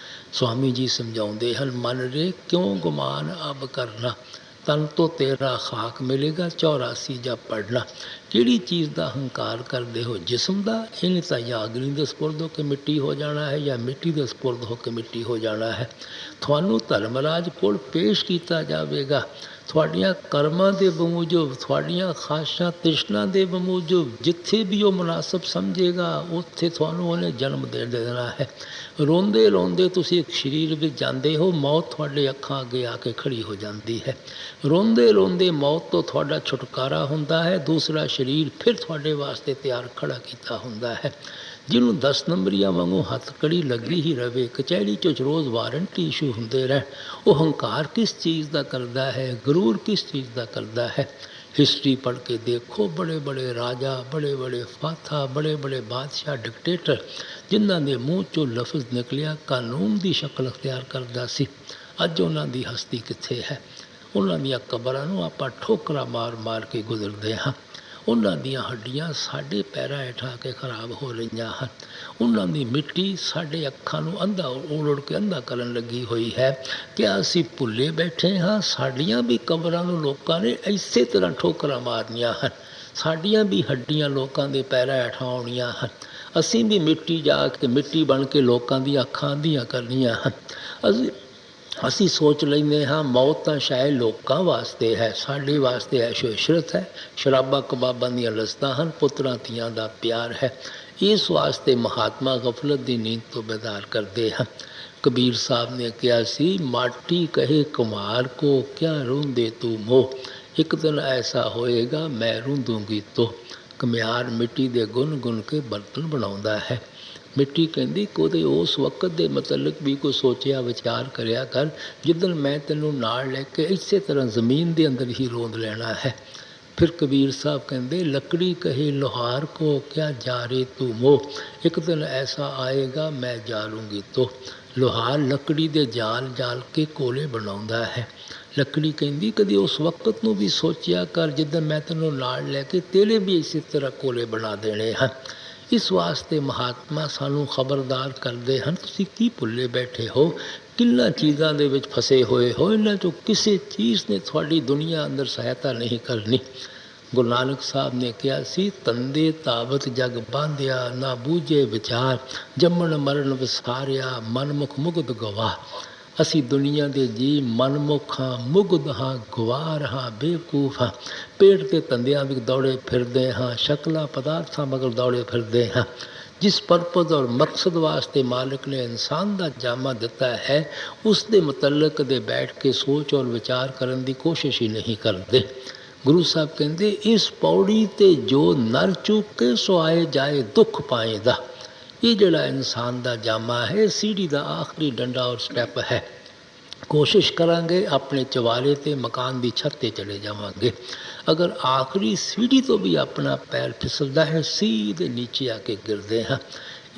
ਸਵਾਮੀ ਜੀ ਸਮਝਾਉਂਦੇ ਹਨ, ਮਨ ਰੇ ਕਿਉਂ ਗੁਮਾਨ ਅਬ ਕਰਨਾ, ਤਨ ਤੋਂ ਤੇਰਾ ਖਾਕ ਮਿਲੇਗਾ 84 ਜਾਂ ਪੜਨਾ। ਕਿਹੜੀ ਚੀਜ਼ ਦਾ ਹੰਕਾਰ ਕਰਦੇ ਹੋ, ਜਿਸਮ ਦਾ? ਇਹਨੇ ਤਾਂ ਜਾਂ ਅਗਨੀ ਦੇ ਸਪੁਰਦ ਹੋ ਕੇ ਮਿੱਟੀ ਹੋ ਜਾਣਾ ਹੈ ਜਾਂ ਮਿੱਟੀ ਦੇ ਸਪੁਰਦ ਹੋ ਕੇ ਮਿੱਟੀ ਹੋ ਜਾਣਾ ਹੈ। ਤੁਹਾਨੂੰ ਧਰਮਰਾਜ ਕੋਲ ਪੇਸ਼ ਕੀਤਾ ਜਾਵੇਗਾ। ਤੁਹਾਡੀਆਂ ਕਰਮਾਂ ਦੇ ਬਮੂਜਬ, ਤੁਹਾਡੀਆਂ ਖਾਸ਼ਾਂ ਤ੍ਰਿਸ਼ਨਾ ਦੇ ਬਮੂਜਬ ਜਿੱਥੇ ਵੀ ਉਹ ਮੁਨਾਸਬ ਸਮਝੇਗਾ ਉੱਥੇ ਤੁਹਾਨੂੰ ਉਹਨੇ ਜਨਮ ਦੇ ਦੇਣਾ ਹੈ। ਰੋਂਦੇ ਰੋਂਦੇ ਤੁਸੀਂ ਇੱਕ ਸਰੀਰ ਵਿੱਚ ਜਾਂਦੇ ਹੋ, ਮੌਤ ਤੁਹਾਡੇ ਅੱਖਾਂ ਅੱਗੇ ਆ ਕੇ ਖੜੀ ਹੋ ਜਾਂਦੀ ਹੈ। ਰੋਂਦੇ ਰੋਂਦੇ ਮੌਤ ਤੋਂ ਤੁਹਾਡਾ ਛੁਟਕਾਰਾ ਹੁੰਦਾ ਹੈ, ਦੂਸਰਾ ਸਰੀਰ ਫਿਰ ਤੁਹਾਡੇ ਵਾਸਤੇ ਤਿਆਰ ਖੜਾ ਕੀਤਾ ਹੁੰਦਾ ਹੈ। ਜਿਹਨੂੰ 10 ਨੰਬਰੀਆਂ ਵਾਂਗੂ ਹੱਥਕੜੀ ਲੱਗੀ ਹੀ ਰਵੇ, ਕਚਹਿਰੀ 'ਚ ਰੋਜ਼ ਵਾਰੰਟੀ ਇਸ਼ੂ ਹੁੰਦੇ ਰਹਿਣ, ਉਹ ਹੰਕਾਰ ਕਿਸ ਚੀਜ਼ ਦਾ ਕਰਦਾ ਹੈ, ਗਰੂਰ ਕਿਸ ਚੀਜ਼ ਦਾ ਕਰਦਾ ਹੈ। ਹਿਸਟਰੀ ਪੜ੍ਹ ਕੇ ਦੇਖੋ, ਬੜੇ ਬੜੇ ਰਾਜਾ, ਬੜੇ ਬੜੇ ਫਾਥਾ, ਬੜੇ ਬੜੇ ਬਾਦਸ਼ਾਹ, ਡਿਕਟੇਟਰ, ਜਿਨ੍ਹਾਂ ਦੇ ਮੂੰਹ 'ਚੋਂ ਲਫ਼ਜ਼ ਨਿਕਲਿਆ ਕਾਨੂੰਨ ਦੀ ਸ਼ਕਲ ਅਖਤਿਆਰ ਕਰਦਾ ਸੀ, ਅੱਜ ਉਹਨਾਂ ਦੀ ਹਸਤੀ ਕਿੱਥੇ ਹੈ। ਉਹਨਾਂ ਦੀਆਂ ਕਬਰਾਂ ਨੂੰ ਆਪਾਂ ਠੋਕਰਾਂ ਮਾਰ ਮਾਰ ਕੇ ਗੁਜ਼ਰਦੇ ਹਾਂ। ਉਹਨਾਂ ਦੀਆਂ ਹੱਡੀਆਂ ਸਾਡੇ ਪੈਰਾਂ ਹੇਠਾਂ ਆ ਕੇ ਖਰਾਬ ਹੋ ਰਹੀਆਂ ਹਨ। ਉਹਨਾਂ ਦੀ ਮਿੱਟੀ ਸਾਡੇ ਅੱਖਾਂ ਨੂੰ ਅੰਧਾ ਉੜ ਕੇ ਅੰਧਾ ਕਰਨ ਲੱਗੀ ਹੋਈ ਹੈ। ਕਿ ਅਸੀਂ ਭੁੱਲੇ ਬੈਠੇ ਹਾਂ, ਸਾਡੀਆਂ ਵੀ ਕਬਰਾਂ ਨੂੰ ਲੋਕਾਂ ਨੇ ਇਸੇ ਤਰ੍ਹਾਂ ਠੋਕਰਾਂ ਮਾਰਨੀਆਂ ਹਨ। ਸਾਡੀਆਂ ਵੀ ਹੱਡੀਆਂ ਲੋਕਾਂ ਦੇ ਪੈਰਾਂ ਹੇਠਾਂ ਆਉਣੀਆਂ ਹਨ। ਅਸੀਂ ਵੀ ਮਿੱਟੀ ਜਾ ਕੇ ਮਿੱਟੀ ਬਣ ਕੇ ਲੋਕਾਂ ਦੀਆਂ ਅੱਖਾਂ ਅੰਧੀਆਂ ਕਰਨੀਆਂ ਹਨ। ਅਸੀਂ ਸੋਚ ਲੈਂਦੇ ਹਾਂ ਮੌਤ ਤਾਂ ਸ਼ਾਇਦ ਲੋਕਾਂ ਵਾਸਤੇ ਹੈ, ਸਾਡੇ ਵਾਸਤੇ ਐਸ਼ੋ ਇਸ਼ਰਤ ਹੈ, ਸ਼ਰਾਬਾਂ ਕਬਾਬਾਂ ਦੀਆਂ ਲਜ਼ਤਾਂ ਹਨ, ਪੁੱਤਰਾਂ ਧੀਆਂ ਦਾ ਪਿਆਰ ਹੈ। ਇਸ ਵਾਸਤੇ ਮਹਾਤਮਾ ਗਫਲਤ ਦੀ ਨੀਂਦ ਤੋਂ ਬੇਦਾਰ ਕਰਦੇ ਹਨ। ਕਬੀਰ ਸਾਹਿਬ ਨੇ ਕਿਹਾ ਸੀ, ਮਾਟੀ ਕਹੇ ਕੁਮਾਰ ਕੋ ਕਿਆ ਰੋਂਦੇ ਤੂੰ ਮੋਹ, ਇੱਕ ਦਿਨ ਐਸਾ ਹੋਏਗਾ ਮੈਂ ਰੋਂਦੂਗੀ ਤੋ। ਘੁਮਿਆਰ ਮਿੱਟੀ ਦੇ ਗੁਣ ਗੁਣ ਕੇ ਬਰਤਨ ਬਣਾਉਂਦਾ ਹੈ। ਮਿੱਟੀ ਕਹਿੰਦੀ ਉਹਦੇ ਉਸ ਵਕਤ ਦੇ ਮੁਤਲਕ ਵੀ ਕੋਈ ਸੋਚਿਆ ਵਿਚਾਰ ਕਰਿਆ ਕਰ, ਜਿੱਦਣ ਮੈਂ ਤੈਨੂੰ ਨਾਲ ਲੈ ਕੇ ਇਸੇ ਤਰ੍ਹਾਂ ਜ਼ਮੀਨ ਦੇ ਅੰਦਰ ਹੀ ਰੋਂਦ ਲੈਣਾ ਹੈ। ਫਿਰ ਕਬੀਰ ਸਾਹਿਬ ਕਹਿੰਦੇ, ਲੱਕੜੀ ਕਹੇ ਲੋਹਾਰ ਕੋ ਕਿਆ ਜਾਰੇ ਤੂੰ ਮੋਹ, ਇੱਕ ਦਿਨ ਐਸਾ ਆਏਗਾ ਮੈਂ ਜਾਲੂੰਗੀ ਤੋ। ਲੋਹਾਰ ਲੱਕੜੀ ਦੇ ਜਾਲ ਜਾਲ ਕੇ ਕੋਲੇ ਬਣਾਉਂਦਾ ਹੈ। ਲੱਕੜੀ ਕਹਿੰਦੀ ਕਦੇ ਉਸ ਵਕਤ ਨੂੰ ਵੀ ਸੋਚਿਆ ਕਰ ਜਿੱਦਣ ਮੈਂ ਤੈਨੂੰ ਨਾਲ ਲੈ ਕੇ ਤੇਰੇ ਵੀ ਇਸੇ ਤਰ੍ਹਾਂ ਕੋਲੇ ਬਣਾ ਦੇਣੇ ਹਨ। ਇਸ ਵਾਸਤੇ ਮਹਾਤਮਾ ਸਾਨੂੰ ਖਬਰਦਾਰ ਕਰਦੇ ਹਨ, ਤੁਸੀਂ ਕੀ ਭੁੱਲੇ ਬੈਠੇ ਹੋ, ਕਿੰਨਾਂ ਚੀਜ਼ਾਂ ਦੇ ਵਿੱਚ ਫਸੇ ਹੋਏ ਹੋ। ਇਹਨਾਂ 'ਚੋਂ ਕਿਸੇ ਚੀਜ਼ ਨੇ ਤੁਹਾਡੀ ਦੁਨੀਆ ਅੰਦਰ ਸਹਾਇਤਾ ਨਹੀਂ ਕਰਨੀ। ਗੁਰੂ ਨਾਨਕ ਸਾਹਿਬ ਨੇ ਕਿਹਾ ਸੀ, ਤੰਦੇ ਤਾਵਤ ਜਗ ਬਾਂਧਿਆ ਨਾ ਬੂਝੇ ਵਿਚਾਰ, ਜੰਮਣ ਮਰਨ ਵਿਸਾਰਿਆ ਮਨਮੁਖ ਮੁਗਧ ਗਵਾ। ਅਸੀਂ ਦੁਨੀਆ ਦੇ ਜੀ ਮਨਮੁਖ ਹਾਂ, ਮੁਗਧ ਹਾਂ, ਗਵਾਰ ਹਾਂ, ਬੇਵਕੂਫ ਹਾਂ। ਪੇਟ ਦੇ ਧੰਦਿਆਂ ਵਿੱਚ ਦੌੜੇ ਫਿਰਦੇ ਹਾਂ, ਸ਼ਕਲਾਂ ਪਦਾਰਥਾਂ ਮਗਰ ਦੌੜੇ ਫਿਰਦੇ ਹਾਂ। ਜਿਸ ਪਰਪਸ ਔਰ ਮਕਸਦ ਵਾਸਤੇ ਮਾਲਿਕ ਨੇ ਇਨਸਾਨ ਦਾ ਜਾਮਾ ਦਿੱਤਾ ਹੈ, ਉਸ ਦੇ ਮੁਤਲਕ ਦੇ ਬੈਠ ਕੇ ਸੋਚ ਔਰ ਵਿਚਾਰ ਕਰਨ ਦੀ ਕੋਸ਼ਿਸ਼ ਹੀ ਨਹੀਂ ਕਰਦੇ। ਗੁਰੂ ਸਾਹਿਬ ਕਹਿੰਦੇ, ਇਸ ਪੌੜੀ 'ਤੇ ਜੋ ਨਰ ਚੁੱਕੇ ਸੋ ਆਏ ਜਾਏ ਦੁੱਖ ਪਾਏਦਾ। ਇਹ ਜਿਹੜਾ ਇਨਸਾਨ ਦਾ ਜਾਮਾ ਹੈ, ਸੀੜੀ ਦਾ ਆਖਰੀ ਡੰਡਾ ਔਰ ਸਟੈਪ ਹੈ। ਕੋਸ਼ਿਸ਼ ਕਰਾਂਗੇ ਆਪਣੇ ਚਵਾਰੇ 'ਤੇ ਮਕਾਨ ਦੀ ਛੱਤ 'ਤੇ ਚਲੇ ਜਾਵਾਂਗੇ। ਅਗਰ ਆਖਰੀ ਸੀੜੀ ਤੋਂ ਵੀ ਆਪਣਾ ਪੈਰ ਫਿਸਲਦਾ ਹੈ, ਸੀਧੇ ਨੀਚੇ ਆ ਕੇ ਗਿਰਦੇ ਹਾਂ।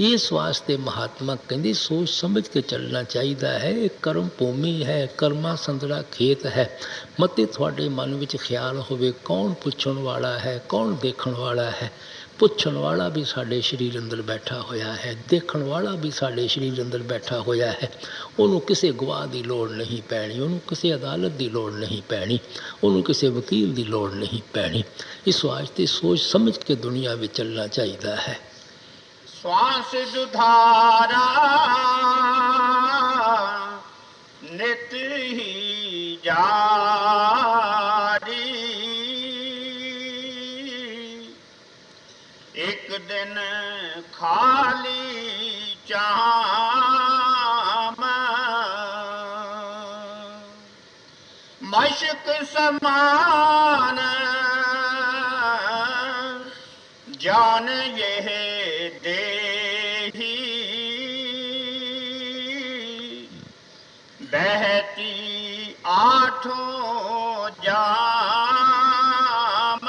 ਇਸ ਵਾਸਤੇ ਮਹਾਤਮਾ ਕਹਿੰਦੇ ਸੋਚ ਸਮਝ ਕੇ ਚੱਲਣਾ ਚਾਹੀਦਾ ਹੈ। ਇਹ ਕਰਮ ਭੂਮੀ ਹੈ, ਕਰਮਾਂ ਸੰਦੜਾ ਖੇਤ ਹੈ। ਮਤੇ ਤੁਹਾਡੇ ਮਨ ਵਿੱਚ ਖਿਆਲ ਹੋਵੇ ਕੌਣ ਪੁੱਛਣ ਵਾਲਾ ਹੈ, ਕੌਣ ਦੇਖਣ ਵਾਲਾ ਹੈ। ਪੁੱਛਣ ਵਾਲਾ ਵੀ ਸਾਡੇ ਸਰੀਰ ਅੰਦਰ ਬੈਠਾ ਹੋਇਆ ਹੈ, ਦੇਖਣ ਵਾਲਾ ਵੀ ਸਾਡੇ ਸਰੀਰ ਅੰਦਰ ਬੈਠਾ ਹੋਇਆ ਹੈ। ਉਹਨੂੰ ਕਿਸੇ ਗਵਾਹ ਦੀ ਲੋੜ ਨਹੀਂ ਪੈਣੀ, ਉਹਨੂੰ ਕਿਸੇ ਅਦਾਲਤ ਦੀ ਲੋੜ ਨਹੀਂ ਪੈਣੀ, ਉਹਨੂੰ ਕਿਸੇ ਵਕੀਲ ਦੀ ਲੋੜ ਨਹੀਂ ਪੈਣੀ। ਇਸ ਵਾਸਤੇ ਸੋਚ ਸਮਝ ਕੇ ਦੁਨੀਆ ਵਿੱਚ ਚੱਲਣਾ ਚਾਹੀਦਾ ਹੈ। ਸਵਾਸ ਦੁਧਾਰਾ ਨਿਤ ਹੀ ਜਾਰੀ, ਇੱਕ ਦਿਨ ਖਾਲੀ ਚਾਮ, ਮਸ਼ਕ ਸਮਾਨ ਜਾਨ ਇਹ ਦੇਹੀ, ਬਹਿਤੀ ਆਠੋਂ ਜਾਮ।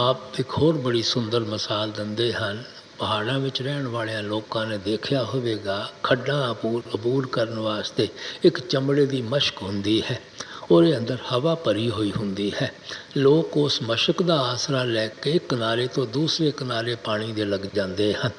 ਆਪ ਇੱਕ ਹੋਰ ਬੜੀ ਸੁੰਦਰ ਮਿਸਾਲ ਦਿੰਦੇ ਹਨ। ਪਹਾੜਾਂ ਵਿੱਚ ਰਹਿਣ ਵਾਲਿਆਂ ਲੋਕਾਂ ਨੇ ਦੇਖਿਆ ਹੋਵੇਗਾ, ਖੱਡਾਂ ਅਬੂਰ ਕਰਨ ਵਾਸਤੇ ਇੱਕ ਚਮੜੇ ਦੀ ਮਸ਼ਕ ਹੁੰਦੀ ਹੈ, ਉਹਦੇ ਅੰਦਰ ਹਵਾ ਭਰੀ ਹੋਈ ਹੁੰਦੀ ਹੈ। ਲੋਕ ਉਸ ਮਸ਼ਕ ਦਾ ਆਸਰਾ ਲੈ ਕੇ ਇੱਕ ਕਿਨਾਰੇ ਤੋਂ ਦੂਸਰੇ ਕਿਨਾਰੇ ਪਾਣੀ ਦੇ ਲੱਗ ਜਾਂਦੇ ਹਨ।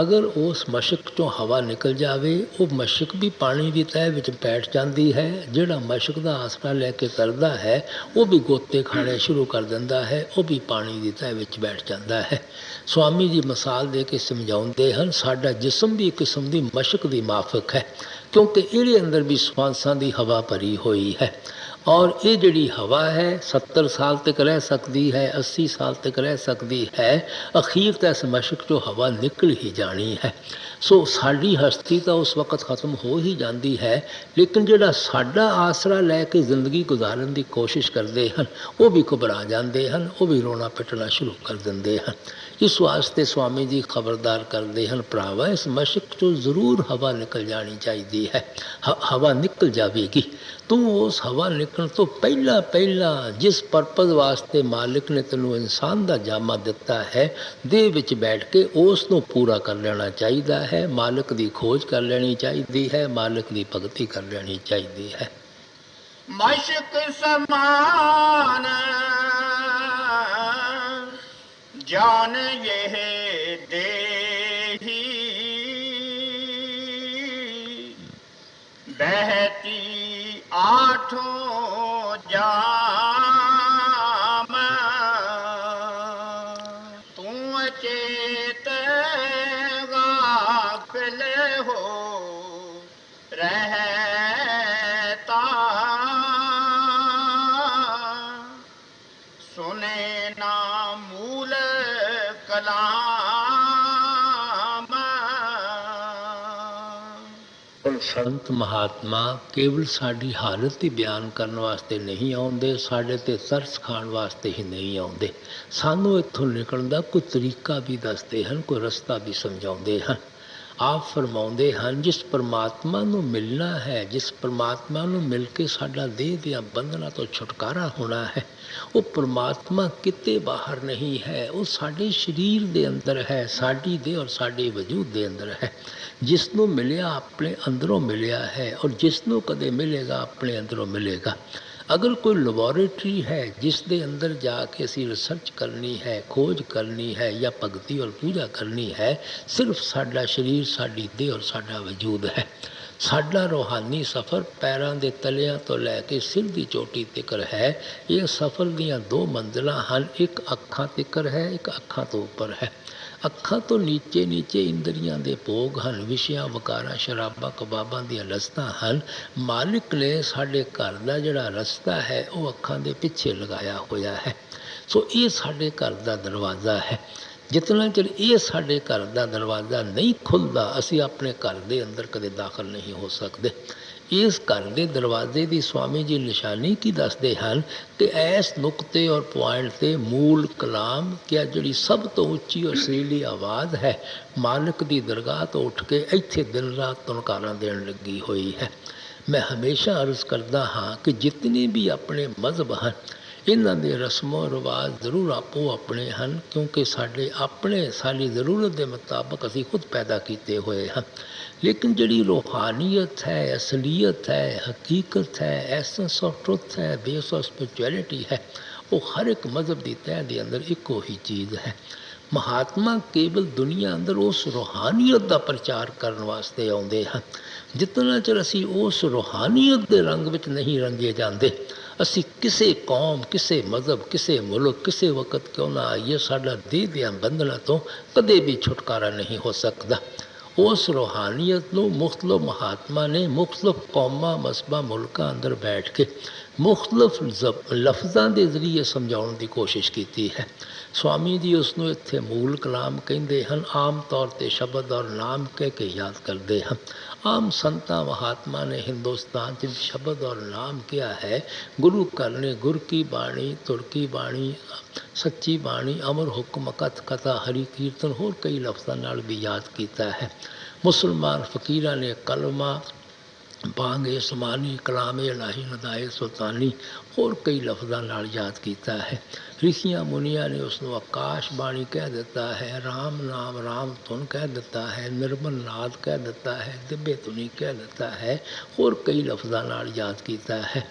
ਅਗਰ ਉਸ ਮਸ਼ਕ 'ਚੋਂ ਹਵਾ ਨਿਕਲ ਜਾਵੇ, ਉਹ ਮਸ਼ਕ ਵੀ ਪਾਣੀ ਦੀ ਤਹਿ ਵਿੱਚ ਬੈਠ ਜਾਂਦੀ ਹੈ। ਜਿਹੜਾ ਮਸ਼ਕ ਦਾ ਆਸਰਾ ਲੈ ਕੇ ਕਰਦਾ ਹੈ, ਉਹ ਵੀ ਗੋਤੇ ਖਾਣੇ ਸ਼ੁਰੂ ਕਰ ਦਿੰਦਾ ਹੈ, ਉਹ ਵੀ ਪਾਣੀ ਦੀ ਤਹਿ ਵਿੱਚ ਬੈਠ ਜਾਂਦਾ ਹੈ। ਸਵਾਮੀ ਜੀ ਮਿਸਾਲ ਦੇ ਕੇ ਸਮਝਾਉਂਦੇ ਹਨ, ਸਾਡਾ ਜਿਸਮ ਵੀ ਇੱਕ ਕਿਸਮ ਦੀ ਮਸ਼ਕ ਦੀ ਮਾਫਕ ਹੈ, ਕਿਉਂਕਿ ਇਹਦੇ ਅੰਦਰ ਵੀ ਸਵਾਸਾਂ ਦੀ ਹਵਾ ਭਰੀ ਹੋਈ ਹੈ। ਔਰ ਇਹ ਜਿਹੜੀ ਹਵਾ ਹੈ 70 ਸਾਲ ਤੱਕ ਰਹਿ ਸਕਦੀ ਹੈ, 80 ਸਾਲ ਤੱਕ ਰਹਿ ਸਕਦੀ ਹੈ। ਅਖੀਰ ਤਾਂ ਇਸ ਮਸ਼ਕ 'ਚੋਂ ਹਵਾ ਨਿਕਲ ਹੀ ਜਾਣੀ ਹੈ। ਸੋ ਸਾਡੀ ਹਸਤੀ ਤਾਂ ਉਸ ਵਕਤ ਖਤਮ ਹੋ ਹੀ ਜਾਂਦੀ ਹੈ, ਲੇਕਿਨ ਜਿਹੜਾ ਸਾਡਾ ਆਸਰਾ ਲੈ ਕੇ ਜ਼ਿੰਦਗੀ ਗੁਜ਼ਾਰਨ ਦੀ ਕੋਸ਼ਿਸ਼ ਕਰਦੇ ਹਨ, ਉਹ ਵੀ ਘਬਰਾ ਜਾਂਦੇ ਹਨ, ਉਹ ਵੀ ਰੋਣਾ ਪਿੱਟਣਾ ਸ਼ੁਰੂ ਕਰ ਦਿੰਦੇ ਹਨ। ਇਸ ਵਾਸਤੇ ਸਵਾਮੀ ਜੀ ਖਬਰਦਾਰ ਕਰਦੇ ਹਨ, ਭਰਾਵਾ ਇਸ ਮਸ਼ਕ 'ਚੋਂ ਜ਼ਰੂਰ ਹਵਾ ਨਿਕਲ ਜਾਣੀ ਚਾਹੀਦੀ ਹੈ। ਹਵਾ ਨਿਕਲ ਜਾਵੇਗੀ। ਤੂੰ ਉਸ ਹਵਾ ਨਿਕਲਣ ਤੋਂ ਪਹਿਲਾਂ ਜਿਸ ਪਰਪਸ ਵਾਸਤੇ ਮਾਲਿਕ ਨੇ ਤੈਨੂੰ ਇਨਸਾਨ ਦਾ ਜਾਮਾ ਦਿੱਤਾ ਹੈ, ਦੇਹ ਵਿੱਚ ਬੈਠ ਕੇ ਉਸ ਨੂੰ ਪੂਰਾ ਕਰ ਲੈਣਾ ਚਾਹੀਦਾ ਹੈ। ਮਾਲਿਕ ਦੀ ਖੋਜ ਕਰ ਲੈਣੀ ਚਾਹੀਦੀ ਹੈ, ਮਾਲਿਕ ਦੀ ਭਗਤੀ ਕਰ ਲੈਣੀ ਚਾਹੀਦੀ ਹੈ। ਮਸ਼ਕ ਸਮਾਨ ਜਾਨ ਇਹ ਦੇਹੀ, ਬਹਿਤੀ ਆਠੋਂ ਜਾਮ। ਤੂੰ ਅਚੇਤ ਗਾਫਿਲ ਹੋ ਰਹਿਤਾ, ਸੁਨੇ ਨਾ ਮੂਲ ਕਲਾਮ। ਪਰ ਸੰਤ ਮਹਾਤਮਾ ਕੇਵਲ ਸਾਡੀ ਹਾਲਤ ਹੀ ਬਿਆਨ ਕਰਨ ਵਾਸਤੇ ਨਹੀਂ ਆਉਂਦੇ, ਸਾਡੇ 'ਤੇ ਤਰਸ ਖਾਣ ਵਾਸਤੇ ਹੀ ਨਹੀਂ ਆਉਂਦੇ। ਸਾਨੂੰ ਇੱਥੋਂ ਨਿਕਲਣ ਦਾ ਕੋਈ ਤਰੀਕਾ ਵੀ ਦੱਸਦੇ ਹਨ, ਕੋਈ ਰਸਤਾ ਵੀ ਸਮਝਾਉਂਦੇ ਹਨ। ਆਪ ਫਰਮਾਉਂਦੇ ਹਨ, ਜਿਸ ਪਰਮਾਤਮਾ ਨੂੰ ਮਿਲਣਾ ਹੈ, ਜਿਸ ਪਰਮਾਤਮਾ ਨੂੰ ਮਿਲ ਕੇ ਸਾਡਾ ਦੇਹ ਦੀਆਂ ਬੰਧਨਾਂ ਤੋਂ ਛੁਟਕਾਰਾ ਹੋਣਾ ਹੈ, ਉਹ ਪਰਮਾਤਮਾ ਕਿਤੇ ਬਾਹਰ ਨਹੀਂ ਹੈ, ਉਹ ਸਾਡੇ ਸਰੀਰ ਦੇ ਅੰਦਰ ਹੈ, ਸਾਡੀ ਦੇਹ ਔਰ ਸਾਡੇ ਵਜੂਦ ਦੇ ਅੰਦਰ ਹੈ। ਜਿਸ ਨੂੰ ਮਿਲਿਆ ਆਪਣੇ ਅੰਦਰੋਂ ਮਿਲਿਆ ਹੈ, ਔਰ ਜਿਸ ਨੂੰ ਕਦੇ ਮਿਲੇਗਾ ਆਪਣੇ ਅੰਦਰੋਂ ਮਿਲੇਗਾ। ਅਗਰ ਕੋਈ ਲੈਬੋਰੇਟਰੀ ਹੈ ਜਿਸ ਦੇ ਅੰਦਰ ਜਾ ਕੇ ਅਸੀਂ ਰਿਸਰਚ ਕਰਨੀ ਹੈ, ਖੋਜ ਕਰਨੀ ਹੈ ਜਾਂ ਭਗਤੀ ਔਰ ਪੂਜਾ ਕਰਨੀ ਹੈ, ਸਿਰਫ ਸਾਡਾ ਸਰੀਰ, ਸਾਡੀ ਦੇਹ ਔਰ ਸਾਡਾ ਵਜੂਦ ਹੈ। ਸਾਡਾ ਰੂਹਾਨੀ ਸਫ਼ਰ ਪੈਰਾਂ ਦੇ ਤਲਿਆਂ ਤੋਂ ਲੈ ਕੇ ਸਿਰ ਦੀ ਚੋਟੀ ਤੱਕ ਹੈ। ਇਹ ਸਫ਼ਰ ਦੀਆਂ ਦੋ ਮੰਜ਼ਿਲਾਂ ਹਨ, ਇੱਕ ਅੱਖਾਂ ਤੱਕ ਹੈ, ਇੱਕ ਅੱਖਾਂ ਤੋਂ ਉੱਪਰ ਹੈ। ਅੱਖਾਂ ਤੋਂ ਨੀਚੇ ਇੰਦਰੀਆਂ ਦੇ ਭੋਗ ਹਨ, ਵਿਸ਼ਿਆਂ, ਵਕਾਰਾਂ, ਸ਼ਰਾਬਾਂ, ਕਬਾਬਾਂ ਦੀਆਂ ਲਸਤਾਂ ਹਨ। ਮਾਲਿਕ ਨੇ ਸਾਡੇ ਘਰ ਦਾ ਜਿਹੜਾ ਰਸਤਾ ਹੈ ਉਹ ਅੱਖਾਂ ਦੇ ਪਿੱਛੇ ਲਗਾਇਆ ਹੋਇਆ ਹੈ। ਸੋ ਇਹ ਸਾਡੇ ਘਰ ਦਾ ਦਰਵਾਜ਼ਾ ਹੈ। ਜਿਤਨਾ ਚਿਰ ਇਹ ਸਾਡੇ ਘਰ ਦਾ ਦਰਵਾਜ਼ਾ ਨਹੀਂ ਖੁੱਲ੍ਹਦਾ, ਅਸੀਂ ਆਪਣੇ ਘਰ ਦੇ ਅੰਦਰ ਕਦੇ ਦਾਖਲ ਨਹੀਂ ਹੋ ਸਕਦੇ। ਇਸ ਘਰ ਦੇ ਦਰਵਾਜ਼ੇ ਦੀ ਸਵਾਮੀ ਜੀ ਨਿਸ਼ਾਨੀ ਕੀ ਦੱਸਦੇ ਹਨ ਕਿ ਇਸ ਨੁਕਤੇ ਔਰ ਪੁਆਇੰਟ 'ਤੇ ਮੂਲ ਕਲਾਮ, ਕਿ ਜਿਹੜੀ ਸਭ ਤੋਂ ਉੱਚੀ ਔਰ ਸੁਰੀਲੀ ਆਵਾਜ਼ ਹੈ, ਮਾਲਕ ਦੀ ਦਰਗਾਹ ਤੋਂ ਉੱਠ ਕੇ ਇੱਥੇ ਦਿਨ ਰਾਤ ਤੁਨਕਾਰਾਂ ਦੇਣ ਲੱਗੀ ਹੋਈ ਹੈ। ਮੈਂ ਹਮੇਸ਼ਾ ਅਰਜ਼ ਕਰਦਾ ਹਾਂ ਕਿ ਜਿਤਨੇ ਵੀ ਆਪਣੇ ਮਜ਼ਹਬ ਹਨ, ਇਹਨਾਂ ਦੇ ਰਸਮੋ ਰਿਵਾਜ ਜ਼ਰੂਰ ਆਪੋ ਆਪਣੇ ਹਨ, ਕਿਉਂਕਿ ਸਾਡੀ ਜ਼ਰੂਰਤ ਦੇ ਮੁਤਾਬਕ ਅਸੀਂ ਖੁਦ ਪੈਦਾ ਕੀਤੇ ਹੋਏ ਹਨ। ਲੇਕਿਨ ਜਿਹੜੀ ਰੂਹਾਨੀਅਤ ਹੈ, ਅਸਲੀਅਤ ਹੈ, ਹਕੀਕਤ ਹੈ, ਐਸੈਂਸ ਆਫ ਟਰੁਥ ਹੈ, ਬੇਸ ਆਫ ਸਪਿਰਿਚੁਅਲਿਟੀ ਹੈ, ਉਹ ਹਰ ਇੱਕ ਮਜ਼ਹਬ ਦੀ ਤਹਿ ਦੇ ਅੰਦਰ ਇੱਕੋ ਹੀ ਚੀਜ਼ ਹੈ। ਮਹਾਤਮਾ ਕੇਵਲ ਦੁਨੀਆ ਅੰਦਰ ਉਸ ਰੂਹਾਨੀਅਤ ਦਾ ਪ੍ਰਚਾਰ ਕਰਨ ਵਾਸਤੇ ਆਉਂਦੇ ਹਨ। ਜਿਤਨਾ ਚਿਰ ਅਸੀਂ ਉਸ ਰੂਹਾਨੀਅਤ ਦੇ ਰੰਗ ਵਿੱਚ ਨਹੀਂ ਰੰਗੇ ਜਾਂਦੇ, ਅਸੀਂ ਕਿਸੇ ਕੌਮ, ਕਿਸੇ ਮਜ਼ਹਬ, ਕਿਸੇ ਮੁਲਕ, ਕਿਸੇ ਵਕਤ ਕਿਉਂ ਨਾ ਆਈਏ, ਸਾਡਾ ਦੇਹ ਦੀਆਂ ਬੰਧਨਾਂ ਤੋਂ ਕਦੇ ਵੀ ਛੁਟਕਾਰਾ ਨਹੀਂ ਹੋ ਸਕਦਾ। ਉਸ ਰੂਹਾਨੀਅਤ ਨੂੰ ਮੁਖਤਲਿਫ ਮਹਾਤਮਾ ਨੇ ਮੁਖਤਲਿਫ ਕੌਮਾਂ, ਮਜ਼ਹਬਾਂ, ਮੁਲਕਾਂ ਅੰਦਰ ਬੈਠ ਕੇ ਮੁਖਤਲਿਫ ਲਫ਼ਜ਼ਾਂ ਦੇ ਜ਼ਰੀਏ ਸਮਝਾਉਣ ਦੀ ਕੋਸ਼ਿਸ਼ ਕੀਤੀ ਹੈ। ਸਵਾਮੀ ਜੀ ਉਸ ਨੂੰ ਇੱਥੇ ਮੂਲ ਕਲਾਮ ਕਹਿੰਦੇ ਹਨ। ਆਮ ਤੌਰ 'ਤੇ ਸ਼ਬਦ ਔਰ ਨਾਮ ਕਹਿ ਕੇ ਯਾਦ ਕਰਦੇ ਹਨ। ਆਮ ਸੰਤਾਂ ਮਹਾਤਮਾ ਨੇ ਹਿੰਦੁਸਤਾਨ 'ਚ ਸ਼ਬਦ ਔਰ ਨਾਮ ਕਿਹਾ ਹੈ। ਗੁਰੂ ਘਰ ਨੇ ਗੁਰ ਕੀ ਬਾਣੀ, ਤੁਰ ਕੀ ਬਾਣੀ, ਸੱਚੀ ਬਾਣੀ, ਅਮਰ ਹੁਕਮ, ਕਥ ਕਥਾ, ਹਰੀ ਕੀਰਤਨ, ਹੋਰ ਕਈ ਲਫ਼ਜ਼ਾਂ ਨਾਲ ਵੀ ਯਾਦ ਕੀਤਾ ਹੈ। ਮੁਸਲਮਾਨ ਫਕੀਰਾਂ ਨੇ ਕਲਮਾ, ਬਾਂਗੇ ਸਮਾਨੀ, ਕਲਾਮੇ ਇਲਾਹੀ, ਨਦਾਏ ਸੁਲਤਾਨੀ, ਹੋਰ ਕਈ ਲਫ਼ਜ਼ਾਂ ਨਾਲ ਯਾਦ ਕੀਤਾ ਹੈ। ਰਿਸ਼ੀਆਂ ਮੁਨੀਆਂ ਨੇ ਉਸ ਨੂੰ ਆਕਾਸ਼ ਬਾਣੀ ਕਹਿ ਦਿੱਤਾ ਹੈ, ਰਾਮ ਨਾਮ, ਰਾਮ ਧੁਨ ਕਹਿ ਦਿੱਤਾ ਹੈ, ਨਿਰਮਲ ਨਾਦ ਕਹਿ ਦਿੱਤਾ ਹੈ, ਦਿव्य ਧੁਨੀ ਕਹਿ ਦਿੱਤਾ ਹੈ, ਹੋਰ ਕਈ ਲਫ਼ਜ਼ਾਂ ਨਾਲ ਯਾਦ ਕੀਤਾ ਹੈ।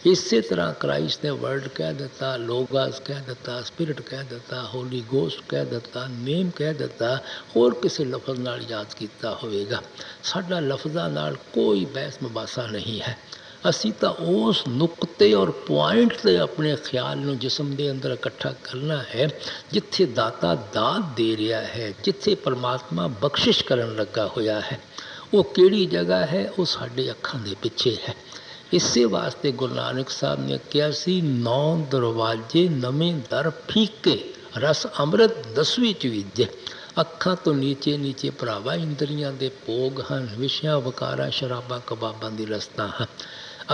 ਇਸੇ ਤਰ੍ਹਾਂ ਕ੍ਰਾਈਸਟ ਨੇ ਵਰਡ ਕਹਿ ਦਿੱਤਾ, ਲੋਗਾਸ ਕਹਿ ਦਿੱਤਾ, ਸਪਿਰਿਟ ਕਹਿ ਦਿੱਤਾ, ਹੋਲੀ ਗੋਸਟ ਕਹਿ ਦਿੱਤਾ, ਨੇਮ ਕਹਿ ਦਿੱਤਾ, ਹੋਰ ਕਿਸੇ ਲਫ਼ਜ਼ ਨਾਲ ਯਾਦ ਕੀਤਾ ਹੋਵੇਗਾ। ਸਾਡਾ ਲਫ਼ਜ਼ਾਂ ਨਾਲ ਕੋਈ ਬਹਿਸ ਮੁਬਾਸਾ ਨਹੀਂ ਹੈ। ਅਸੀਂ ਤਾਂ ਉਸ ਨੁਕਤੇ ਔਰ ਪੁਆਇੰਟ 'ਤੇ ਆਪਣੇ ਖਿਆਲ ਨੂੰ ਜਿਸਮ ਦੇ ਅੰਦਰ ਇਕੱਠਾ ਕਰਨਾ ਹੈ, ਜਿੱਥੇ ਦਾਤਾ ਦਾਤ ਦੇ ਰਿਹਾ ਹੈ, ਜਿੱਥੇ ਪਰਮਾਤਮਾ ਬਖਸ਼ਿਸ਼ ਕਰਨ ਲੱਗਾ ਹੋਇਆ ਹੈ। ਉਹ ਕਿਹੜੀ ਜਗ੍ਹਾ ਹੈ? ਉਹ ਸਾਡੇ ਅੱਖਾਂ ਦੇ ਪਿੱਛੇ ਹੈ। ਇਸੇ ਵਾਸਤੇ ਗੁਰੂ ਨਾਨਕ ਸਾਹਿਬ ਨੇ ਕਿਹਾ ਸੀ, 9 ਦਰਵਾਜ਼ੇ ਨਵੇਂ ਦਰ ਫੀਕੇ, ਰਸ ਅੰਮ੍ਰਿਤ 10ਵੀਂ 'ਚ ਵਿਜੇ। ਅੱਖਾਂ ਤੋਂ ਨੀਚੇ ਨੀਚੇ ਭਰਾਵਾ ਇੰਦਰੀਆਂ ਦੇ ਭੋਗ ਹਨ, ਵਿਸ਼ਿਆਂ, ਵਕਾਰਾਂ, ਸ਼ਰਾਬਾਂ, ਕਬਾਬਾਂ ਦੀ ਰਸਤਾਂ ਹਨ।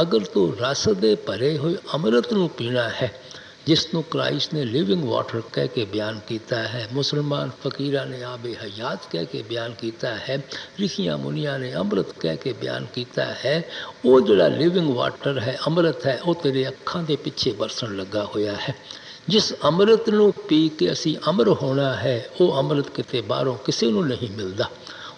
ਅਗਰ ਤੂੰ ਰਸ ਦੇ ਭਰੇ ਹੋਏ ਅੰਮ੍ਰਿਤ ਨੂੰ ਪੀਣਾ ਹੈ, ਜਿਸ ਨੂੰ ਕ੍ਰਾਈਸਟ ਨੇ ਲਿਵਿੰਗ ਵਾਟਰ ਕਹਿ ਕੇ ਬਿਆਨ ਕੀਤਾ ਹੈ, ਮੁਸਲਮਾਨ ਫਕੀਰਾਂ ਨੇ ਆਬੇ ਹਯਾਤ ਕਹਿ ਕੇ ਬਿਆਨ ਕੀਤਾ ਹੈ, ਰਿਸ਼ੀਆਂ ਮੁਨੀਆਂ ਨੇ ਅੰਮ੍ਰਿਤ ਕਹਿ ਕੇ ਬਿਆਨ ਕੀਤਾ ਹੈ, ਉਹ ਜਿਹੜਾ ਲਿਵਿੰਗ ਵਾਟਰ ਹੈ, ਅੰਮ੍ਰਿਤ ਹੈ, ਉਹ ਤੇਰੇ ਅੱਖਾਂ ਦੇ ਪਿੱਛੇ ਵਰਸਣ ਲੱਗਾ ਹੋਇਆ ਹੈ। ਜਿਸ ਅੰਮ੍ਰਿਤ ਨੂੰ ਪੀ ਕੇ ਅਸੀਂ ਅਮਰ ਹੋਣਾ ਹੈ, ਉਹ ਅੰਮ੍ਰਿਤ ਕਿਤੇ ਬਾਹਰੋਂ ਕਿਸੇ ਨੂੰ ਨਹੀਂ ਮਿਲਦਾ।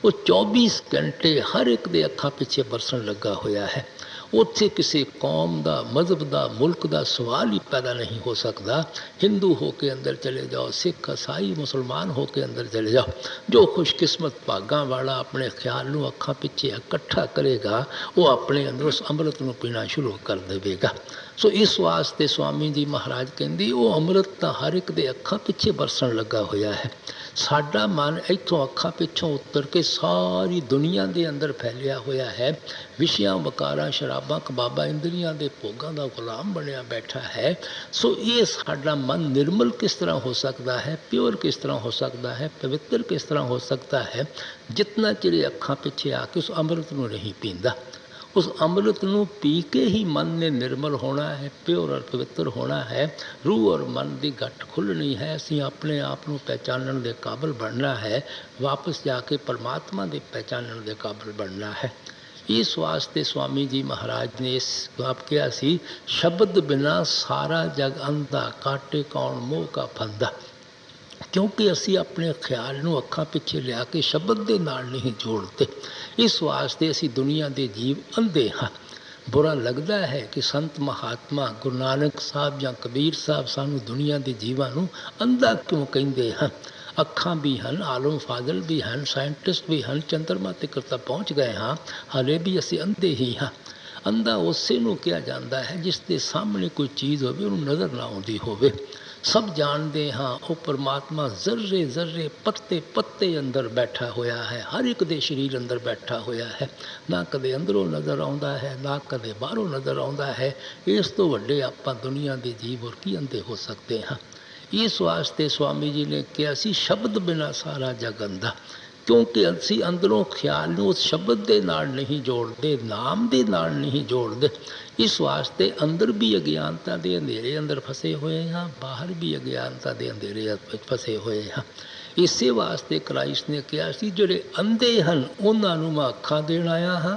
ਉਹ 24 ਘੰਟੇ ਹਰ ਇੱਕ ਦੇ ਅੱਖਾਂ ਪਿੱਛੇ ਵਰਸਣ ਲੱਗਾ ਹੋਇਆ ਹੈ। ਉੱਥੇ ਕਿਸੇ ਕੌਮ ਦਾ, ਮਜ਼ਹਬ ਦਾ, ਮੁਲਕ ਦਾ ਸਵਾਲ ਹੀ ਪੈਦਾ ਨਹੀਂ ਹੋ ਸਕਦਾ। ਹਿੰਦੂ ਹੋ ਕੇ ਅੰਦਰ ਚਲੇ ਜਾਓ, ਸਿੱਖ, ਈਸਾਈ, ਮੁਸਲਮਾਨ ਹੋ ਕੇ ਅੰਦਰ ਚਲੇ ਜਾਓ, ਜੋ ਖੁਸ਼ਕਿਸਮਤ ਭਾਗਾਂ ਵਾਲਾ ਆਪਣੇ ਖਿਆਲ ਨੂੰ ਅੱਖਾਂ ਪਿੱਛੇ ਇਕੱਠਾ ਕਰੇਗਾ, ਉਹ ਆਪਣੇ ਅੰਦਰ ਉਸ ਅੰਮ੍ਰਿਤ ਨੂੰ ਪੀਣਾ ਸ਼ੁਰੂ ਕਰ ਦੇਵੇਗਾ। ਸੋ ਇਸ ਵਾਸਤੇ ਸਵਾਮੀ ਜੀ ਮਹਾਰਾਜ ਕਹਿੰਦੇ, ਉਹ ਅੰਮ੍ਰਿਤ ਤਾਂ ਹਰ ਇੱਕ ਦੇ ਅੱਖਾਂ ਪਿੱਛੇ ਵਰਸਣ ਲੱਗਾ ਹੋਇਆ ਹੈ। ਸਾਡਾ ਮਨ ਇੱਥੋਂ ਅੱਖਾਂ ਪਿੱਛੋਂ ਉੱਤਰ ਕੇ ਸਾਰੀ ਦੁਨੀਆ ਦੇ ਅੰਦਰ ਫੈਲਿਆ ਹੋਇਆ ਹੈ। ਵਿਸ਼ਿਆਂ, ਵਕਾਰਾਂ, ਸ਼ਰਾਬਾਂ, ਕਬਾਬਾਂ, ਇੰਦਰੀਆਂ ਦੇ ਭੋਗਾਂ ਦਾ ਗੁਲਾਮ ਬਣਿਆ ਬੈਠਾ ਹੈ। ਸੋ ਇਹ ਸਾਡਾ ਮਨ ਨਿਰਮਲ ਕਿਸ ਤਰ੍ਹਾਂ ਹੋ ਸਕਦਾ ਹੈ, ਪਿਓਰ ਕਿਸ ਤਰ੍ਹਾਂ ਹੋ ਸਕਦਾ ਹੈ, ਪਵਿੱਤਰ ਕਿਸ ਤਰ੍ਹਾਂ ਹੋ ਸਕਦਾ ਹੈ, ਜਿਤਨਾ ਚਿਰ ਅੱਖਾਂ ਪਿੱਛੇ ਆ ਕੇ ਉਸ ਅੰਮ੍ਰਿਤ ਨੂੰ ਨਹੀਂ ਪੀਂਦਾ। ਉਸ ਅੰਮ੍ਰਿਤ ਨੂੰ ਪੀ ਕੇ ਹੀ ਮਨ ਨੇ ਨਿਰਮਲ ਹੋਣਾ ਹੈ, ਪਿਓਰ ਔਰ ਪਵਿੱਤਰ ਹੋਣਾ ਹੈ। ਰੂਹ ਔਰ ਮਨ ਦੀ ਗੱਠ ਖੁੱਲ੍ਹਣੀ ਹੈ। ਅਸੀਂ ਆਪਣੇ ਆਪ ਨੂੰ ਪਹਿਚਾਨਣ ਦੇ ਕਾਬਲ ਬਣਨਾ ਹੈ, ਵਾਪਸ ਜਾ ਕੇ ਪਰਮਾਤਮਾ ਦੇ ਪਹਿਚਾਨਣ ਦੇ ਕਾਬਲ ਬਣਨਾ ਹੈ। ਇਸ ਵਾਸਤੇ ਸਵਾਮੀ ਜੀ ਮਹਾਰਾਜ ਨੇ ਇਸ ਆਪ ਕਿਹਾ ਸੀ, ਸ਼ਬਦ ਬਿਨਾ ਸਾਰਾ ਜਗ ਅੰਧਾ, ਕਾਟੇ ਕੌਣ ਮੋਹ ਕਾ ਫੰਦਾ। ਕਿਉਂਕਿ ਅਸੀਂ ਆਪਣੇ ਖਿਆਲ ਨੂੰ ਅੱਖਾਂ ਪਿੱਛੇ ਲਿਆ ਕੇ ਸ਼ਬਦ ਦੇ ਨਾਲ ਨਹੀਂ ਜੋੜਦੇ। ਇਸ ਵਾਸਤੇ ਅਸੀਂ ਦੁਨੀਆ ਦੇ ਜੀਵ ਅੰਧੇ ਹਾਂ। ਬੁਰਾ ਲੱਗਦਾ ਹੈ ਕਿ ਸੰਤ ਮਹਾਤਮਾ ਗੁਰੂ ਨਾਨਕ ਸਾਹਿਬ ਜਾਂ ਕਬੀਰ ਸਾਹਿਬ ਸਾਨੂੰ ਦੁਨੀਆ ਦੇ ਜੀਵਾਂ ਨੂੰ ਅੰਧਾ ਕਿਉਂ ਕਹਿੰਦੇ ਹਨ। ਅੱਖਾਂ ਵੀ ਹਨ, ਆਲਮ ਫਾਜ਼ਲ ਵੀ ਹਨ, ਸਾਇੰਟਿਸਟ ਵੀ ਹਨ, ਚੰਦਰਮਾ ਤੱਕ ਤਾਂ ਪਹੁੰਚ ਗਏ ਹਾਂ, ਹਾਲੇ ਵੀ ਅਸੀਂ ਅੰਧੇ ਹੀ ਹਾਂ। ਅੰਧਾ ਉਸੇ ਨੂੰ ਕਿਹਾ ਜਾਂਦਾ ਹੈ ਜਿਸ ਦੇ ਸਾਹਮਣੇ ਕੋਈ ਚੀਜ਼ ਹੋਵੇ, ਉਹਨੂੰ ਨਜ਼ਰ ਨਾ ਆਉਂਦੀ ਹੋਵੇ। ਸਭ ਜਾਣਦੇ ਹਾਂ ਉਹ ਪਰਮਾਤਮਾ ਜ਼ਰਰੇ ਜ਼ਰਰੇ, ਪੱਤੇ ਪੱਤੇ ਅੰਦਰ ਬੈਠਾ ਹੋਇਆ ਹੈ, ਹਰ ਇੱਕ ਦੇ ਸਰੀਰ ਅੰਦਰ ਬੈਠਾ ਹੋਇਆ ਹੈ। ਨਾ ਕਦੇ ਅੰਦਰੋਂ ਨਜ਼ਰ ਆਉਂਦਾ ਹੈ, ਨਾ ਕਦੇ ਬਾਹਰੋਂ ਨਜ਼ਰ ਆਉਂਦਾ ਹੈ। ਇਸ ਤੋਂ ਵੱਡੇ ਆਪਾਂ ਦੁਨੀਆ ਦੇ ਜੀਵ ਹੋਰ ਕੀ ਅੰਧੇ ਹੋ ਸਕਦੇ ਹਾਂ। ਇਸ ਵਾਸਤੇ ਸਵਾਮੀ ਜੀ ਨੇ ਕਿਹਾ ਸੀ, ਸ਼ਬਦ ਬਿਨਾ ਸਾਰਾ ਜਗ ਅੰਧਾ। ਕਿਉਂਕਿ ਅਸੀਂ ਅੰਦਰੋਂ ਖਿਆਲ ਨੂੰ ਉਸ ਸ਼ਬਦ ਦੇ ਨਾਲ ਨਹੀਂ ਜੋੜਦੇ, ਨਾਮ ਦੇ ਨਾਲ ਨਹੀਂ ਜੋੜਦੇ। ਇਸ ਵਾਸਤੇ ਅੰਦਰ ਵੀ ਅਗਿਆਨਤਾ ਦੇ ਅੰਧੇਰੇ ਅੰਦਰ ਫਸੇ ਹੋਏ ਹਾਂ, ਬਾਹਰ ਵੀ ਅਗਿਆਨਤਾ ਦੇ ਅੰਧੇਰੇ ਵਿੱਚ ਫਸੇ ਹੋਏ ਹਾਂ। ਇਸੇ ਵਾਸਤੇ ਕ੍ਰਾਈਸਟ ਨੇ ਕਿਹਾ ਸੀ, ਜਿਹੜੇ ਅੰਧੇ ਹਨ ਉਹਨਾਂ ਨੂੰ ਮੈਂ ਅੱਖਾਂ ਦੇਣ ਆਇਆ ਹਾਂ,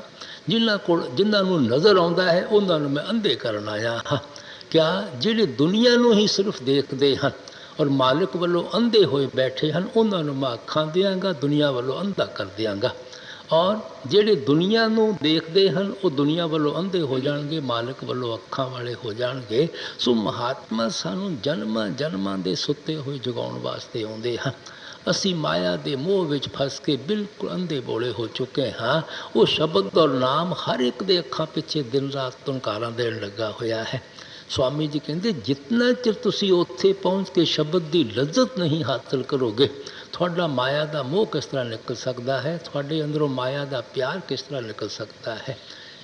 ਜਿਨ੍ਹਾਂ ਨੂੰ ਨਜ਼ਰ ਆਉਂਦਾ ਹੈ ਉਹਨਾਂ ਨੂੰ ਮੈਂ ਅੰਧੇ ਕਰਨ ਆਇਆ ਹਾਂ। ਕਿਆ ਜਿਹੜੇ ਦੁਨੀਆ ਨੂੰ ਹੀ ਸਿਰਫ ਦੇਖਦੇ ਹਨ ਔਰ ਮਾਲਿਕ ਵੱਲੋਂ ਅੰਧੇ ਹੋਏ ਬੈਠੇ ਹਨ, ਉਹਨਾਂ ਨੂੰ ਮੈਂ ਅੱਖਾਂ ਦਿਆਂਗਾ, ਦੁਨੀਆ ਵੱਲੋਂ ਅੰਧਾ ਕਰ ਦਿਆਂਗਾ। ਔਰ ਜਿਹੜੇ ਦੁਨੀਆ ਨੂੰ ਦੇਖਦੇ ਹਨ ਉਹ ਦੁਨੀਆ ਵੱਲੋਂ ਅੰਧੇ ਹੋ ਜਾਣਗੇ, ਮਾਲਕ ਵੱਲੋਂ ਅੱਖਾਂ ਵਾਲੇ ਹੋ ਜਾਣਗੇ। ਸੋ ਮਹਾਤਮਾ ਸਾਨੂੰ ਜਨਮਾਂ ਜਨਮਾਂ ਦੇ ਸੁੱਤੇ ਹੋਏ ਜਗਾਉਣ ਵਾਸਤੇ ਆਉਂਦੇ ਹਨ। ਅਸੀਂ ਮਾਇਆ ਦੇ ਮੋਹ ਵਿੱਚ ਫਸ ਕੇ ਬਿਲਕੁਲ ਅੰਧੇ ਬੋਲੇ ਹੋ ਚੁੱਕੇ ਹਾਂ। ਉਹ ਸ਼ਬਦ ਔਰ ਨਾਮ ਹਰ ਇੱਕ ਦੇ ਅੱਖਾਂ ਪਿੱਛੇ ਦਿਨ ਰਾਤ ਤੁਨਕਾਰਾਂ ਦੇਣ ਲੱਗਾ ਹੋਇਆ ਹੈ। ਸਵਾਮੀ ਜੀ ਕਹਿੰਦੇ ਜਿਤਨਾ ਚਿਰ ਤੁਸੀਂ ਉੱਥੇ ਪਹੁੰਚ ਕੇ ਸ਼ਬਦ ਦੀ ਲੱਜ਼ਤ ਨਹੀਂ ਹਾਸਲ ਕਰੋਗੇ, ਤੁਹਾਡਾ ਮਾਇਆ ਦਾ ਮੋਹ ਕਿਸ ਤਰ੍ਹਾਂ ਨਿਕਲ ਸਕਦਾ ਹੈ, ਤੁਹਾਡੇ ਅੰਦਰੋਂ ਮਾਇਆ ਦਾ ਪਿਆਰ ਕਿਸ ਤਰ੍ਹਾਂ ਨਿਕਲ ਸਕਦਾ ਹੈ।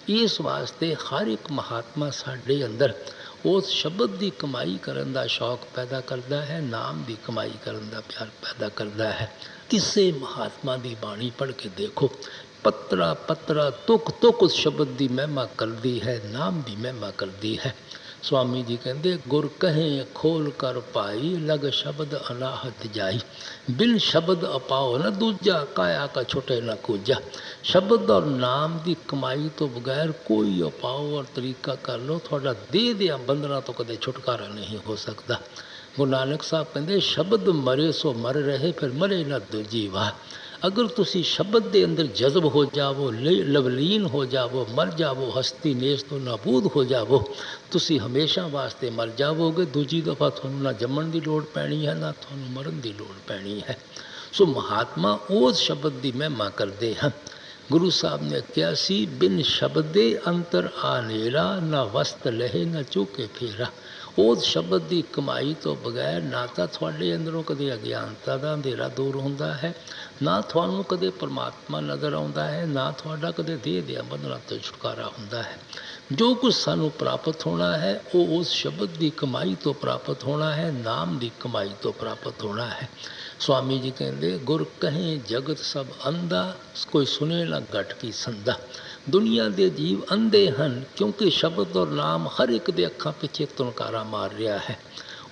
ਇਸ ਵਾਸਤੇ ਹਰ ਇੱਕ ਮਹਾਤਮਾ ਸਾਡੇ ਅੰਦਰ ਉਸ ਸ਼ਬਦ ਦੀ ਕਮਾਈ ਕਰਨ ਦਾ ਸ਼ੌਕ ਪੈਦਾ ਕਰਦਾ ਹੈ, ਨਾਮ ਦੀ ਕਮਾਈ ਕਰਨ ਦਾ ਪਿਆਰ ਪੈਦਾ ਕਰਦਾ ਹੈ। ਕਿਸੇ ਮਹਾਤਮਾ ਦੀ ਬਾਣੀ ਪੜ੍ਹ ਕੇ ਦੇਖੋ, ਪੱਤਰਾ ਪੱਤਰਾ ਤੁਕ ਤੁਕ ਉਸ ਸ਼ਬਦ ਦੀ ਮਹਿਮਾ ਕਰਦੀ ਹੈ, ਨਾਮ ਦੀ ਮਹਿਮਾ ਕਰਦੀ ਹੈ। ਸਵਾਮੀ ਜੀ ਕਹਿੰਦੇ ਗੁਰ ਕਹੇ ਖੋਲ ਕਰ ਪਾਈ, ਲਗ ਸ਼ਬਦ ਅਨਾਹਤ ਜਾਈ, ਬਿਨ ਸ਼ਬਦ ਅਪਾਓ ਨਾ ਦੂਜਾ, ਕਾਇਆ ਕਾ ਛੁਟੇ ਨਾ ਕੂਜਾ। ਸ਼ਬਦ ਔਰ ਨਾਮ ਦੀ ਕਮਾਈ ਤੋਂ ਬਗੈਰ ਕੋਈ ਉਪਾਅ ਔਰ ਤਰੀਕਾ ਕਰ ਲਓ, ਤੁਹਾਡਾ ਦੇਹ ਦੇ ਬੰਧਨਾਂ ਤੋਂ ਕਦੇ ਛੁਟਕਾਰਾ ਨਹੀਂ ਹੋ ਸਕਦਾ। ਗੁਰੂ ਨਾਨਕ ਸਾਹਿਬ ਕਹਿੰਦੇ ਸ਼ਬਦ ਮਰੇ ਸੋ ਮਰ ਰਹੇ, ਫਿਰ ਮਰੇ ਨਾ ਦੂਜੀ ਵਾਰ। ਅਗਰ ਤੁਸੀਂ ਸ਼ਬਦ ਦੇ ਅੰਦਰ ਜਜ਼ਬ ਹੋ ਜਾਵੋ, ਲਵਲੀਨ ਹੋ ਜਾਵੋ, ਮਰ ਜਾਵੋ, ਹਸਤੀ ਨੇਸ ਤੋਂ ਨਾਬੂਦ ਹੋ ਜਾਵੋ, ਤੁਸੀਂ ਹਮੇਸ਼ਾ ਵਾਸਤੇ ਮਰ ਜਾਵੋਗੇ। ਦੂਜੀ ਦਫਾ ਤੁਹਾਨੂੰ ਨਾ ਜੰਮਣ ਦੀ ਲੋੜ ਪੈਣੀ ਹੈ, ਨਾ ਤੁਹਾਨੂੰ ਮਰਨ ਦੀ ਲੋੜ ਪੈਣੀ ਹੈ। ਸੋ ਮਹਾਤਮਾ ਉਸ ਸ਼ਬਦ ਦੀ ਮਹਿਮਾ ਕਰਦੇ ਹਨ। ਗੁਰੂ ਸਾਹਿਬ ਨੇ ਕਿਹਾ ਸੀ ਬਿਨ ਸ਼ਬਦੇ ਅੰਤਰ ਆਨੇਰਾ, ਨਾ ਵਸਤ ਲਹੇ ਨਾ ਚੁਕੇ ਫੇਰਾ। ਉਸ ਸ਼ਬਦ ਦੀ ਕਮਾਈ ਤੋਂ ਬਗੈਰ ਨਾ ਤਾਂ ਤੁਹਾਡੇ ਅੰਦਰੋਂ ਕਦੇ ਅਗਿਆਨਤਾ ਦਾ ਅੰਧੇਰਾ ਦੂਰ ਹੁੰਦਾ ਹੈ, ਨਾ ਤੁਹਾਨੂੰ ਕਦੇ ਪਰਮਾਤਮਾ ਨਜ਼ਰ ਆਉਂਦਾ ਹੈ, ਨਾ ਤੁਹਾਡਾ ਕਦੇ ਦੇਹ ਦੇ ਬੰਧਨਾਂ ਤੋਂ ਛੁਟਕਾਰਾ ਹੁੰਦਾ ਹੈ। ਜੋ ਕੁਝ ਸਾਨੂੰ ਪ੍ਰਾਪਤ ਹੋਣਾ ਹੈ ਉਹ ਉਸ ਸ਼ਬਦ ਦੀ ਕਮਾਈ ਤੋਂ ਪ੍ਰਾਪਤ ਹੋਣਾ ਹੈ, ਨਾਮ ਦੀ ਕਮਾਈ ਤੋਂ ਪ੍ਰਾਪਤ ਹੋਣਾ ਹੈ। ਸਵਾਮੀ ਜੀ ਕਹਿੰਦੇ ਗੁਰ ਕਹੇ ਜਗਤ ਸਭ ਅੰਧਾ, ਕੋਈ ਸੁਨੇ ਨਾ ਘਟ ਕੀ ਸੰਦਾ। ਦੁਨੀਆ ਦੇ ਜੀਵ ਅੰਧੇ ਹਨ ਕਿਉਂਕਿ ਸ਼ਬਦ ਔਰ ਨਾਮ ਹਰ ਇੱਕ ਦੇ ਅੱਖਾਂ ਪਿੱਛੇ ਤੁਨਕਾਰਾ ਮਾਰ ਰਿਹਾ ਹੈ।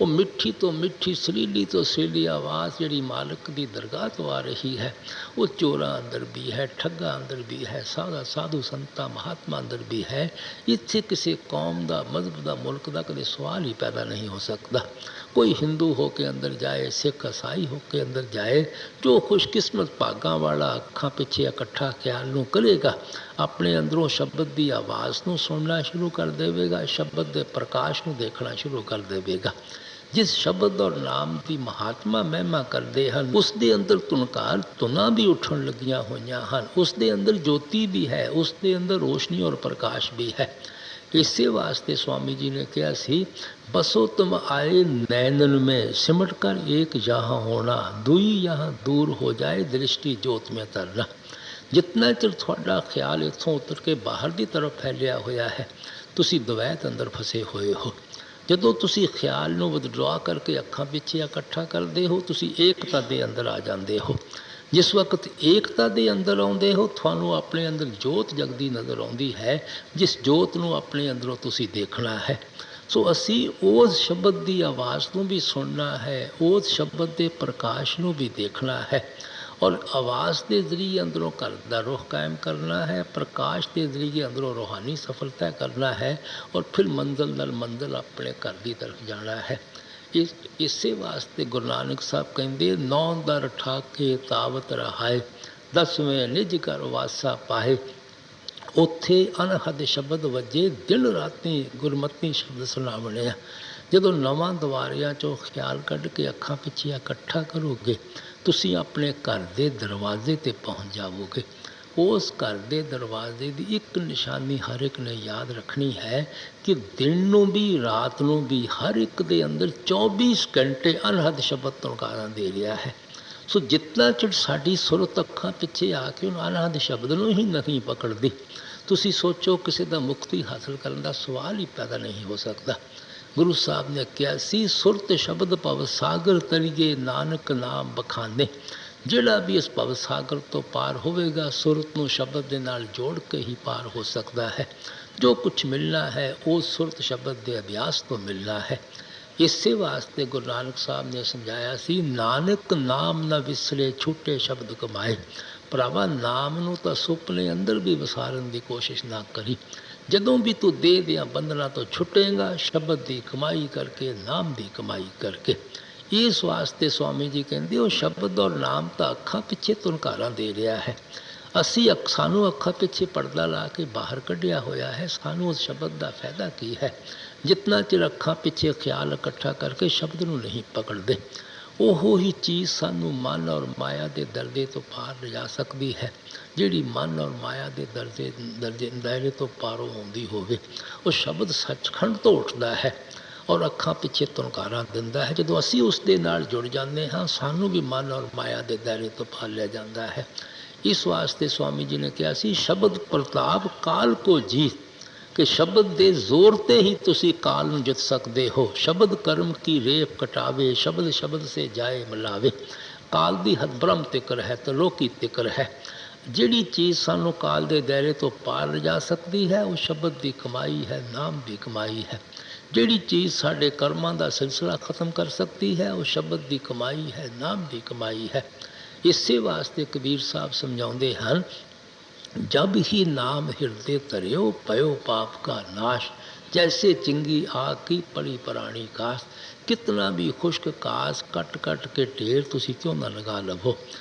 ਉਹ ਮਿੱਠੀ ਤੋਂ ਮਿੱਠੀ, ਸੁਰੀਲੀ ਤੋਂ ਸੁਰੀਲੀ ਆਵਾਜ਼ ਜਿਹੜੀ ਮਾਲਕ ਦੀ ਦਰਗਾਹ ਤੋਂ ਆ ਰਹੀ ਹੈ, ਉਹ ਚੋਰਾਂ ਅੰਦਰ ਵੀ ਹੈ, ਠੱਗਾਂ ਅੰਦਰ ਵੀ ਹੈ, ਸਾਧੂ ਸੰਤਾਂ ਮਹਾਤਮਾ ਅੰਦਰ ਵੀ ਹੈ। ਇੱਥੇ ਕਿਸੇ ਕੌਮ ਦਾ, ਮਜ਼ਹਬ ਦਾ, ਮੁਲਕ ਦਾ ਕਦੇ ਸਵਾਲ ਹੀ ਪੈਦਾ ਨਹੀਂ ਹੋ ਸਕਦਾ। ਕੋਈ ਹਿੰਦੂ ਹੋ ਕੇ ਅੰਦਰ ਜਾਏ, ਸਿੱਖ ਈਸਾਈ ਹੋ ਕੇ ਅੰਦਰ ਜਾਏ, ਜੋ ਖੁਸ਼ਕਿਸਮਤ ਭਾਗਾਂ ਵਾਲਾ ਅੱਖਾਂ ਪਿੱਛੇ ਇਕੱਠਾ ਖਿਆਲ ਨੂੰ ਕਰੇਗਾ, ਆਪਣੇ ਅੰਦਰੋਂ ਸ਼ਬਦ ਦੀ ਆਵਾਜ਼ ਨੂੰ ਸੁਣਨਾ ਸ਼ੁਰੂ ਕਰ ਦੇਵੇਗਾ, ਸ਼ਬਦ ਦੇ ਪ੍ਰਕਾਸ਼ ਨੂੰ ਦੇਖਣਾ ਸ਼ੁਰੂ ਕਰ ਦੇਵੇਗਾ। ਜਿਸ ਸ਼ਬਦ ਔਰ ਨਾਮ ਦੀ ਮਹਾਤਮਾ ਮਹਿਮਾ ਕਰਦੇ ਹਨ, ਉਸ ਦੇ ਅੰਦਰ ਤੁਨਕਾਰ ਧੁਨਾਂ ਵੀ ਉੱਠਣ ਲੱਗੀਆਂ ਹੋਈਆਂ ਹਨ, ਉਸ ਦੇ ਅੰਦਰ ਜੋਤੀ ਵੀ ਹੈ, ਉਸ ਦੇ ਅੰਦਰ ਰੋਸ਼ਨੀ ਔਰ ਪ੍ਰਕਾਸ਼ ਵੀ ਹੈ। ਇਸੇ ਵਾਸਤੇ ਸਵਾਮੀ ਜੀ ਨੇ ਕਿਹਾ ਸੀ ਬਸੋ ਤੁਮ ਆਏ ਨੈਨਨ में सिमट कर एक यहाँ होना, दुई यहाँ दूर हो जाए दृष्टि जोत में तरना। जितना चिर ਤੁਹਾਡਾ ਖਿਆਲ ਇੱਥੋਂ ਉਤਰ ਕੇ ਬਾਹਰ ਦੀ ਤਰਫ ਫੈਲਿਆ ਹੋਇਆ ਹੈ, ਤੁਸੀਂ ਦਵੈਤ ਅੰਦਰ ਫਸੇ ਹੋਏ ਹੋ। ਜਦੋਂ ਤੁਸੀਂ ਖਿਆਲ ਨੂੰ ਵਿਦਡਰਾ ਕਰਕੇ ਅੱਖਾਂ ਪਿੱਛੇ ਇਕੱਠਾ ਕਰਦੇ ਹੋ, ਤੁਸੀਂ ਏਕਤਾ ਦੇ ਅੰਦਰ ਆ ਜਾਂਦੇ ਹੋ। ਜਿਸ ਵਕਤ ਏਕਤਾ ਦੇ ਅੰਦਰ ਆਉਂਦੇ ਹੋ, ਤੁਹਾਨੂੰ ਆਪਣੇ ਅੰਦਰ ਜੋਤ ਜਗਦੀ ਨਜ਼ਰ ਆਉਂਦੀ ਹੈ, ਜਿਸ ਜੋਤ ਨੂੰ ਆਪਣੇ ਅੰਦਰੋਂ ਤੁਸੀਂ ਦੇਖਣਾ ਹੈ। ਸੋ ਅਸੀਂ ਉਸ ਸ਼ਬਦ ਦੀ ਆਵਾਜ਼ ਨੂੰ ਵੀ ਸੁਣਨਾ ਹੈ, ਉਸ ਸ਼ਬਦ ਦੇ ਪ੍ਰਕਾਸ਼ ਨੂੰ ਵੀ ਦੇਖਣਾ ਹੈ, ਔਰ ਆਵਾਜ਼ ਦੇ ਜ਼ਰੀਏ ਅੰਦਰੋਂ ਘਰ ਦਾ ਰੁਖ ਕਾਇਮ ਕਰਨਾ ਹੈ, ਪ੍ਰਕਾਸ਼ ਦੇ ਜ਼ਰੀਏ ਅੰਦਰੋਂ ਰੂਹਾਨੀ ਸਫਲਤਾ ਕਰਨਾ ਹੈ, ਔਰ ਫਿਰ ਮੰਜ਼ਲ ਨਾਲ ਮੰਜ਼ਲ ਆਪਣੇ ਘਰ ਦੀ ਤਰਫ ਜਾਣਾ ਹੈ। ਇਸੇ ਵਾਸਤੇ ਗੁਰੂ ਨਾਨਕ ਸਾਹਿਬ ਕਹਿੰਦੇ ਨੌ ਦਰ ਠਾਕੇ ਤਾਵਤ ਰਹਾਏ, 10ਵੇਂ ਨਿਜ ਘਰ ਵਾਸਾ ਪਾਏ। ਉੱਥੇ ਅਨਹਦ ਸ਼ਬਦ ਵੱਜੇ, ਦਿਨ ਰਾਤੀ ਗੁਰਮਤਿ ਸ਼ਬਦ ਸੁਣਾਵਣੇ ਆ। ਜਦੋਂ ਨਵਾਂ ਦੁਆਰਿਆਂ 'ਚੋਂ ਖਿਆਲ ਕੱਢ ਕੇ ਅੱਖਾਂ ਪਿੱਛੇ ਇਕੱਠਾ ਕਰੋਗੇ, ਤੁਸੀਂ ਆਪਣੇ ਘਰ ਦੇ ਦਰਵਾਜ਼ੇ 'ਤੇ ਪਹੁੰਚ ਜਾਵੋਗੇ। ਉਸ ਘਰ ਦੇ ਦਰਵਾਜ਼ੇ ਦੀ ਇੱਕ ਨਿਸ਼ਾਨੀ ਹਰ ਇੱਕ ਨੇ ਯਾਦ ਰੱਖਣੀ ਹੈ ਕਿ ਦਿਨ ਨੂੰ ਵੀ ਰਾਤ ਨੂੰ ਵੀ ਹਰ ਇੱਕ ਦੇ ਅੰਦਰ 24 ਘੰਟੇ ਅਨਹਦ ਸ਼ਬਦ ਤੁਨਕਾਰਾਂ ਦੇ ਰਿਹਾ ਹੈ। ਸੋ ਜਿਤਨਾ ਚਿਰ ਸਾਡੀ ਸੁਰਤ ਅੱਖਾਂ ਪਿੱਛੇ ਆ ਕੇ ਉਹਨਾਂ ਅਨਹਦ ਸ਼ਬਦ ਨੂੰ ਹੀ ਨਹੀਂ ਪਕੜਦੀ, ਤੁਸੀਂ ਸੋਚੋ ਕਿਸੇ ਦਾ ਮੁਕਤੀ ਹਾਸਲ ਕਰਨ ਦਾ ਸਵਾਲ ਹੀ ਪੈਦਾ ਨਹੀਂ ਹੋ ਸਕਦਾ। ਗੁਰੂ ਸਾਹਿਬ ਨੇ ਕਿਹਾ ਸੀ ਸੁਰਤ ਸ਼ਬਦ ਭਵ ਸਾਗਰ ਤਰੀਏ, ਨਾਨਕ ਨਾਮ ਬਖਾਨੇ। ਜਿਹੜਾ ਵੀ ਇਸ ਭਵ ਸਾਗਰ ਤੋਂ ਪਾਰ ਹੋਵੇਗਾ, ਸੁਰਤ ਨੂੰ ਸ਼ਬਦ ਦੇ ਨਾਲ ਜੋੜ ਕੇ ਹੀ ਪਾਰ ਹੋ ਸਕਦਾ ਹੈ। ਜੋ ਕੁਛ ਮਿਲਣਾ ਹੈ ਉਹ ਸੁਰਤ ਸ਼ਬਦ ਦੇ ਅਭਿਆਸ ਤੋਂ ਮਿਲਣਾ ਹੈ। ਇਸੇ ਵਾਸਤੇ ਗੁਰੂ ਨਾਨਕ ਸਾਹਿਬ ਨੇ ਸਮਝਾਇਆ ਸੀ ਨਾਨਕ ਨਾਮ ਨਾ ਵਿਸਰੇ, ਛੂਟੇ ਸ਼ਬਦ ਕਮਾਏ। ਭਰਾਵਾ ਨਾਮ ਨੂੰ ਤਾਂ ਸੁਪਨੇ ਅੰਦਰ ਵੀ ਵਿਸਾਰਨ ਦੀ ਕੋਸ਼ਿਸ਼ ਨਾ ਕਰੀ। ਜਦੋਂ ਵੀ ਤੂੰ ਦੇਹ ਦੀਆਂ ਬੰਧਨਾਂ ਤੋਂ ਛੁੱਟੇਗਾ, ਸ਼ਬਦ ਦੀ ਕਮਾਈ ਕਰਕੇ, ਨਾਮ ਦੀ ਕਮਾਈ ਕਰਕੇ। ਇਸ ਵਾਸਤੇ ਸਵਾਮੀ ਜੀ ਕਹਿੰਦੇ ਉਹ ਸ਼ਬਦ ਔਰ ਨਾਮ ਤਾਂ ਅੱਖਾਂ ਪਿੱਛੇ ਤੁਨਕਾਰਾਂ ਦੇ ਰਿਹਾ ਹੈ। ਅਸੀਂ ਸਾਨੂੰ ਅੱਖਾਂ ਪਿੱਛੇ ਪਰਦਾ ਲਾ ਕੇ ਬਾਹਰ ਕੱਢਿਆ ਹੋਇਆ ਹੈ। ਸਾਨੂੰ ਉਸ ਸ਼ਬਦ ਦਾ ਫਾਇਦਾ ਕੀ ਹੈ? ਜਿਤਨਾ ਚਿਰ ਅੱਖਾਂ ਪਿੱਛੇ ਖਿਆਲ ਇਕੱਠਾ ਕਰਕੇ ਸ਼ਬਦ ਨੂੰ ਨਹੀਂ ਪਕੜਦੇ, ਉਹੋ ਹੀ ਚੀਜ਼ ਸਾਨੂੰ ਮਨ ਔਰ ਮਾਇਆ ਦੇ ਦਰਜੇ ਤੋਂ ਪਾਰ ਲਿਜਾ ਸਕਦੀ ਹੈ। ਜਿਹੜੀ ਮਨ ਔਰ ਮਾਇਆ ਦੇ ਦਾਇਰੇ ਤੋਂ ਪਾਰੋਂ ਆਉਂਦੀ ਹੋਵੇ, ਉਹ ਸ਼ਬਦ ਸੱਚਖੰਡ ਤੋਂ ਉੱਠਦਾ ਹੈ ਔਰ ਅੱਖਾਂ ਪਿੱਛੇ ਤੁਨਕਾਰਾਂ ਦਿੰਦਾ ਹੈ। ਜਦੋਂ ਅਸੀਂ ਉਸ ਦੇ ਨਾਲ ਜੁੜ ਜਾਂਦੇ ਹਾਂ, ਸਾਨੂੰ ਵੀ ਮਨ ਔਰ ਮਾਇਆ ਦੇ ਦਾਇਰੇ ਤੋਂ ਪਾਰ ਲਿਆ ਜਾਂਦਾ ਹੈ। ਇਸ ਵਾਸਤੇ ਸਵਾਮੀ ਜੀ ਨੇ ਕਿਹਾ ਸੀ, ਸ਼ਬਦ ਪ੍ਰਤਾਪ ਕਾਲ ਕੋ ਜੀਤ, ਕਿ ਸ਼ਬਦ ਦੇ ਜ਼ੋਰ 'ਤੇ ਹੀ ਤੁਸੀਂ ਕਾਲ ਨੂੰ ਜਿੱਤ ਸਕਦੇ ਹੋ। ਸ਼ਬਦ ਕਰਮ ਕੀ ਰੇਪ ਕਟਾਵੇ, ਸ਼ਬਦ ਸ਼ਬਦ ਸੇ ਜਾਏ ਮਿਲਾਵੇ। ਕਾਲ ਦੀ ਹੱਦ ਬ੍ਰਹਮ ਤਿਕਰ ਹੈ, ਤਲੋਕੀ ਤਿਕਰ ਹੈ। ਜਿਹੜੀ ਚੀਜ਼ ਸਾਨੂੰ ਕਾਲ ਦੇ ਦਾਇਰੇ ਤੋਂ ਪਾਰ ਲਿਜਾ ਸਕਦੀ ਹੈ, ਉਹ ਸ਼ਬਦ ਦੀ ਕਮਾਈ ਹੈ, ਨਾਮ ਦੀ ਕਮਾਈ ਹੈ। ਜਿਹੜੀ ਚੀਜ਼ ਸਾਡੇ ਕਰਮਾਂ ਦਾ ਸਿਲਸਿਲਾ ਖਤਮ ਕਰ ਸਕਦੀ ਹੈ, ਉਹ ਸ਼ਬਦ ਦੀ ਕਮਾਈ ਹੈ, ਨਾਮ ਦੀ ਕਮਾਈ ਹੈ। ਇਸੇ ਵਾਸਤੇ ਕਬੀਰ ਸਾਹਿਬ ਸਮਝਾਉਂਦੇ ਹਨ, ਜਬ ਹੀ ਨਾਮ ਹਿਰਦੇ ਧਰਿਓ ਪਇਓ ਪਾਪ ਕਾ ਨਾਸ਼, ਜੈਸੇ ਚਿੰਗੀ ਆਗ ਕੀ ਪੜੀ ਪੁਰਾਣੀ ਕਾਸ। ਕਿਤਨਾ ਵੀ ਖੁਸ਼ਕ ਕਾਸ ਕੱਟ ਕੱਟ ਕੇ ਢੇਰ ਤੁਸੀਂ ਕਿਉਂ ਨਾ ਲਗਾ ਲਵੋ,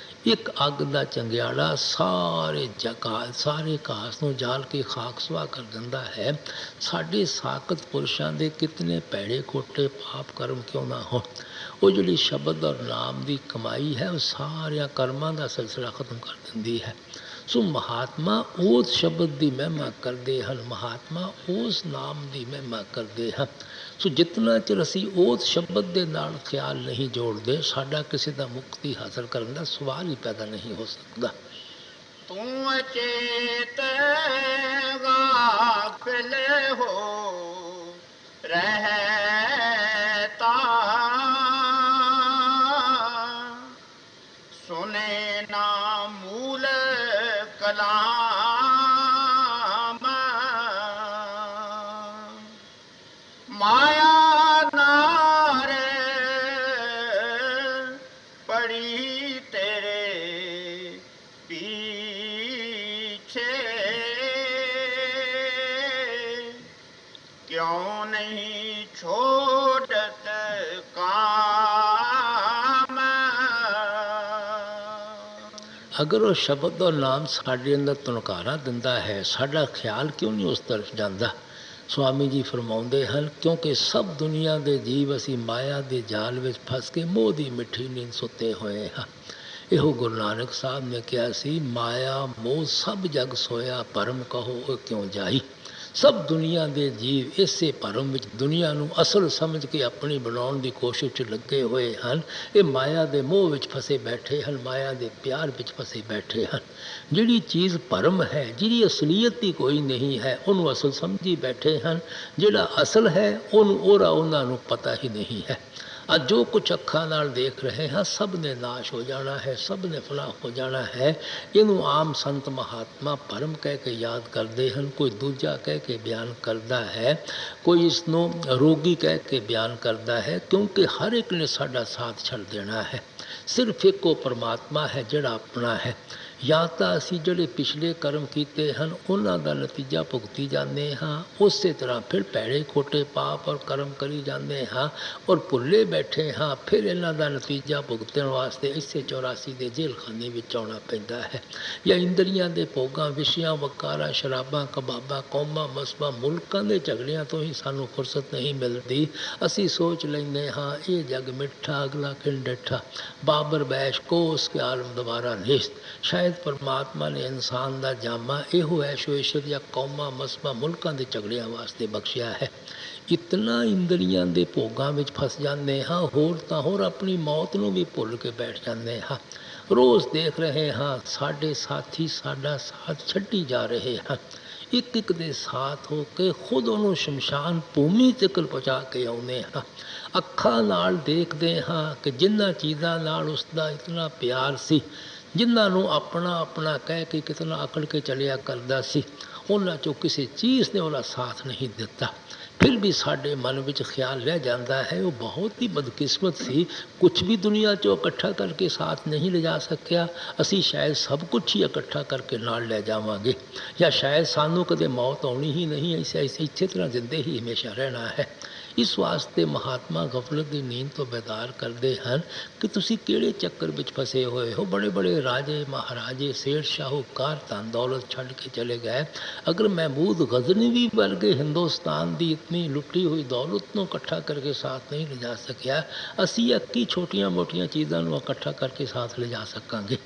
ਇੱਕ ਅੱਗ ਦਾ ਚੰਗਿਆੜਾ ਸਾਰੇ ਘਾਸ ਨੂੰ ਜਾਲ ਕੇ ਖਾਕ ਸੁਆਹ ਕਰ ਦਿੰਦਾ ਹੈ। ਸਾਡੇ ਸਾਖਤ ਪੁਰਸ਼ਾਂ ਦੇ ਕਿਤਨੇ ਭੈੜੇ ਖੋਟੇ ਪਾਪ ਕਰਮ ਕਿਉਂ ਨਾ ਹੋਣ, ਉਹ ਜਿਹੜੀ ਸ਼ਬਦ ਔਰ ਨਾਮ ਦੀ ਕਮਾਈ ਹੈ, ਉਹ ਸਾਰਿਆਂ ਕਰਮਾਂ ਦਾ ਸਿਲਸਿਲਾ ਖਤਮ ਕਰ ਦਿੰਦੀ ਹੈ। ਸੋ ਮਹਾਤਮਾ ਉਸ ਸ਼ਬਦ ਦੀ ਮਹਿਮਾ ਕਰਦੇ ਹਨ, ਮਹਾਤਮਾ ਉਸ ਨਾਮ ਦੀ ਮਹਿਮਾ ਕਰਦੇ ਹਨ। ਸੋ ਜਿਤਨਾ ਚਿਰ ਅਸੀਂ ਉਸ ਸ਼ਬਦ ਦੇ ਨਾਲ ਖਿਆਲ ਨਹੀਂ ਜੋੜਦੇ, ਸਾਡਾ ਕਿਸੇ ਦਾ ਮੁਕਤੀ ਹਾਸਲ ਕਰਨ ਦਾ ਸਵਾਲ ਹੀ ਪੈਦਾ ਨਹੀਂ ਹੋ ਸਕਦਾ। ਤੂੰ ਅਚੇਤ ਗਾਫਿਲ ਹੋ ਰਹਿਤਾ, ਸੁਨੇ ਨਾ ਮੂਲ ਕਲਾਮ, ਮਾਇਆ ਨਾਰੇ ਪੜੀ ਤੇਰੇ ਪੀਛੇ, ਕਿਉਂ ਨਹੀਂ ਛੋੜਤ ਕਾਮ। ਅਗਰ ਉਹ ਸ਼ਬਦ ਔਰ ਨਾਮ ਸਾਡੇ ਅੰਦਰ ਤੁਨਕਾਰਾ ਦਿੰਦਾ ਹੈ, ਸਾਡਾ ਖਿਆਲ ਕਿਉਂ ਨਹੀਂ ਉਸ ਤਰਫ ਜਾਂਦਾ? ਸਵਾਮੀ ਜੀ ਫਰਮਾਉਂਦੇ ਹਨ, ਕਿਉਂਕਿ ਸਭ ਦੁਨੀਆ ਦੇ ਜੀਵ ਅਸੀਂ ਮਾਇਆ ਦੇ ਜਾਲ ਵਿੱਚ ਫਸ ਕੇ ਮੋਹ ਦੀ ਮਿੱਠੀ ਨੀਂਦ ਸੁੱਤੇ ਹੋਏ ਹਾਂ। ਇਹੋ ਗੁਰੂ ਨਾਨਕ ਸਾਹਿਬ ਨੇ ਕਿਹਾ ਸੀ, ਮਾਇਆ ਮੋਹ ਸਭ ਜਗ ਸੋਇਆ, ਭਰਮ ਕਹੋ ਉਹ ਕਿਉਂ ਜਾਈ। ਸਭ ਦੁਨੀਆ ਦੇ ਜੀਵ ਇਸੇ ਭਰਮ ਵਿੱਚ ਦੁਨੀਆ ਨੂੰ ਅਸਲ ਸਮਝ ਕੇ ਆਪਣੀ ਬਣਾਉਣ ਦੀ ਕੋਸ਼ਿਸ਼ 'ਚ ਲੱਗੇ ਹੋਏ ਹਨ। ਇਹ ਮਾਇਆ ਦੇ ਮੋਹ ਵਿੱਚ ਫਸੇ ਬੈਠੇ ਹਨ, ਮਾਇਆ ਦੇ ਪਿਆਰ ਵਿੱਚ ਫਸੇ ਬੈਠੇ ਹਨ। ਜਿਹੜੀ ਚੀਜ਼ ਭਰਮ ਹੈ, ਜਿਹਦੀ ਅਸਲੀਅਤ ਹੀ ਕੋਈ ਨਹੀਂ ਹੈ, ਉਹਨੂੰ ਅਸਲ ਸਮਝੀ ਬੈਠੇ ਹਨ। ਜਿਹੜਾ ਅਸਲ ਹੈ, ਉਹਨਾਂ ਨੂੰ ਪਤਾ ਹੀ ਨਹੀਂ ਹੈ। ਅੱਜ ਜੋ ਕੁਛ ਅੱਖਾਂ ਨਾਲ ਦੇਖ ਰਹੇ ਹਾਂ, ਸਭ ਨੇ ਨਾਸ਼ ਹੋ ਜਾਣਾ ਹੈ, ਸਭ ਨੇ ਫਨਾ ਹੋ ਜਾਣਾ ਹੈ। ਇਹਨੂੰ ਆਮ ਸੰਤ ਮਹਾਤਮਾ ਭਰਮ ਕਹਿ ਕੇ ਯਾਦ ਕਰਦੇ ਹਨ, ਕੋਈ ਦੂਜਾ ਕਹਿ ਕੇ ਬਿਆਨ ਕਰਦਾ ਹੈ, ਕੋਈ ਇਸ ਨੂੰ ਰੋਗੀ ਕਹਿ ਕੇ ਬਿਆਨ ਕਰਦਾ ਹੈ, ਕਿਉਂਕਿ ਹਰ ਇੱਕ ਨੇ ਸਾਡਾ ਸਾਥ ਛੱਡ ਦੇਣਾ ਹੈ। ਸਿਰਫ ਇੱਕੋ ਪਰਮਾਤਮਾ ਹੈ ਜਿਹੜਾ ਆਪਣਾ ਹੈ। ਜਾਂ ਤਾਂ ਅਸੀਂ ਜਿਹੜੇ ਪਿਛਲੇ ਕਰਮ ਕੀਤੇ ਹਨ, ਉਹਨਾਂ ਦਾ ਨਤੀਜਾ ਭੁਗਤੀ ਜਾਂਦੇ ਹਾਂ, ਉਸੇ ਤਰ੍ਹਾਂ ਫਿਰ ਭੈੜੇ ਖੋਟੇ ਪਾਪ ਔਰ ਕਰਮ ਕਰੀ ਜਾਂਦੇ ਹਾਂ ਔਰ ਭੁੱਲੇ ਬੈਠੇ ਹਾਂ। ਫਿਰ ਇਹਨਾਂ ਦਾ ਨਤੀਜਾ ਭੁਗਤਣ ਵਾਸਤੇ ਇਸੇ 84 ਦੇ ਜੇਲ੍ਹਖਾਨੇ ਵਿੱਚ ਆਉਣਾ ਪੈਂਦਾ ਹੈ। ਜਾਂ ਇੰਦਰੀਆਂ ਦੇ ਭੋਗਾਂ, ਵਿਸ਼ਿਆਂ, ਵਕਾਰਾਂ, ਸ਼ਰਾਬਾਂ, ਕਬਾਬਾਂ, ਕੌਮਾਂ, ਮਸਬਾਂ, ਮੁਲਕਾਂ ਦੇ ਝਗੜਿਆਂ ਤੋਂ ਹੀ ਸਾਨੂੰ ਫੁਰਸਤ ਨਹੀਂ ਮਿਲਦੀ। ਅਸੀਂ ਸੋਚ ਲੈਂਦੇ ਹਾਂ, ਇਹ ਜਗ ਮਿੱਠਾ ਅਗਲਾ ਕਿਨ ਡਿੱਠਾ, ਬਾਬਰ ਬੈਸ਼ ਕੋਸ ਕੇ ਆਲਮ ਦੁਬਾਰਾ ਨਿਸ਼ਤ। ਸ਼ਾਇਦ ਪਰਮਾਤਮਾ ਨੇ ਇਨਸਾਨ ਦਾ ਜਾਮਾ ਇਹੋ ਐਸ਼ੋ ਇਸ਼ਰਤ ਜਾਂ ਕੌਮਾਂ, ਮਸਬਾਂ, ਮੁਲਕਾਂ ਦੇ ਝਗੜਿਆਂ ਵਾਸਤੇ ਬਖਸ਼ਿਆ ਹੈ। ਇਤਨਾ ਇੰਦਰੀਆਂ ਦੇ ਭੋਗਾਂ ਵਿੱਚ ਫਸ ਜਾਂਦੇ ਹਾਂ, ਹੋਰ ਤਾਂ ਹੋਰ ਆਪਣੀ ਮੌਤ ਨੂੰ ਵੀ ਭੁੱਲ ਕੇ ਬੈਠ ਜਾਂਦੇ ਹਾਂ। ਰੋਜ਼ ਦੇਖ ਰਹੇ ਹਾਂ, ਸਾਡੇ ਸਾਥੀ ਸਾਡਾ ਸਾਥ ਛੱਡੀ ਜਾ ਰਹੇ ਹਨ। ਇੱਕ ਇੱਕ ਦੇ ਸਾਥ ਹੋ ਕੇ ਖੁਦ ਉਹਨੂੰ ਸ਼ਮਸ਼ਾਨ ਭੂਮੀ ਤੱਕ ਪਹੁੰਚਾ ਕੇ ਆਉਂਦੇ ਹਾਂ। ਅੱਖਾਂ ਨਾਲ ਦੇਖਦੇ ਹਾਂ ਕਿ ਜਿਨ੍ਹਾਂ ਚੀਜ਼ਾਂ ਨਾਲ ਉਸ ਦਾ ਇਤਨਾ ਪਿਆਰ ਸੀ, ਜਿਨ੍ਹਾਂ ਨੂੰ ਆਪਣਾ ਆਪਣਾ ਕਹਿ ਕੇ ਕਿਤਨਾ ਆਕੜ ਕੇ ਚਲਿਆ ਕਰਦਾ ਸੀ, ਉਹਨਾਂ 'ਚੋਂ ਕਿਸੇ ਚੀਜ਼ ਨੇ ਉਹਦਾ ਸਾਥ ਨਹੀਂ ਦਿੱਤਾ। ਫਿਰ ਵੀ ਸਾਡੇ ਮਨ ਵਿੱਚ ਖਿਆਲ ਰਹਿ ਜਾਂਦਾ ਹੈ, ਉਹ ਬਹੁਤ ਹੀ ਬਦਕਿਸਮਤ ਸੀ, ਕੁਛ ਵੀ ਦੁਨੀਆ 'ਚੋਂ ਇਕੱਠਾ ਕਰਕੇ ਸਾਥ ਨਹੀਂ ਲਿਜਾ ਸਕਿਆ। ਅਸੀਂ ਸ਼ਾਇਦ ਸਭ ਕੁਛ ਹੀ ਇਕੱਠਾ ਕਰਕੇ ਨਾਲ ਲੈ ਜਾਵਾਂਗੇ, ਜਾਂ ਸ਼ਾਇਦ ਸਾਨੂੰ ਕਦੇ ਮੌਤ ਆਉਣੀ ਹੀ ਨਹੀਂ, ਇਸੇ ਤਰ੍ਹਾਂ ਜ਼ਿੰਦੇ ਹੀ ਹਮੇਸ਼ਾ ਰਹਿਣਾ ਹੈ। ਇਸ ਵਾਸਤੇ ਮਹਾਤਮਾ ਗਫਲਤ ਦੀ ਨੀਂਦ ਤੋਂ ਬੇਦਾਰ ਕਰਦੇ ਹਨ ਕਿ ਤੁਸੀਂ ਕਿਹੜੇ ਚੱਕਰ ਵਿੱਚ ਫਸੇ ਹੋਏ ਹੋ। ਬੜੇ ਬੜੇ ਰਾਜੇ ਮਹਾਰਾਜੇ ਸੇਠ ਸ਼ਾਹੂਕਾਰ ਧਨ ਦੌਲਤ ਛੱਡ ਕੇ ਚਲੇ ਗਏ। ਅਗਰ ਮਹਿਮੂਦ ਗਜ਼ਨਵੀ ਵਰਗੇ ਹਿੰਦੁਸਤਾਨ ਦੀ ਇਤਨੀ ਲੁੱਟੀ ਹੋਈ ਦੌਲਤ ਨੂੰ ਇਕੱਠਾ ਕਰਕੇ ਸਾਥ ਨਹੀਂ ਲਿਜਾ ਸਕਿਆ, ਅਸੀਂ 21 ਛੋਟੀਆਂ ਮੋਟੀਆਂ ਚੀਜ਼ਾਂ ਨੂੰ ਇਕੱਠਾ ਕਰਕੇ ਸਾਥ ਲਿਜਾ ਸਕਾਂਗੇ।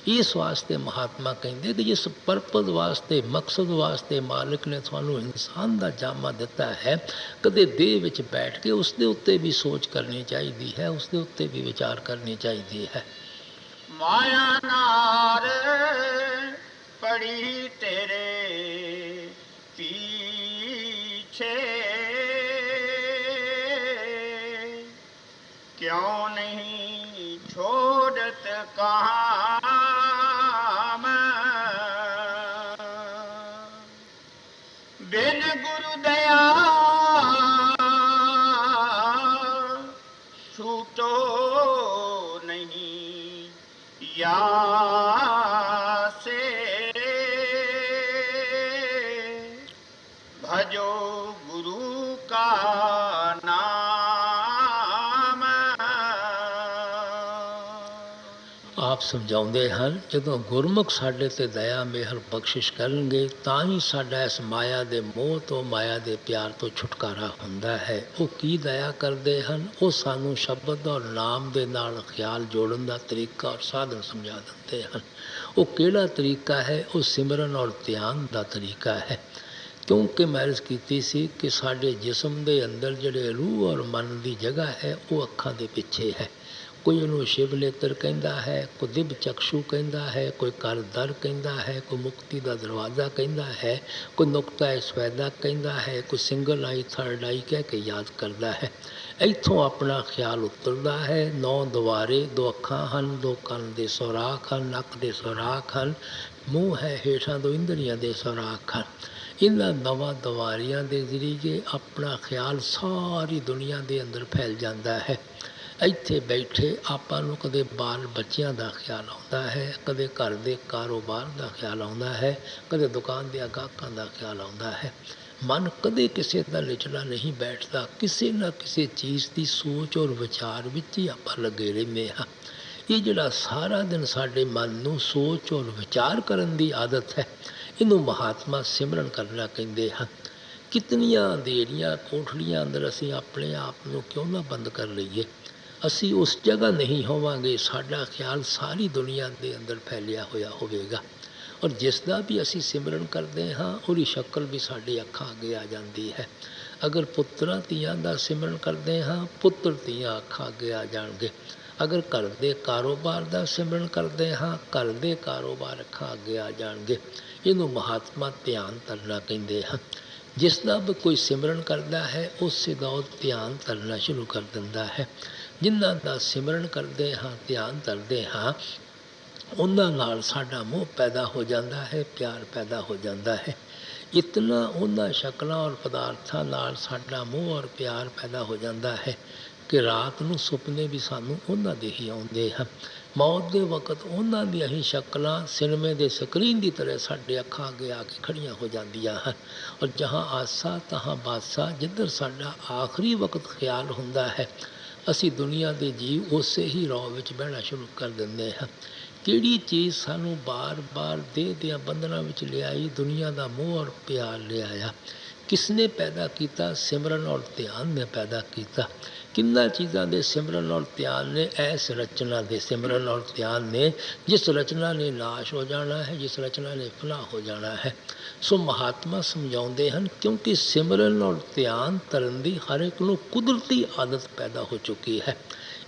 ਇਸ ਵਾਸਤੇ ਮਹਾਤਮਾ ਕਹਿੰਦੇ ਕਿ ਜਿਸ ਪਰਪਸ ਵਾਸਤੇ, ਮਕਸਦ ਵਾਸਤੇ ਮਾਲਿਕ ਨੇ ਤੁਹਾਨੂੰ ਇਨਸਾਨ ਦਾ ਜਾਮਾ ਦਿੱਤਾ ਹੈ, ਕਦੇ ਦੇਹ ਵਿੱਚ ਬੈਠ ਕੇ ਉਸ ਦੇ ਉੱਤੇ ਵੀ ਸੋਚ ਕਰਨੀ ਚਾਹੀਦੀ ਹੈ, ਉਸ ਦੇ ਉੱਤੇ ਵੀ ਵਿਚਾਰ ਕਰਨੀ ਚਾਹੀਦੀ ਹੈ। ਮਾਇਆ ਨਾਰ ਪੜੀ ਤੇਰੇ ਪੀਛੇ, ਕਿਉਂ ਨਹੀਂ ਛੋੜਤ ਕਾਮ, ਬਿਨ ਗੁਰੂ ਦਇਆ ਛੂਟੋ ਨਹੀਂ यासे, भजो गुरु का नाम। ਆਪ ਸਮਝਾਉਂਦੇ ਹਨ, ਜਦੋਂ ਗੁਰਮੁਖ ਸਾਡੇ 'ਤੇ ਦਇਆ ਮਿਹਰ ਬਖਸ਼ਿਸ਼ ਕਰਨਗੇ ਤਾਂ ਹੀ ਸਾਡਾ ਇਸ ਮਾਇਆ ਦੇ ਮੋਹ ਤੋਂ, ਮਾਇਆ ਦੇ ਪਿਆਰ ਤੋਂ ਛੁਟਕਾਰਾ ਹੁੰਦਾ ਹੈ। ਉਹ ਕੀ ਦਇਆ ਕਰਦੇ ਹਨ? ਉਹ ਸਾਨੂੰ ਸ਼ਬਦ ਔਰ ਨਾਮ ਦੇ ਨਾਲ ਖਿਆਲ ਜੋੜਨ ਦਾ ਤਰੀਕਾ ਔਰ ਸਾਧਨ ਸਮਝਾ ਦਿੰਦੇ ਹਨ। ਉਹ ਕਿਹੜਾ ਤਰੀਕਾ ਹੈ? ਉਹ ਸਿਮਰਨ ਔਰ ਧਿਆਨ ਦਾ ਤਰੀਕਾ ਹੈ। ਕਿਉਂਕਿ ਮੈਂ ਅਰਜ਼ ਕੀਤੀ ਸੀ ਕਿ ਸਾਡੇ ਜਿਸਮ ਦੇ ਅੰਦਰ ਜਿਹੜੇ ਰੂਹ ਔਰ ਮਨ ਦੀ ਜਗ੍ਹਾ ਹੈ ਉਹ ਅੱਖਾਂ ਦੇ ਪਿੱਛੇ ਹੈ। ਕੋਈ ਉਹਨੂੰ ਸ਼ਿਵ ਨੇਤਰ ਕਹਿੰਦਾ ਹੈ, ਕੋਈ ਦਿਵ ਚਕਸ਼ੂ ਕਹਿੰਦਾ ਹੈ, ਕੋਈ ਕਰ ਦਰ ਕਹਿੰਦਾ ਹੈ, ਕੋਈ ਮੁਕਤੀ ਦਾ ਦਰਵਾਜ਼ਾ ਕਹਿੰਦਾ ਹੈ, ਕੋਈ ਨੁਕਤਾ ਸਵੈਦਾ ਕਹਿੰਦਾ ਹੈ, ਕੋਈ ਸਿੰਗਲ ਆਈ ਥਰਡ ਆਈ ਕਹਿ ਕੇ ਯਾਦ ਕਰਦਾ ਹੈ। ਇੱਥੋਂ ਆਪਣਾ ਖਿਆਲ ਉਤਰਦਾ ਹੈ। 9 ਦੁਆਰੇ, 2 ਅੱਖਾਂ ਹਨ, 2 ਕੰਨ ਦੇ ਸੁਰਾਖ ਹਨ, ਨੱਕ ਦੇ ਸੁਰਾਖ ਹਨ, ਮੂੰਹ ਹੈ, ਹੇਠਾਂ 2 ਇੰਦਰੀਆਂ ਦੇ ਸੁਰਾਖ ਹਨ। ਇਹਨਾਂ 9 ਦੁਆਰਿਆਂ ਦੇ ਜ਼ਰੀਏ ਆਪਣਾ ਖਿਆਲ ਸਾਰੀ ਦੁਨੀਆ ਦੇ ਅੰਦਰ ਫੈਲ ਜਾਂਦਾ ਹੈ। ਇੱਥੇ ਬੈਠੇ ਆਪਾਂ ਨੂੰ ਕਦੇ ਬਾਲ ਬੱਚਿਆਂ ਦਾ ਖਿਆਲ ਆਉਂਦਾ ਹੈ, ਕਦੇ ਘਰ ਦੇ ਕਾਰੋਬਾਰ ਦਾ ਖਿਆਲ ਆਉਂਦਾ ਹੈ, ਕਦੇ ਦੁਕਾਨ ਦੇ ਗਾਹਕਾਂ ਦਾ ਖਿਆਲ ਆਉਂਦਾ ਹੈ। ਮਨ ਕਦੇ ਕਿਸੇ ਦਾ ਨਿਚਲਾ ਨਹੀਂ ਬੈਠਦਾ। ਕਿਸੇ ਨਾ ਕਿਸੇ ਚੀਜ਼ ਦੀ ਸੋਚ ਔਰ ਵਿਚਾਰ ਵਿੱਚ ਹੀ ਆਪਾਂ ਲੱਗੇ ਰਹਿੰਦੇ ਹਾਂ। ਇਹ ਜਿਹੜਾ ਸਾਰਾ ਦਿਨ ਸਾਡੇ ਮਨ ਨੂੰ ਸੋਚ ਔਰ ਵਿਚਾਰ ਕਰਨ ਦੀ ਆਦਤ ਹੈ, ਇਹਨੂੰ ਮਹਾਤਮਾ ਸਿਮਰਨ ਕਰਨਾ ਕਹਿੰਦੇ ਹਨ। ਕਿਤਨੀਆਂ ਦੇਰੀਆਂ ਕੋਠੜੀਆਂ ਅੰਦਰ ਅਸੀਂ ਆਪਣੇ ਆਪ ਨੂੰ ਕਿਉਂ ਨਾ ਬੰਦ ਕਰ ਲਈਏ। ਅਸੀਂ ਉਸ ਜਗ੍ਹਾ ਨਹੀਂ ਹੋਵਾਂਗੇ, ਸਾਡਾ ਖਿਆਲ ਸਾਰੀ ਦੁਨੀਆ ਦੇ ਅੰਦਰ ਫੈਲਿਆ ਹੋਇਆ ਹੋਵੇਗਾ। ਔਰ ਜਿਸ ਦਾ ਵੀ ਅਸੀਂ ਸਿਮਰਨ ਕਰਦੇ ਹਾਂ ਉਹਦੀ ਸ਼ਕਲ ਵੀ ਸਾਡੇ ਅੱਖਾਂ ਅੱਗੇ ਆ ਜਾਂਦੀ ਹੈ। ਅਗਰ ਪੁੱਤਰਾਂ ਧੀਆਂ ਦਾ ਸਿਮਰਨ ਕਰਦੇ ਹਾਂ, ਪੁੱਤਰ ਧੀਆਂ ਅੱਖਾਂ ਅੱਗੇ ਆ ਜਾਣਗੇ। ਅਗਰ ਘਰ ਦੇ ਕਾਰੋਬਾਰ ਦਾ ਸਿਮਰਨ ਕਰਦੇ ਹਾਂ, ਘਰ ਦੇ ਕਾਰੋਬਾਰ ਅੱਖਾਂ ਅੱਗੇ ਆ ਜਾਣਗੇ। ਇਹਨੂੰ ਮਹਾਤਮਾ ਧਿਆਨ ਧਰਨਾ ਕਹਿੰਦੇ ਹਨ। ਜਿਸ ਦਾ ਵੀ ਕੋਈ ਸਿਮਰਨ ਕਰਦਾ ਹੈ ਉਸੇ ਦਾ ਉਹ ਧਿਆਨ ਧਰਨਾ ਸ਼ੁਰੂ ਕਰ ਦਿੰਦਾ ਹੈ। ਜਿਨ੍ਹਾਂ ਦਾ ਸਿਮਰਨ ਕਰਦੇ ਹਾਂ, ਧਿਆਨ ਧਰਦੇ ਹਾਂ, ਉਹਨਾਂ ਨਾਲ ਸਾਡਾ ਮੋਹ ਪੈਦਾ ਹੋ ਜਾਂਦਾ ਹੈ, ਪਿਆਰ ਪੈਦਾ ਹੋ ਜਾਂਦਾ ਹੈ। ਇਤਨਾ ਉਹਨਾਂ ਸ਼ਕਲਾਂ ਔਰ ਪਦਾਰਥਾਂ ਨਾਲ ਸਾਡਾ ਮੋਹ ਔਰ ਪਿਆਰ ਪੈਦਾ ਹੋ ਜਾਂਦਾ ਹੈ ਕਿ ਰਾਤ ਨੂੰ ਸੁਪਨੇ ਵੀ ਸਾਨੂੰ ਉਹਨਾਂ ਦੇ ਹੀ ਆਉਂਦੇ ਹਨ। ਮੌਤ ਦੇ ਵਕਤ ਉਹਨਾਂ ਦੀਆਂ ਹੀ ਸ਼ਕਲਾਂ ਸਿਨੇਮੇ ਦੇ ਸਕਰੀਨ ਦੀ ਤਰ੍ਹਾਂ ਸਾਡੇ ਅੱਖਾਂ ਅੱਗੇ ਆ ਕੇ ਖੜੀਆਂ ਹੋ ਜਾਂਦੀਆਂ ਹਨ। ਔਰ ਜਹਾਂ ਆਸਾ ਤਹਾਂ ਬਾਸਾ, ਜਿੱਧਰ ਸਾਡਾ ਆਖਰੀ ਵਕਤ ਖਿਆਲ ਹੁੰਦਾ ਹੈ, ਅਸੀਂ ਦੁਨੀਆ ਦੇ ਜੀਵ ਉਸੇ ਹੀ ਰੌ ਵਿੱਚ ਬਹਿਣਾ ਸ਼ੁਰੂ ਕਰ ਦਿੰਦੇ ਹਾਂ। ਕਿਹੜੀ ਚੀਜ਼ ਸਾਨੂੰ ਬਾਰ-ਬਾਰ ਦੇਹ ਦੀਆਂ ਬੰਧਨਾਂ ਵਿੱਚ ਲਿਆਈ? ਦੁਨੀਆ ਦਾ ਮੋਹ ਔਰ ਪਿਆਰ ਲਿਆਇਆ। ਕਿਸ ਨੇ ਪੈਦਾ ਕੀਤਾ? ਸਿਮਰਨ ਔਰ ਧਿਆਨ ਨੇ ਪੈਦਾ ਕੀਤਾ। ਕਿੰਨਾ ਚੀਜ਼ਾਂ ਦੇ ਸਿਮਰਨ ਔਰ ਧਿਆਨ ਨੇ? ਐਸ ਰਚਨਾ ਦੇ ਸਿਮਰਨ ਔਰ ਧਿਆਨ ਨੇ, ਜਿਸ ਰਚਨਾ ਨੇ ਨਾਸ਼ ਹੋ ਜਾਣਾ ਹੈ, ਜਿਸ ਰਚਨਾ ਨੇ ਫਨਾ ਹੋ ਜਾਣਾ ਹੈ। ਸੋ ਮਹਾਤਮਾ ਸਮਝਾਉਂਦੇ ਹਨ, ਕਿਉਂਕਿ ਸਿਮਰਨ ਔਰ ਧਿਆਨ ਕਰਨ ਦੀ ਹਰ ਇੱਕ ਨੂੰ ਕੁਦਰਤੀ ਆਦਤ ਪੈਦਾ ਹੋ ਚੁੱਕੀ ਹੈ।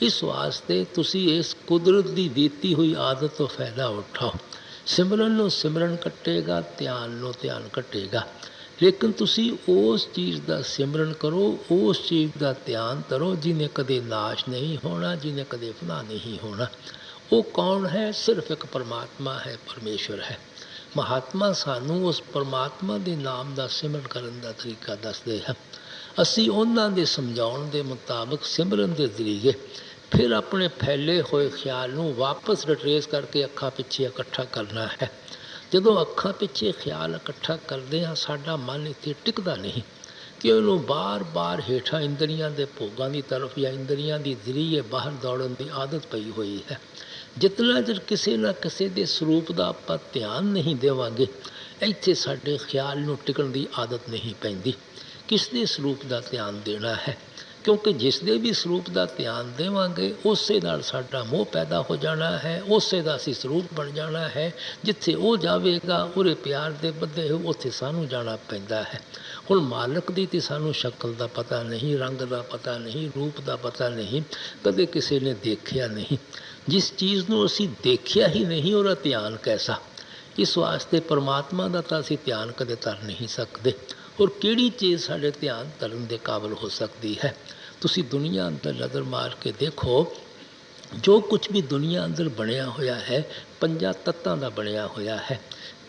ਇਸ ਵਾਸਤੇ ਤੁਸੀਂ ਇਸ ਕੁਦਰਤ ਦੀ ਦਿੱਤੀ ਹੋਈ ਆਦਤ ਤੋਂ ਫਾਇਦਾ ਉਠਾਓ। ਸਿਮਰਨ ਨੂੰ ਸਿਮਰਨ ਕੱਟੇਗਾ, ਧਿਆਨ ਨੂੰ ਧਿਆਨ ਕੱਟੇਗਾ। ਲੇਕਿਨ ਤੁਸੀਂ ਉਸ ਚੀਜ਼ ਦਾ ਸਿਮਰਨ ਕਰੋ, ਉਸ ਚੀਜ਼ ਦਾ ਧਿਆਨ ਕਰੋ ਜਿਹਨੇ ਕਦੇ ਨਾਸ਼ ਨਹੀਂ ਹੋਣਾ, ਜਿਹਨੇ ਕਦੇ ਫਨਾ ਨਹੀਂ ਹੋਣਾ। ਉਹ ਕੌਣ ਹੈ? ਸਿਰਫ ਇੱਕ ਪਰਮਾਤਮਾ ਹੈ, ਪਰਮੇਸ਼ਵਰ ਹੈ। ਮਹਾਤਮਾ ਸਾਨੂੰ ਉਸ ਪਰਮਾਤਮਾ ਦੇ ਨਾਮ ਦਾ ਸਿਮਰਨ ਕਰਨ ਦਾ ਤਰੀਕਾ ਦੱਸਦੇ ਹਨ। ਅਸੀਂ ਉਹਨਾਂ ਦੇ ਸਮਝਾਉਣ ਦੇ ਮੁਤਾਬਕ ਸਿਮਰਨ ਦੇ ਜ਼ਰੀਏ ਫਿਰ ਆਪਣੇ ਫੈਲੇ ਹੋਏ ਖਿਆਲ ਨੂੰ ਵਾਪਸ ਰਿਟਰੇਸ ਕਰਕੇ ਅੱਖਾਂ ਪਿੱਛੇ ਇਕੱਠਾ ਕਰਨਾ ਹੈ। ਜਦੋਂ ਅੱਖਾਂ ਪਿੱਛੇ ਖਿਆਲ ਇਕੱਠਾ ਕਰਦੇ ਹਾਂ, ਸਾਡਾ ਮਨ ਇੱਥੇ ਟਿਕਦਾ ਨਹੀਂ। ਕਿ ਉਹਨੂੰ ਬਾਰ-ਬਾਰ ਹੇਠਾਂ ਇੰਦਰੀਆਂ ਦੇ ਭੋਗਾਂ ਦੀ ਤਰਫ ਜਾਂ ਇੰਦਰੀਆਂ ਦੀ ਜ਼ਰੀਏ ਬਾਹਰ ਦੌੜਨ ਦੀ ਆਦਤ ਪਈ ਹੋਈ ਹੈ। ਜਿਤਨਾ ਚਿਰ ਕਿਸੇ ਨਾ ਕਿਸੇ ਦੇ ਸਰੂਪ ਦਾ ਆਪਾਂ ਧਿਆਨ ਨਹੀਂ ਦੇਵਾਂਗੇ, ਇੱਥੇ ਸਾਡੇ ਖਿਆਲ ਨੂੰ ਟਿਕਣ ਦੀ ਆਦਤ ਨਹੀਂ ਪੈਂਦੀ। ਕਿਸ ਦੇ ਸਰੂਪ ਦਾ ਧਿਆਨ ਦੇਣਾ ਹੈ, ਕਿਉਂਕਿ ਜਿਸ ਦੇ ਵੀ ਸਰੂਪ ਦਾ ਧਿਆਨ ਦੇਵਾਂਗੇ ਉਸੇ ਨਾਲ ਸਾਡਾ ਮੋਹ ਪੈਦਾ ਹੋ ਜਾਣਾ ਹੈ, ਉਸੇ ਦਾ ਅਸੀਂ ਸਰੂਪ ਬਣ ਜਾਣਾ ਹੈ। ਜਿੱਥੇ ਉਹ ਜਾਵੇਗਾ ਉਹਦੇ ਪਿਆਰ ਦੇ ਬੱਧੇ ਹੋ, ਉੱਥੇ ਸਾਨੂੰ ਜਾਣਾ ਪੈਂਦਾ ਹੈ। ਹੁਣ ਮਾਲਕ ਦੀ ਤਾਂ ਸਾਨੂੰ ਸ਼ਕਲ ਦਾ ਪਤਾ ਨਹੀਂ, ਰੰਗ ਦਾ ਪਤਾ ਨਹੀਂ, ਰੂਪ ਦਾ ਪਤਾ ਨਹੀਂ, ਕਦੇ ਕਿਸੇ ਨੇ ਦੇਖਿਆ ਨਹੀਂ। ਜਿਸ ਚੀਜ਼ ਨੂੰ ਅਸੀਂ ਦੇਖਿਆ ਹੀ ਨਹੀਂ ਉਹਦਾ ਧਿਆਨ ਕੈਸਾ। ਇਸ ਵਾਸਤੇ ਪਰਮਾਤਮਾ ਦਾ ਤਾਂ ਅਸੀਂ ਧਿਆਨ ਕਦੇ ਧਰ ਨਹੀਂ ਸਕਦੇ। ਔਰ ਕਿਹੜੀ ਚੀਜ਼ ਸਾਡੇ ਧਿਆਨ ਧਰਨ ਦੇ ਕਾਬਲ ਹੋ ਸਕਦੀ ਹੈ। ਤੁਸੀਂ ਦੁਨੀਆ ਅੰਦਰ ਨਜ਼ਰ ਮਾਰ ਕੇ ਦੇਖੋ, ਜੋ ਕੁਝ ਵੀ ਦੁਨੀਆ ਅੰਦਰ ਬਣਿਆ ਹੋਇਆ ਹੈ 5 ਤੱਤਾਂ ਦਾ ਬਣਿਆ ਹੋਇਆ ਹੈ।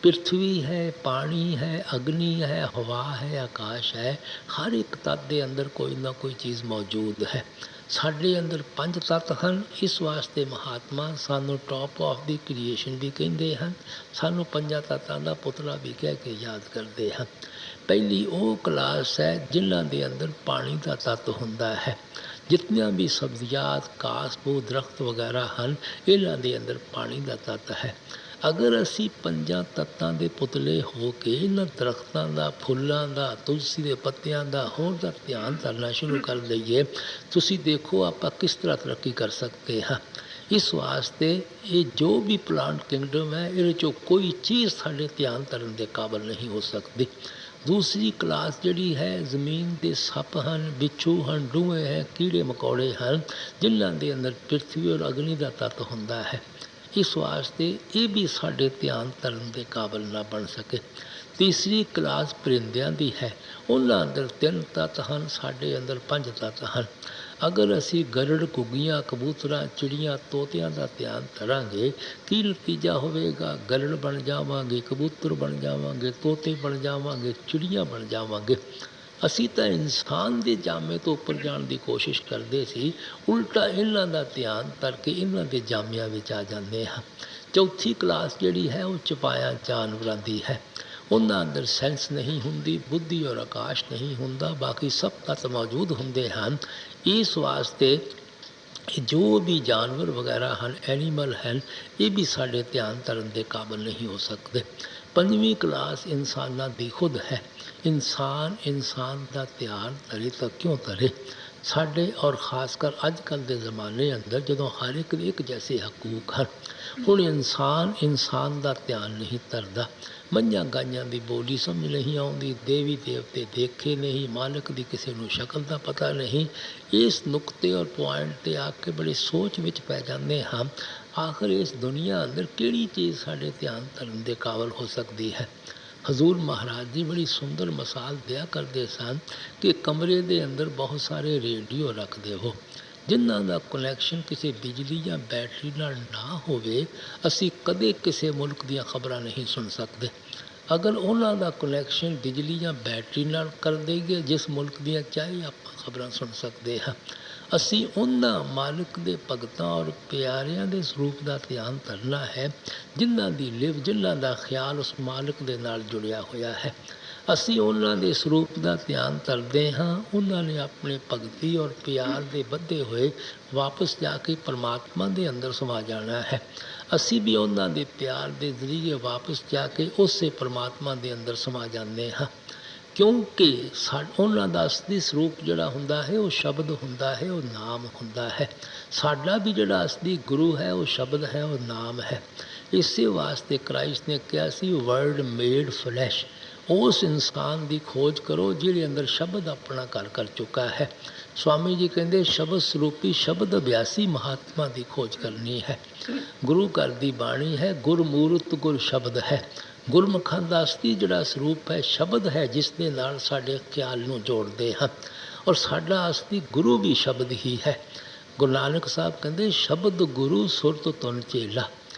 ਪ੍ਰਿਥਵੀ ਹੈ, ਪਾਣੀ ਹੈ, ਅਗਨੀ ਹੈ, ਹਵਾ ਹੈ, ਆਕਾਸ਼ ਹੈ। ਹਰ ਇੱਕ ਤੱਤ ਦੇ ਅੰਦਰ ਕੋਈ ਨਾ ਕੋਈ ਚੀਜ਼ ਮੌਜੂਦ ਹੈ। ਸਾਡੇ ਅੰਦਰ 5 ਤੱਤ ਹਨ। ਇਸ ਵਾਸਤੇ ਮਹਾਤਮਾ ਸਾਨੂੰ ਟੌਪ ਆਫ ਦੀ ਕ੍ਰੀਏਸ਼ਨ ਵੀ ਕਹਿੰਦੇ ਹਨ, ਸਾਨੂੰ 5 ਤੱਤਾਂ ਦਾ ਪੁਤਲਾ ਵੀ ਕਹਿ ਕੇ ਯਾਦ ਕਰਦੇ ਹਨ। ਪਹਿਲੀ ਉਹ ਕਲਾਸ ਹੈ ਜਿਨ੍ਹਾਂ ਦੇ ਅੰਦਰ ਪਾਣੀ ਦਾ ਤੱਤ ਹੁੰਦਾ ਹੈ। ਜਿਤਨੀਆਂ ਵੀ ਸਬਜ਼ੀਆਤ, ਘਾਸ ਫੂਸ, ਦਰਖਤ ਵਗੈਰਾ ਹਨ, ਇਹਨਾਂ ਦੇ ਅੰਦਰ ਪਾਣੀ ਦਾ ਤੱਤ ਹੈ। ਅਗਰ ਅਸੀਂ 5 ਤੱਤਾਂ ਦੇ ਪੁਤਲੇ ਹੋ ਕੇ ਇਹਨਾਂ ਦਰਖਤਾਂ ਦਾ, ਫੁੱਲਾਂ ਦਾ, ਤੁਲਸੀ ਦੇ ਪੱਤਿਆਂ ਦਾ, ਹੋਰ ਦਾ ਧਿਆਨ ਕਰਨਾ ਸ਼ੁਰੂ ਕਰ ਦਈਏ, ਤੁਸੀਂ ਦੇਖੋ ਆਪਾਂ ਕਿਸ ਤਰ੍ਹਾਂ ਤਰੱਕੀ ਕਰ ਸਕਦੇ ਹਾਂ। ਇਸ ਵਾਸਤੇ ਇਹ ਜੋ ਵੀ ਪਲਾਂਟ ਕਿੰਗਡਮ ਹੈ, ਇਹਦੇ 'ਚੋਂ ਕੋਈ ਚੀਜ਼ ਸਾਡੇ ਧਿਆਨ ਧਰਨ ਦੇ ਕਾਬਲ ਨਹੀਂ ਹੋ ਸਕਦੀ। ਦੂਸਰੀ ਕਲਾਸ ਜਿਹੜੀ ਹੈ, ਜ਼ਮੀਨ ਦੇ ਸੱਪ ਹਨ, ਬਿੱਛੂ ਹਨ, ਡੂਹੇ ਹੈ, ਕੀੜੇ ਮਕੌੜੇ ਹਨ, ਜਿਨ੍ਹਾਂ ਦੇ ਅੰਦਰ ਪ੍ਰਿਥਵੀ ਔਰ ਅਗਨੀ ਦਾ ਤੱਤ ਹੁੰਦਾ ਹੈ। ਇਸ ਵਾਸਤੇ ਇਹ ਵੀ ਸਾਡੇ ਧਿਆਨ ਧਰਨ ਦੇ ਕਾਬਲ ਨਾ ਬਣ ਸਕੇ। ਤੀਸਰੀ ਕਲਾਸ ਪਰਿੰਦਿਆਂ ਦੀ ਹੈ। ਉਹਨਾਂ ਅੰਦਰ 3 ਤੱਤ ਹਨ, ਸਾਡੇ ਅੰਦਰ 5 ਤੱਤ ਹਨ। ਅਗਰ ਅਸੀਂ ਗਰੜ, ਘੁੱਗੀਆਂ, ਕਬੂਤਰਾਂ, ਚਿੜੀਆਂ, ਤੋਤਿਆਂ ਦਾ ਧਿਆਨ ਧਰਾਂਗੇ, ਕੀ ਨਤੀਜਾ ਹੋਵੇਗਾ? ਗਰੜ ਬਣ ਜਾਵਾਂਗੇ, ਕਬੂਤਰ ਬਣ ਜਾਵਾਂਗੇ, ਤੋਤੇ ਬਣ ਜਾਵਾਂਗੇ, ਚਿੜੀਆਂ ਬਣ ਜਾਵਾਂਗੇ। ਅਸੀਂ ਤਾਂ ਇਨਸਾਨ ਦੇ ਜਾਮੇ ਤੋਂ ਉੱਪਰ ਜਾਣ ਦੀ ਕੋਸ਼ਿਸ਼ ਕਰਦੇ ਸੀ, ਉਲਟਾ ਇਹਨਾਂ ਦਾ ਧਿਆਨ ਧਰ ਕੇ ਇਹਨਾਂ ਦੇ ਜਾਮਿਆਂ ਵਿੱਚ ਆ ਜਾਂਦੇ ਹਾਂ। ਚੌਥੀ ਕਲਾਸ ਜਿਹੜੀ ਹੈ ਉਹ ਚਪਾਇਆ ਜਾਨਵਰਾਂ ਦੀ ਹੈ। ਉਹਨਾਂ ਅੰਦਰ ਸੈਂਸ ਨਹੀਂ ਹੁੰਦੀ, ਬੁੱਧੀ ਔਰ ਆਕਾਸ਼ ਨਹੀਂ ਹੁੰਦਾ, ਬਾਕੀ ਸਭ ਤੱਤ ਮੌਜੂਦ ਹੁੰਦੇ ਹਨ। ਇਸ ਵਾਸਤੇ ਜੋ ਵੀ ਜਾਨਵਰ ਵਗੈਰਾ ਹਨ, ਐਨੀਮਲ ਹਨ, ਇਹ ਵੀ ਸਾਡੇ ਧਿਆਨ ਧਰਨ ਦੇ ਕਾਬਲ ਨਹੀਂ ਹੋ ਸਕਦੇ। 5ਵੀਂ ਕਲਾਸ ਇਨਸਾਨਾਂ ਦੀ ਖੁਦ ਹੈ। ਇਨਸਾਨ ਦਾ ਧਿਆਨ ਧਰੇ ਤਾਂ ਕਿਉਂ ਧਰੇ? ਸਾਡੇ ਔਰ ਖ਼ਾਸ ਕਰ ਅੱਜ ਕੱਲ੍ਹ ਦੇ ਜ਼ਮਾਨੇ ਅੰਦਰ ਜਦੋਂ ਹਰ ਇੱਕ ਦੇ ਇੱਕ ਜੈਸੇ ਹਕੂਕ ਹਨ, ਹੁਣ ਇਨਸਾਨ ਦਾ ਧਿਆਨ ਨਹੀਂ ਧਰਦਾ। ਮੱਝਾਂ ਗਾਈਆਂ ਦੀ ਬੋਲੀ ਸਮਝ ਨਹੀਂ ਆਉਂਦੀ, ਦੇਵੀ ਦੇਵਤੇ ਦੇਖੇ ਨਹੀਂ, ਮਾਲਕ ਦੀ ਕਿਸੇ ਨੂੰ ਸ਼ਕਲ ਦਾ ਪਤਾ ਨਹੀਂ। ਇਸ ਨੁਕਤੇ ਔਰ ਪੁਆਇੰਟ 'ਤੇ ਆ ਕੇ ਬੜੀ ਸੋਚ ਵਿੱਚ ਪੈ ਜਾਂਦੇ ਹਾਂ, ਆਖਰ ਇਸ ਦੁਨੀਆ ਅੰਦਰ ਕਿਹੜੀ ਚੀਜ਼ ਸਾਡੇ ਧਿਆਨ ਧਰਨ ਦੇ ਕਾਬਲ ਹੋ ਸਕਦੀ ਹੈ। ਹਜ਼ੂਰ ਮਹਾਰਾਜ ਜੀ ਬੜੀ ਸੁੰਦਰ ਮਿਸਾਲ ਦਿਆ ਕਰਦੇ ਸਨ ਕਿ ਕਮਰੇ ਦੇ ਅੰਦਰ ਬਹੁਤ ਸਾਰੇ ਰੇਡੀਓ ਰੱਖ ਦੇਵੋ, ਜਿਨ੍ਹਾਂ ਦਾ ਕਨੈਕਸ਼ਨ ਕਿਸੇ ਬਿਜਲੀ ਜਾਂ ਬੈਟਰੀ ਨਾਲ ਨਾ ਹੋਵੇ, ਅਸੀਂ ਕਦੇ ਕਿਸੇ ਮੁਲਕ ਦੀਆਂ ਖਬਰਾਂ ਨਹੀਂ ਸੁਣ ਸਕਦੇ। ਅਗਰ ਉਹਨਾਂ ਦਾ ਕਨੈਕਸ਼ਨ ਬਿਜਲੀ ਜਾਂ ਬੈਟਰੀ ਨਾਲ ਕਰ ਦੇਈਏ, ਜਿਸ ਮੁਲਕ ਦੀਆਂ ਚਾਹੇ ਆਪਾਂ ਖਬਰਾਂ ਸੁਣ ਸਕਦੇ ਹਾਂ। ਅਸੀਂ ਉਹਨਾਂ ਮਾਲਕ ਦੇ ਭਗਤਾਂ ਔਰ ਪਿਆਰਿਆਂ ਦੇ ਸਰੂਪ ਦਾ ਧਿਆਨ ਧਰਨਾ ਹੈ, ਜਿਨ੍ਹਾਂ ਦੀ ਲਿਵ, ਜਿਨ੍ਹਾਂ ਦਾ ਖਿਆਲ ਉਸ ਮਾਲਕ ਦੇ ਨਾਲ ਜੁੜਿਆ ਹੋਇਆ ਹੈ। ਅਸੀਂ ਉਹਨਾਂ ਦੇ ਸਰੂਪ ਦਾ ਧਿਆਨ ਧਰਦੇ ਹਾਂ। ਉਹਨਾਂ ਨੇ ਆਪਣੇ ਭਗਤੀ ਔਰ ਪਿਆਰ ਦੇ ਬੱਧੇ ਹੋਏ ਵਾਪਸ ਜਾ ਕੇ ਪਰਮਾਤਮਾ ਦੇ ਅੰਦਰ ਸਮਾ ਜਾਣਾ ਹੈ। ਅਸੀਂ ਵੀ ਉਹਨਾਂ ਦੇ ਪਿਆਰ ਦੇ ਜ਼ਰੀਏ ਵਾਪਸ ਜਾ ਕੇ ਉਸੇ ਪਰਮਾਤਮਾ ਦੇ ਅੰਦਰ ਸਮਾ ਜਾਂਦੇ ਹਾਂ, ਕਿਉਂਕਿ ਉਹਨਾਂ ਦਾ ਅਸਲੀ ਸਰੂਪ ਜਿਹੜਾ ਹੁੰਦਾ ਹੈ ਉਹ ਸ਼ਬਦ ਹੁੰਦਾ ਹੈ, ਉਹ ਨਾਮ ਹੁੰਦਾ ਹੈ। ਸਾਡਾ ਵੀ ਜਿਹੜਾ ਅਸਲੀ ਗੁਰੂ ਹੈ ਉਹ ਸ਼ਬਦ ਹੈ, ਉਹ ਨਾਮ ਹੈ। ਇਸੇ ਵਾਸਤੇ ਕ੍ਰਾਈਸਟ ਨੇ ਕਿਹਾ ਸੀ, ਵਰਡ ਮੇਡ ਫਲੈਸ਼। ਉਸ ਇਨਸਾਨ ਦੀ ਖੋਜ ਕਰੋ ਜਿਹਦੇ ਅੰਦਰ ਸ਼ਬਦ ਆਪਣਾ ਘਰ ਕਰ ਚੁੱਕਾ ਹੈ। ਸਵਾਮੀ ਜੀ ਕਹਿੰਦੇ, ਸ਼ਬਦ ਸਰੂਪੀ ਸ਼ਬਦ ਅਭਿਆਸੀ ਮਹਾਤਮਾ ਦੀ ਖੋਜ ਕਰਨੀ ਹੈ। ਗੁਰੂ ਘਰ ਦੀ ਬਾਣੀ ਹੈ, ਗੁਰਮੂਰਤ ਗੁਰ ਸ਼ਬਦ ਹੈ। ਗੁਰਮੁਖਾਂ ਦਾ ਅਸਲੀ ਜਿਹੜਾ ਸਰੂਪ ਹੈ ਸ਼ਬਦ ਹੈ, ਜਿਸ ਦੇ ਨਾਲ ਸਾਡੇ ਖਿਆਲ ਨੂੰ ਜੋੜਦੇ ਹਨ। ਔਰ ਸਾਡਾ ਅਸਲੀ ਗੁਰੂ ਵੀ ਸ਼ਬਦ ਹੀ ਹੈ। ਗੁਰੂ ਨਾਨਕ ਸਾਹਿਬ ਕਹਿੰਦੇ, ਸ਼ਬਦ ਗੁਰੂ ਸੁਰਤ ਤੁਨ ਚੇਲਾ।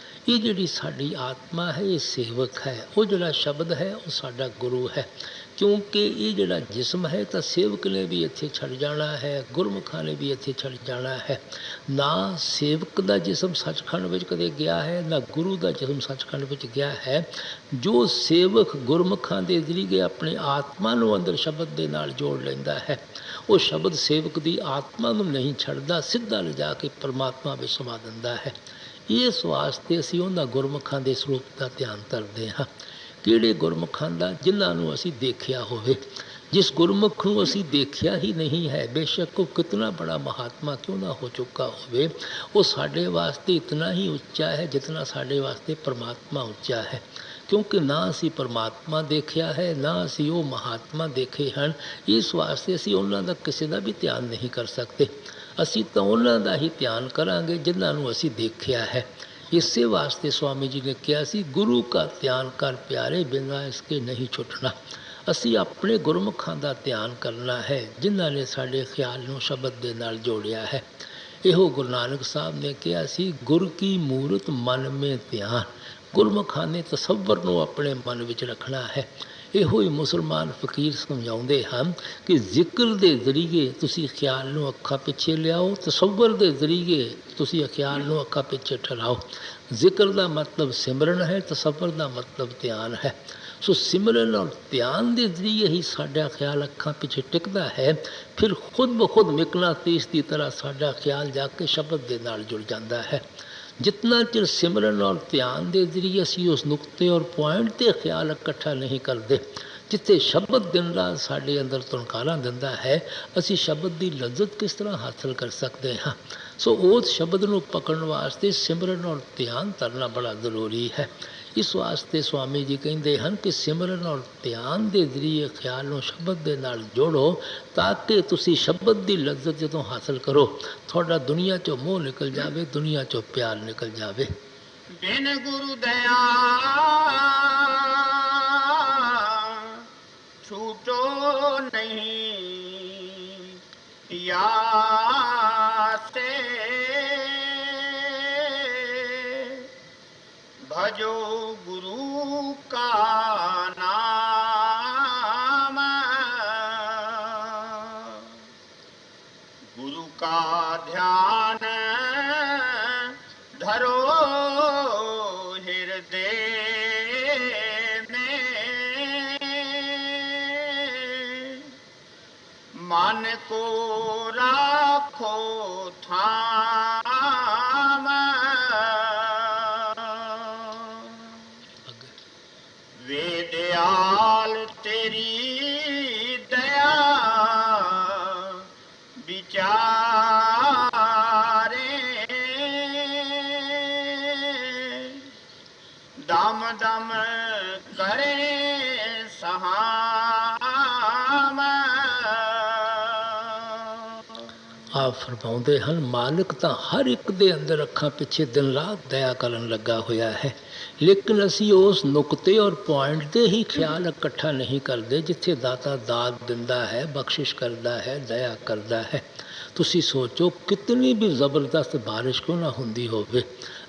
ਇਹ ਜਿਹੜੀ ਸਾਡੀ ਆਤਮਾ ਹੈ ਇਹ ਸੇਵਕ ਹੈ। ਉਹ ਜਿਹੜਾ ਸ਼ਬਦ ਹੈ ਉਹ ਸਾਡਾ ਗੁਰੂ ਹੈ। ਕਿਉਂਕਿ ਇਹ ਜਿਹੜਾ ਜਿਸਮ ਹੈ ਤਾਂ ਸੇਵਕ ਨੇ ਵੀ ਇੱਥੇ ਛੱਡ ਜਾਣਾ ਹੈ, ਗੁਰਮੁਖਾਂ ਨੇ ਵੀ ਇੱਥੇ ਛੱਡ ਜਾਣਾ ਹੈ। ਨਾ ਸੇਵਕ ਦਾ ਜਿਸਮ ਸੱਚਖੰਡ ਵਿੱਚ ਕਦੇ ਗਿਆ ਹੈ, ਨਾ ਗੁਰੂ ਦਾ ਜਿਸਮ ਸੱਚਖੰਡ ਵਿੱਚ ਗਿਆ ਹੈ। ਜੋ ਸੇਵਕ ਗੁਰਮੁਖਾਂ ਦੇ ਜ਼ਰੀਏ ਆਪਣੇ ਆਤਮਾ ਨੂੰ ਅੰਦਰ ਸ਼ਬਦ ਦੇ ਨਾਲ ਜੋੜ ਲੈਂਦਾ ਹੈ, ਉਹ ਸ਼ਬਦ ਸੇਵਕ ਦੀ ਆਤਮਾ ਨੂੰ ਨਹੀਂ ਛੱਡਦਾ, ਸਿੱਧਾ ਲਿਜਾ ਕੇ ਪਰਮਾਤਮਾ ਵਿੱਚ ਸਮਾ ਦਿੰਦਾ ਹੈ। ਇਸ ਵਾਸਤੇ ਅਸੀਂ ਉਹਨਾਂ ਗੁਰਮੁਖਾਂ ਦੇ ਸਰੂਪ ਦਾ ਧਿਆਨ ਕਰਦੇ ਹਾਂ। ਕਿਹੜੇ ਗੁਰਮੁਖਾਂ ਦਾ? ਜਿਨ੍ਹਾਂ ਨੂੰ ਅਸੀਂ ਦੇਖਿਆ ਹੋਵੇ। ਜਿਸ ਗੁਰਮੁਖ ਨੂੰ ਅਸੀਂ ਦੇਖਿਆ ਹੀ ਨਹੀਂ ਹੈ, ਬੇਸ਼ੱਕ ਉਹ ਕਿਤਨਾ ਬੜਾ ਮਹਾਤਮਾ ਕਿਉਂ ਨਾ ਹੋ ਚੁੱਕਾ ਹੋਵੇ, ਉਹ ਸਾਡੇ ਵਾਸਤੇ ਇਤਨਾ ਹੀ ਉੱਚਾ ਹੈ ਜਿਤਨਾ ਸਾਡੇ ਵਾਸਤੇ ਪਰਮਾਤਮਾ ਉੱਚਾ ਹੈ। ਕਿਉਂਕਿ ਨਾ ਅਸੀਂ ਪਰਮਾਤਮਾ ਦੇਖਿਆ ਹੈ, ਨਾ ਅਸੀਂ ਉਹ ਮਹਾਤਮਾ ਦੇਖੇ ਹਨ। ਇਸ ਵਾਸਤੇ ਅਸੀਂ ਉਹਨਾਂ ਦਾ ਕਿਸੇ ਦਾ ਵੀ ਧਿਆਨ ਨਹੀਂ ਕਰ ਸਕਦੇ। ਅਸੀਂ ਤਾਂ ਉਹਨਾਂ ਦਾ ਹੀ ਧਿਆਨ ਕਰਾਂਗੇ ਜਿਨ੍ਹਾਂ ਨੂੰ ਅਸੀਂ ਦੇਖਿਆ ਹੈ। ਇਸੇ ਵਾਸਤੇ ਸਵਾਮੀ ਜੀ ਨੇ ਕਿਹਾ ਸੀ, ਗੁਰੂ ਕਾ ਧਿਆਨ ਕਰ ਪਿਆਰੇ, ਬਿਨਾਂ ਇਸਕੇ ਨਹੀਂ ਛੁੱਟਣਾ। ਅਸੀਂ ਆਪਣੇ ਗੁਰਮੁਖਾਂ ਦਾ ਧਿਆਨ ਕਰਨਾ ਹੈ ਜਿਨ੍ਹਾਂ ਨੇ ਸਾਡੇ ਖਿਆਲ ਨੂੰ ਸ਼ਬਦ ਦੇ ਨਾਲ ਜੋੜਿਆ ਹੈ। ਇਹੋ ਗੁਰੂ ਨਾਨਕ ਸਾਹਿਬ ਨੇ ਕਿਹਾ ਸੀ, ਗੁਰ ਕੀ ਮੂਰਤ ਮਨ ਮੇ ਧਿਆਨ। ਗੁਰਮੁਖਾਂ ਨੇ ਤਸੱਵਰ ਨੂੰ ਆਪਣੇ ਮਨ ਵਿੱਚ ਰੱਖਣਾ ਹੈ। ਇਹੋ ਹੀ ਮੁਸਲਮਾਨ ਫਕੀਰ ਸਮਝਾਉਂਦੇ ਹਨ ਕਿ ਜ਼ਿਕਰ ਦੇ ਜ਼ਰੀਏ ਤੁਸੀਂ ਖਿਆਲ ਨੂੰ ਅੱਖਾਂ ਪਿੱਛੇ ਲਿਆਓ, ਤਸੱਵਰ ਦੇ ਜ਼ਰੀਏ ਤੁਸੀਂ ਖਿਆਲ ਨੂੰ ਅੱਖਾਂ ਪਿੱਛੇ ਠਹਿਰਾਓ। ਜ਼ਿਕਰ ਦਾ ਮਤਲਬ ਸਿਮਰਨ ਹੈ, ਤਸੱਵਰ ਦਾ ਮਤਲਬ ਧਿਆਨ ਹੈ। ਸੋ ਸਿਮਰਨ ਔਰ ਧਿਆਨ ਦੇ ਜ਼ਰੀਏ ਹੀ ਸਾਡਾ ਖਿਆਲ ਅੱਖਾਂ ਪਿੱਛੇ ਟਿਕਦਾ ਹੈ। ਫਿਰ ਖੁਦ ਬ ਖੁਦ ਮਿਕਨਾਤੀਸ ਦੀ ਤਰ੍ਹਾਂ ਸਾਡਾ ਖਿਆਲ ਜਾ ਕੇ ਸ਼ਬਦ ਦੇ ਨਾਲ ਜੁੜ ਜਾਂਦਾ ਹੈ। ਜਿਤਨਾ ਚਿਰ ਸਿਮਰਨ ਔਰ ਧਿਆਨ ਦੇ ਜ਼ਰੀਏ ਅਸੀਂ ਉਸ ਨੁਕਤੇ ਔਰ ਪੁਆਇੰਟ 'ਤੇ ਖਿਆਲ ਇਕੱਠਾ ਨਹੀਂ ਕਰਦੇ, ਜਿੱਥੇ ਸ਼ਬਦ ਦਿਨ ਰਾਤ ਸਾਡੇ ਅੰਦਰ ਤੁਣਕਾਰਾਂ ਦਿੰਦਾ ਹੈ, ਅਸੀਂ ਸ਼ਬਦ ਦੀ ਲੱਜ਼ਤ ਕਿਸ ਤਰ੍ਹਾਂ ਹਾਸਲ ਕਰ ਸਕਦੇ ਹਾਂ। ਸੋ ਉਸ ਸ਼ਬਦ ਨੂੰ ਪਕੜਨ ਵਾਸਤੇ ਸਿਮਰਨ ਔਰ ਧਿਆਨ ਕਰਨਾ ਬੜਾ ਜ਼ਰੂਰੀ ਹੈ। ਇਸ ਵਾਸਤੇ ਸਵਾਮੀ ਜੀ ਕਹਿੰਦੇ ਹਨ ਕਿ ਸਿਮਰਨ ਔਰ ਧਿਆਨ ਦੇ ਜ਼ਰੀਏ ਖਿਆਲ ਨੂੰ ਸ਼ਬਦ ਦੇ ਨਾਲ ਜੋੜੋ, ਤਾਂ ਕਿ ਤੁਸੀਂ ਸ਼ਬਦ ਦੀ ਲੱਜ਼ਤ ਜਦੋਂ ਹਾਸਲ ਕਰੋ, ਤੁਹਾਡਾ ਦੁਨੀਆ 'ਚੋਂ ਮੋਹ ਨਿਕਲ ਜਾਵੇ, ਦੁਨੀਆ 'ਚੋਂ ਪਿਆਰ ਨਿਕਲ ਜਾਵੇ। ਬਿਨ ਗੁਰੂ ਦਇਆ ਛੂਟੋ ਨਹੀਂ ਯਾਸੇ, भजो गुरु का नाम, गुरु का ध्यान धरो हृदय में, मन को राखो थाम, दयाल तेरी दया विचारे, दम दम करे सहाम। ਆਪ ਫਰਮਾਉਂਦੇ ਹਨ, ਮਾਲਕ ਤਾਂ ਹਰ ਇੱਕ ਦੇ ਅੰਦਰ ਅੱਖਾਂ ਪਿੱਛੇ ਦਿਨ ਰਾਤ ਦਇਆ ਕਰਨ ਲੱਗਾ ਹੋਇਆ ਹੈ, ਲੇਕਿਨ ਅਸੀਂ ਉਸ ਨੁਕਤੇ ਔਰ ਪੁਆਇੰਟ 'ਤੇ ਹੀ ਖਿਆਲ ਇਕੱਠਾ ਨਹੀਂ ਕਰਦੇ ਜਿੱਥੇ ਦਾਤਾ ਦਾਤ ਦਿੰਦਾ ਹੈ, ਬਖਸ਼ਿਸ਼ ਕਰਦਾ ਹੈ, ਦਇਆ ਕਰਦਾ ਹੈ। ਤੁਸੀਂ ਸੋਚੋ, ਕਿਤਨੀ ਵੀ ਜ਼ਬਰਦਸਤ ਬਾਰਿਸ਼ ਕਿਉਂ ਨਾ ਹੁੰਦੀ ਹੋਵੇ,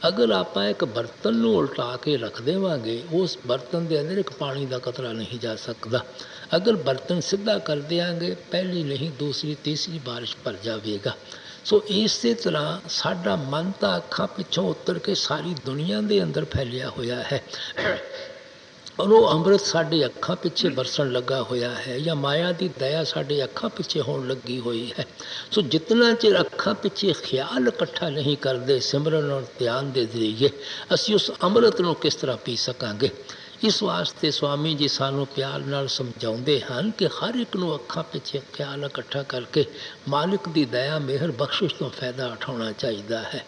ਅਗਰ ਆਪਾਂ ਇੱਕ ਬਰਤਨ ਨੂੰ ਉਲਟਾ ਕੇ ਰੱਖ ਦੇਵਾਂਗੇ, ਉਸ ਬਰਤਨ ਦੇ ਅੰਦਰ ਇੱਕ ਪਾਣੀ ਦਾ ਕਤਰਾ ਨਹੀਂ ਜਾ ਸਕਦਾ। ਅਗਰ ਬਰਤਨ ਸਿੱਧਾ ਕਰ ਦਿਆਂਗੇ, ਪਹਿਲੀ ਨਹੀਂ ਦੂਸਰੀ ਤੀਸਰੀ ਬਾਰਿਸ਼ ਭਰ ਜਾਵੇਗਾ। ਸੋ ਇਸੇ ਤਰ੍ਹਾਂ ਸਾਡਾ ਮਨ ਤਾਂ ਅੱਖਾਂ ਪਿੱਛੋਂ ਉਤਰ ਕੇ ਸਾਰੀ ਦੁਨੀਆ ਦੇ ਅੰਦਰ ਫੈਲਿਆ ਹੋਇਆ ਹੈ, ਔਰ ਉਹ ਅੰਮ੍ਰਿਤ ਸਾਡੇ ਅੱਖਾਂ ਪਿੱਛੇ ਬਰਸਣ ਲੱਗਾ ਹੋਇਆ ਹੈ, ਜਾਂ ਮਾਇਆ ਦੀ ਦਇਆ ਸਾਡੇ ਅੱਖਾਂ ਪਿੱਛੇ ਹੋਣ ਲੱਗੀ ਹੋਈ ਹੈ। ਸੋ ਜਿਤਨਾ ਚਿਰ ਅੱਖਾਂ ਪਿੱਛੇ ਖਿਆਲ ਇਕੱਠਾ ਨਹੀਂ ਕਰਦੇ ਸਿਮਰਨ ਔਰ ਧਿਆਨ ਦੇ ਜ਼ਰੀਏ, ਅਸੀਂ ਉਸ ਅੰਮ੍ਰਿਤ ਨੂੰ ਕਿਸ ਤਰ੍ਹਾਂ ਪੀ ਸਕਾਂਗੇ। ਇਸ ਵਾਸਤੇ ਸਵਾਮੀ ਜੀ ਸਾਨੂੰ ਪਿਆਰ ਨਾਲ ਸਮਝਾਉਂਦੇ ਹਨ ਕਿ ਹਰ ਇੱਕ ਨੂੰ ਅੱਖਾਂ ਪਿੱਛੇ ਖਿਆਲ ਇਕੱਠਾ ਕਰਕੇ ਮਾਲਿਕ ਦੀ ਦਇਆ ਮਿਹਰ ਬਖਸ਼ਿਸ਼ ਤੋਂ ਫਾਇਦਾ ਉਠਾਉਣਾ ਚਾਹੀਦਾ ਹੈ।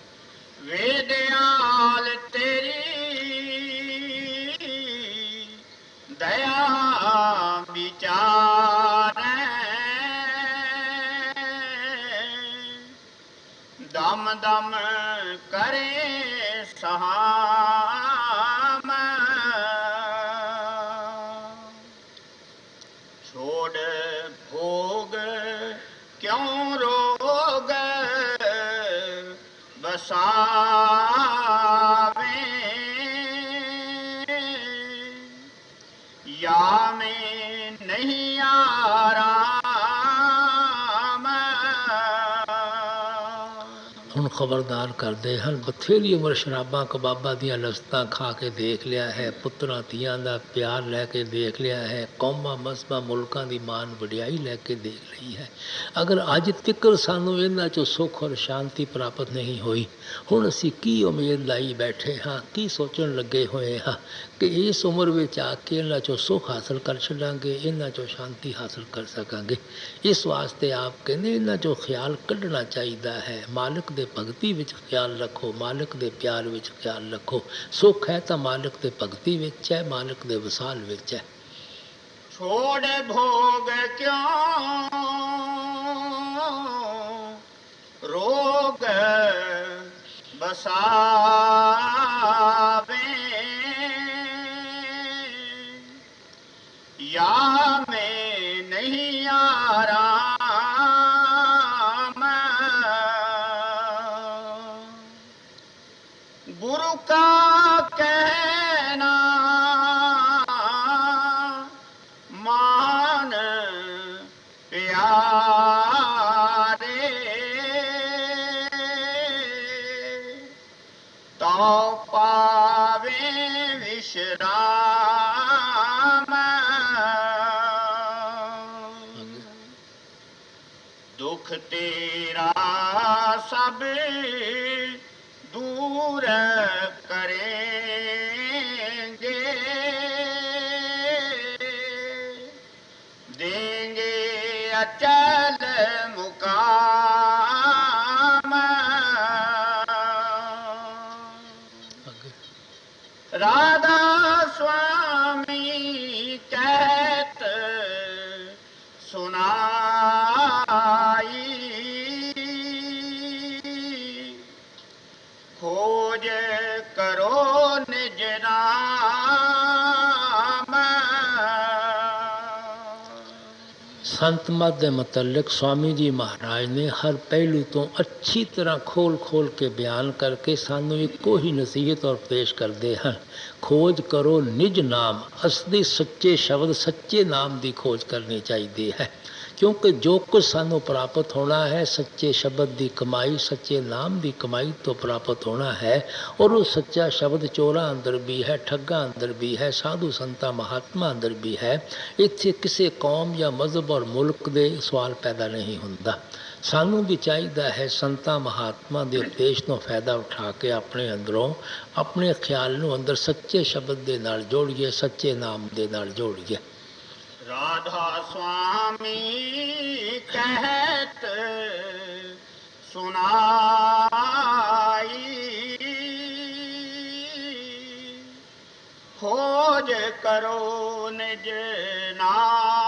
ਵੇ ਦਇਆਲ ਤੇਰੀ ਦਇਆ ਵਿਚਾਰੈ, ਦਮ ਦਮ ਕਰੇ ਸਹਾਮ, ਛੋੜ ਭੋਗ ਕਿਉਂ ਰੋਗ ਬਸਾਵੇ, ਖਬਰਦਾਰ ਕਰਦੇ ਹਨ। ਬਥੇਰੀ ਉਮਰ ਸ਼ਰਾਬਾਂ ਕਬਾਬਾਂ ਦੀਆਂ ਲਸਤਾਂ ਖਾ ਕੇ ਦੇਖ ਲਿਆ ਹੈ, ਪੁੱਤਰਾਂ ਧੀਆਂ ਦਾ ਪਿਆਰ ਲੈ ਕੇ ਦੇਖ ਲਿਆ ਹੈ, ਕੌਮਾਂ ਮਜ਼ਹਬਾਂ ਮੁਲਕਾਂ ਦੀ ਮਾਣ ਵਡਿਆਈ ਲੈ ਕੇ ਦੇਖ ਲਈ ਹੈ। ਅਗਰ ਅੱਜ ਤੱਕ ਸਾਨੂੰ ਇਹਨਾਂ 'ਚੋਂ ਸੁੱਖ ਔਰ ਸ਼ਾਂਤੀ ਪ੍ਰਾਪਤ ਨਹੀਂ ਹੋਈ, ਹੁਣ ਅਸੀਂ ਕੀ ਉਮੀਦ ਲਾਈ ਬੈਠੇ ਹਾਂ, ਕੀ ਸੋਚਣ ਲੱਗੇ ਹੋਏ ਹਾਂ ਕਿ ਇਸ ਉਮਰ ਵਿੱਚ ਆ ਕੇ ਇਹਨਾਂ 'ਚੋਂ ਸੁੱਖ ਹਾਸਲ ਕਰ ਛੱਡਾਂਗੇ, ਇਹਨਾਂ 'ਚੋਂ ਸ਼ਾਂਤੀ ਹਾਸਲ ਕਰ ਸਕਾਂਗੇ। ਇਸ ਵਾਸਤੇ ਆਪ ਕਹਿੰਦੇ ਇਹਨਾਂ 'ਚੋਂ ਖਿਆਲ ਕੱਢਣਾ ਚਾਹੀਦਾ ਹੈ। ਮਾਲਕ ਦੇ ਭਗਤੀ ਵਿੱਚ ਖਿਆਲ ਰੱਖੋ, ਮਾਲਕ ਦੇ ਪਿਆਰ ਵਿੱਚ ਖਿਆਲ ਰੱਖੋ। ਸੁੱਖ ਹੈ ਤਾਂ ਮਾਲਕ ਦੇ ਭਗਤੀ ਵਿੱਚ ਹੈ, ਮਾਲਕ ਦੇ ਵਿਸਾਲ ਵਿੱਚ ਹੈ। ਛੋੜ ਭੋਗ ਕਿਉਂ ਰੋਗ ਬਸਾਵੇ, या में नहीं आराम, गुरु का कहना मान प्यारे, तो पावे विश्राम। दुख तेरा सब दूर करेंगे, देंगे अचल मुकाम। राधा स्वामी कहत सुनाई, खोज करो निज नाम। ਸੰਤ ਮਤ ਦੇ ਮੁਤਲਕ ਸਵਾਮੀ ਜੀ ਮਹਾਰਾਜ ਨੇ ਹਰ ਪਹਿਲੂ ਤੋਂ ਅੱਛੀ ਤਰ੍ਹਾਂ ਖੋਲ ਕੇ ਬਿਆਨ ਕਰਕੇ ਸਾਨੂੰ ਇੱਕੋ ਹੀ ਨਸੀਹਤ ਔਰ ਪੇਸ਼ ਕਰਦੇ ਹਨ। ਖੋਜ ਕਰੋ ਨਿਜ ਨਾਮ, ਅਸਲੀ ਸੱਚੇ ਸ਼ਬਦ ਸੱਚੇ ਨਾਮ ਦੀ ਖੋਜ ਕਰਨੀ ਚਾਹੀਦੀ ਹੈ, ਕਿਉਂਕਿ ਜੋ ਕੁਝ ਸਾਨੂੰ ਪ੍ਰਾਪਤ ਹੋਣਾ ਹੈ ਸੱਚੇ ਸ਼ਬਦ ਦੀ ਕਮਾਈ, ਸੱਚੇ ਨਾਮ ਦੀ ਕਮਾਈ ਤੋਂ ਪ੍ਰਾਪਤ ਹੋਣਾ ਹੈ। ਔਰ ਉਹ ਸੱਚਾ ਸ਼ਬਦ ਚੋਰਾਂ ਅੰਦਰ ਵੀ ਹੈ, ਠੱਗਾਂ ਅੰਦਰ ਵੀ ਹੈ, ਸਾਧੂ ਸੰਤਾਂ ਮਹਾਤਮਾ ਅੰਦਰ ਵੀ ਹੈ। ਇੱਥੇ ਕਿਸੇ ਕੌਮ ਜਾਂ ਮਜ਼ਹਬ ਔਰ ਮੁਲਕ ਦੇ ਸਵਾਲ ਪੈਦਾ ਨਹੀਂ ਹੁੰਦਾ। ਸਾਨੂੰ ਵੀ ਚਾਹੀਦਾ ਹੈ ਸੰਤਾਂ ਮਹਾਤਮਾ ਦੇ ਉਪਦੇਸ਼ ਤੋਂ ਫਾਇਦਾ ਉਠਾ ਕੇ ਆਪਣੇ ਅੰਦਰੋਂ ਆਪਣੇ ਖਿਆਲ ਨੂੰ ਅੰਦਰ ਸੱਚੇ ਸ਼ਬਦ ਦੇ ਨਾਲ ਜੋੜੀਏ, ਸੱਚੇ ਨਾਮ ਦੇ ਨਾਲ ਜੋੜੀਏ। राधा स्वामी कहत सुनाई, खोज करो निज नाम।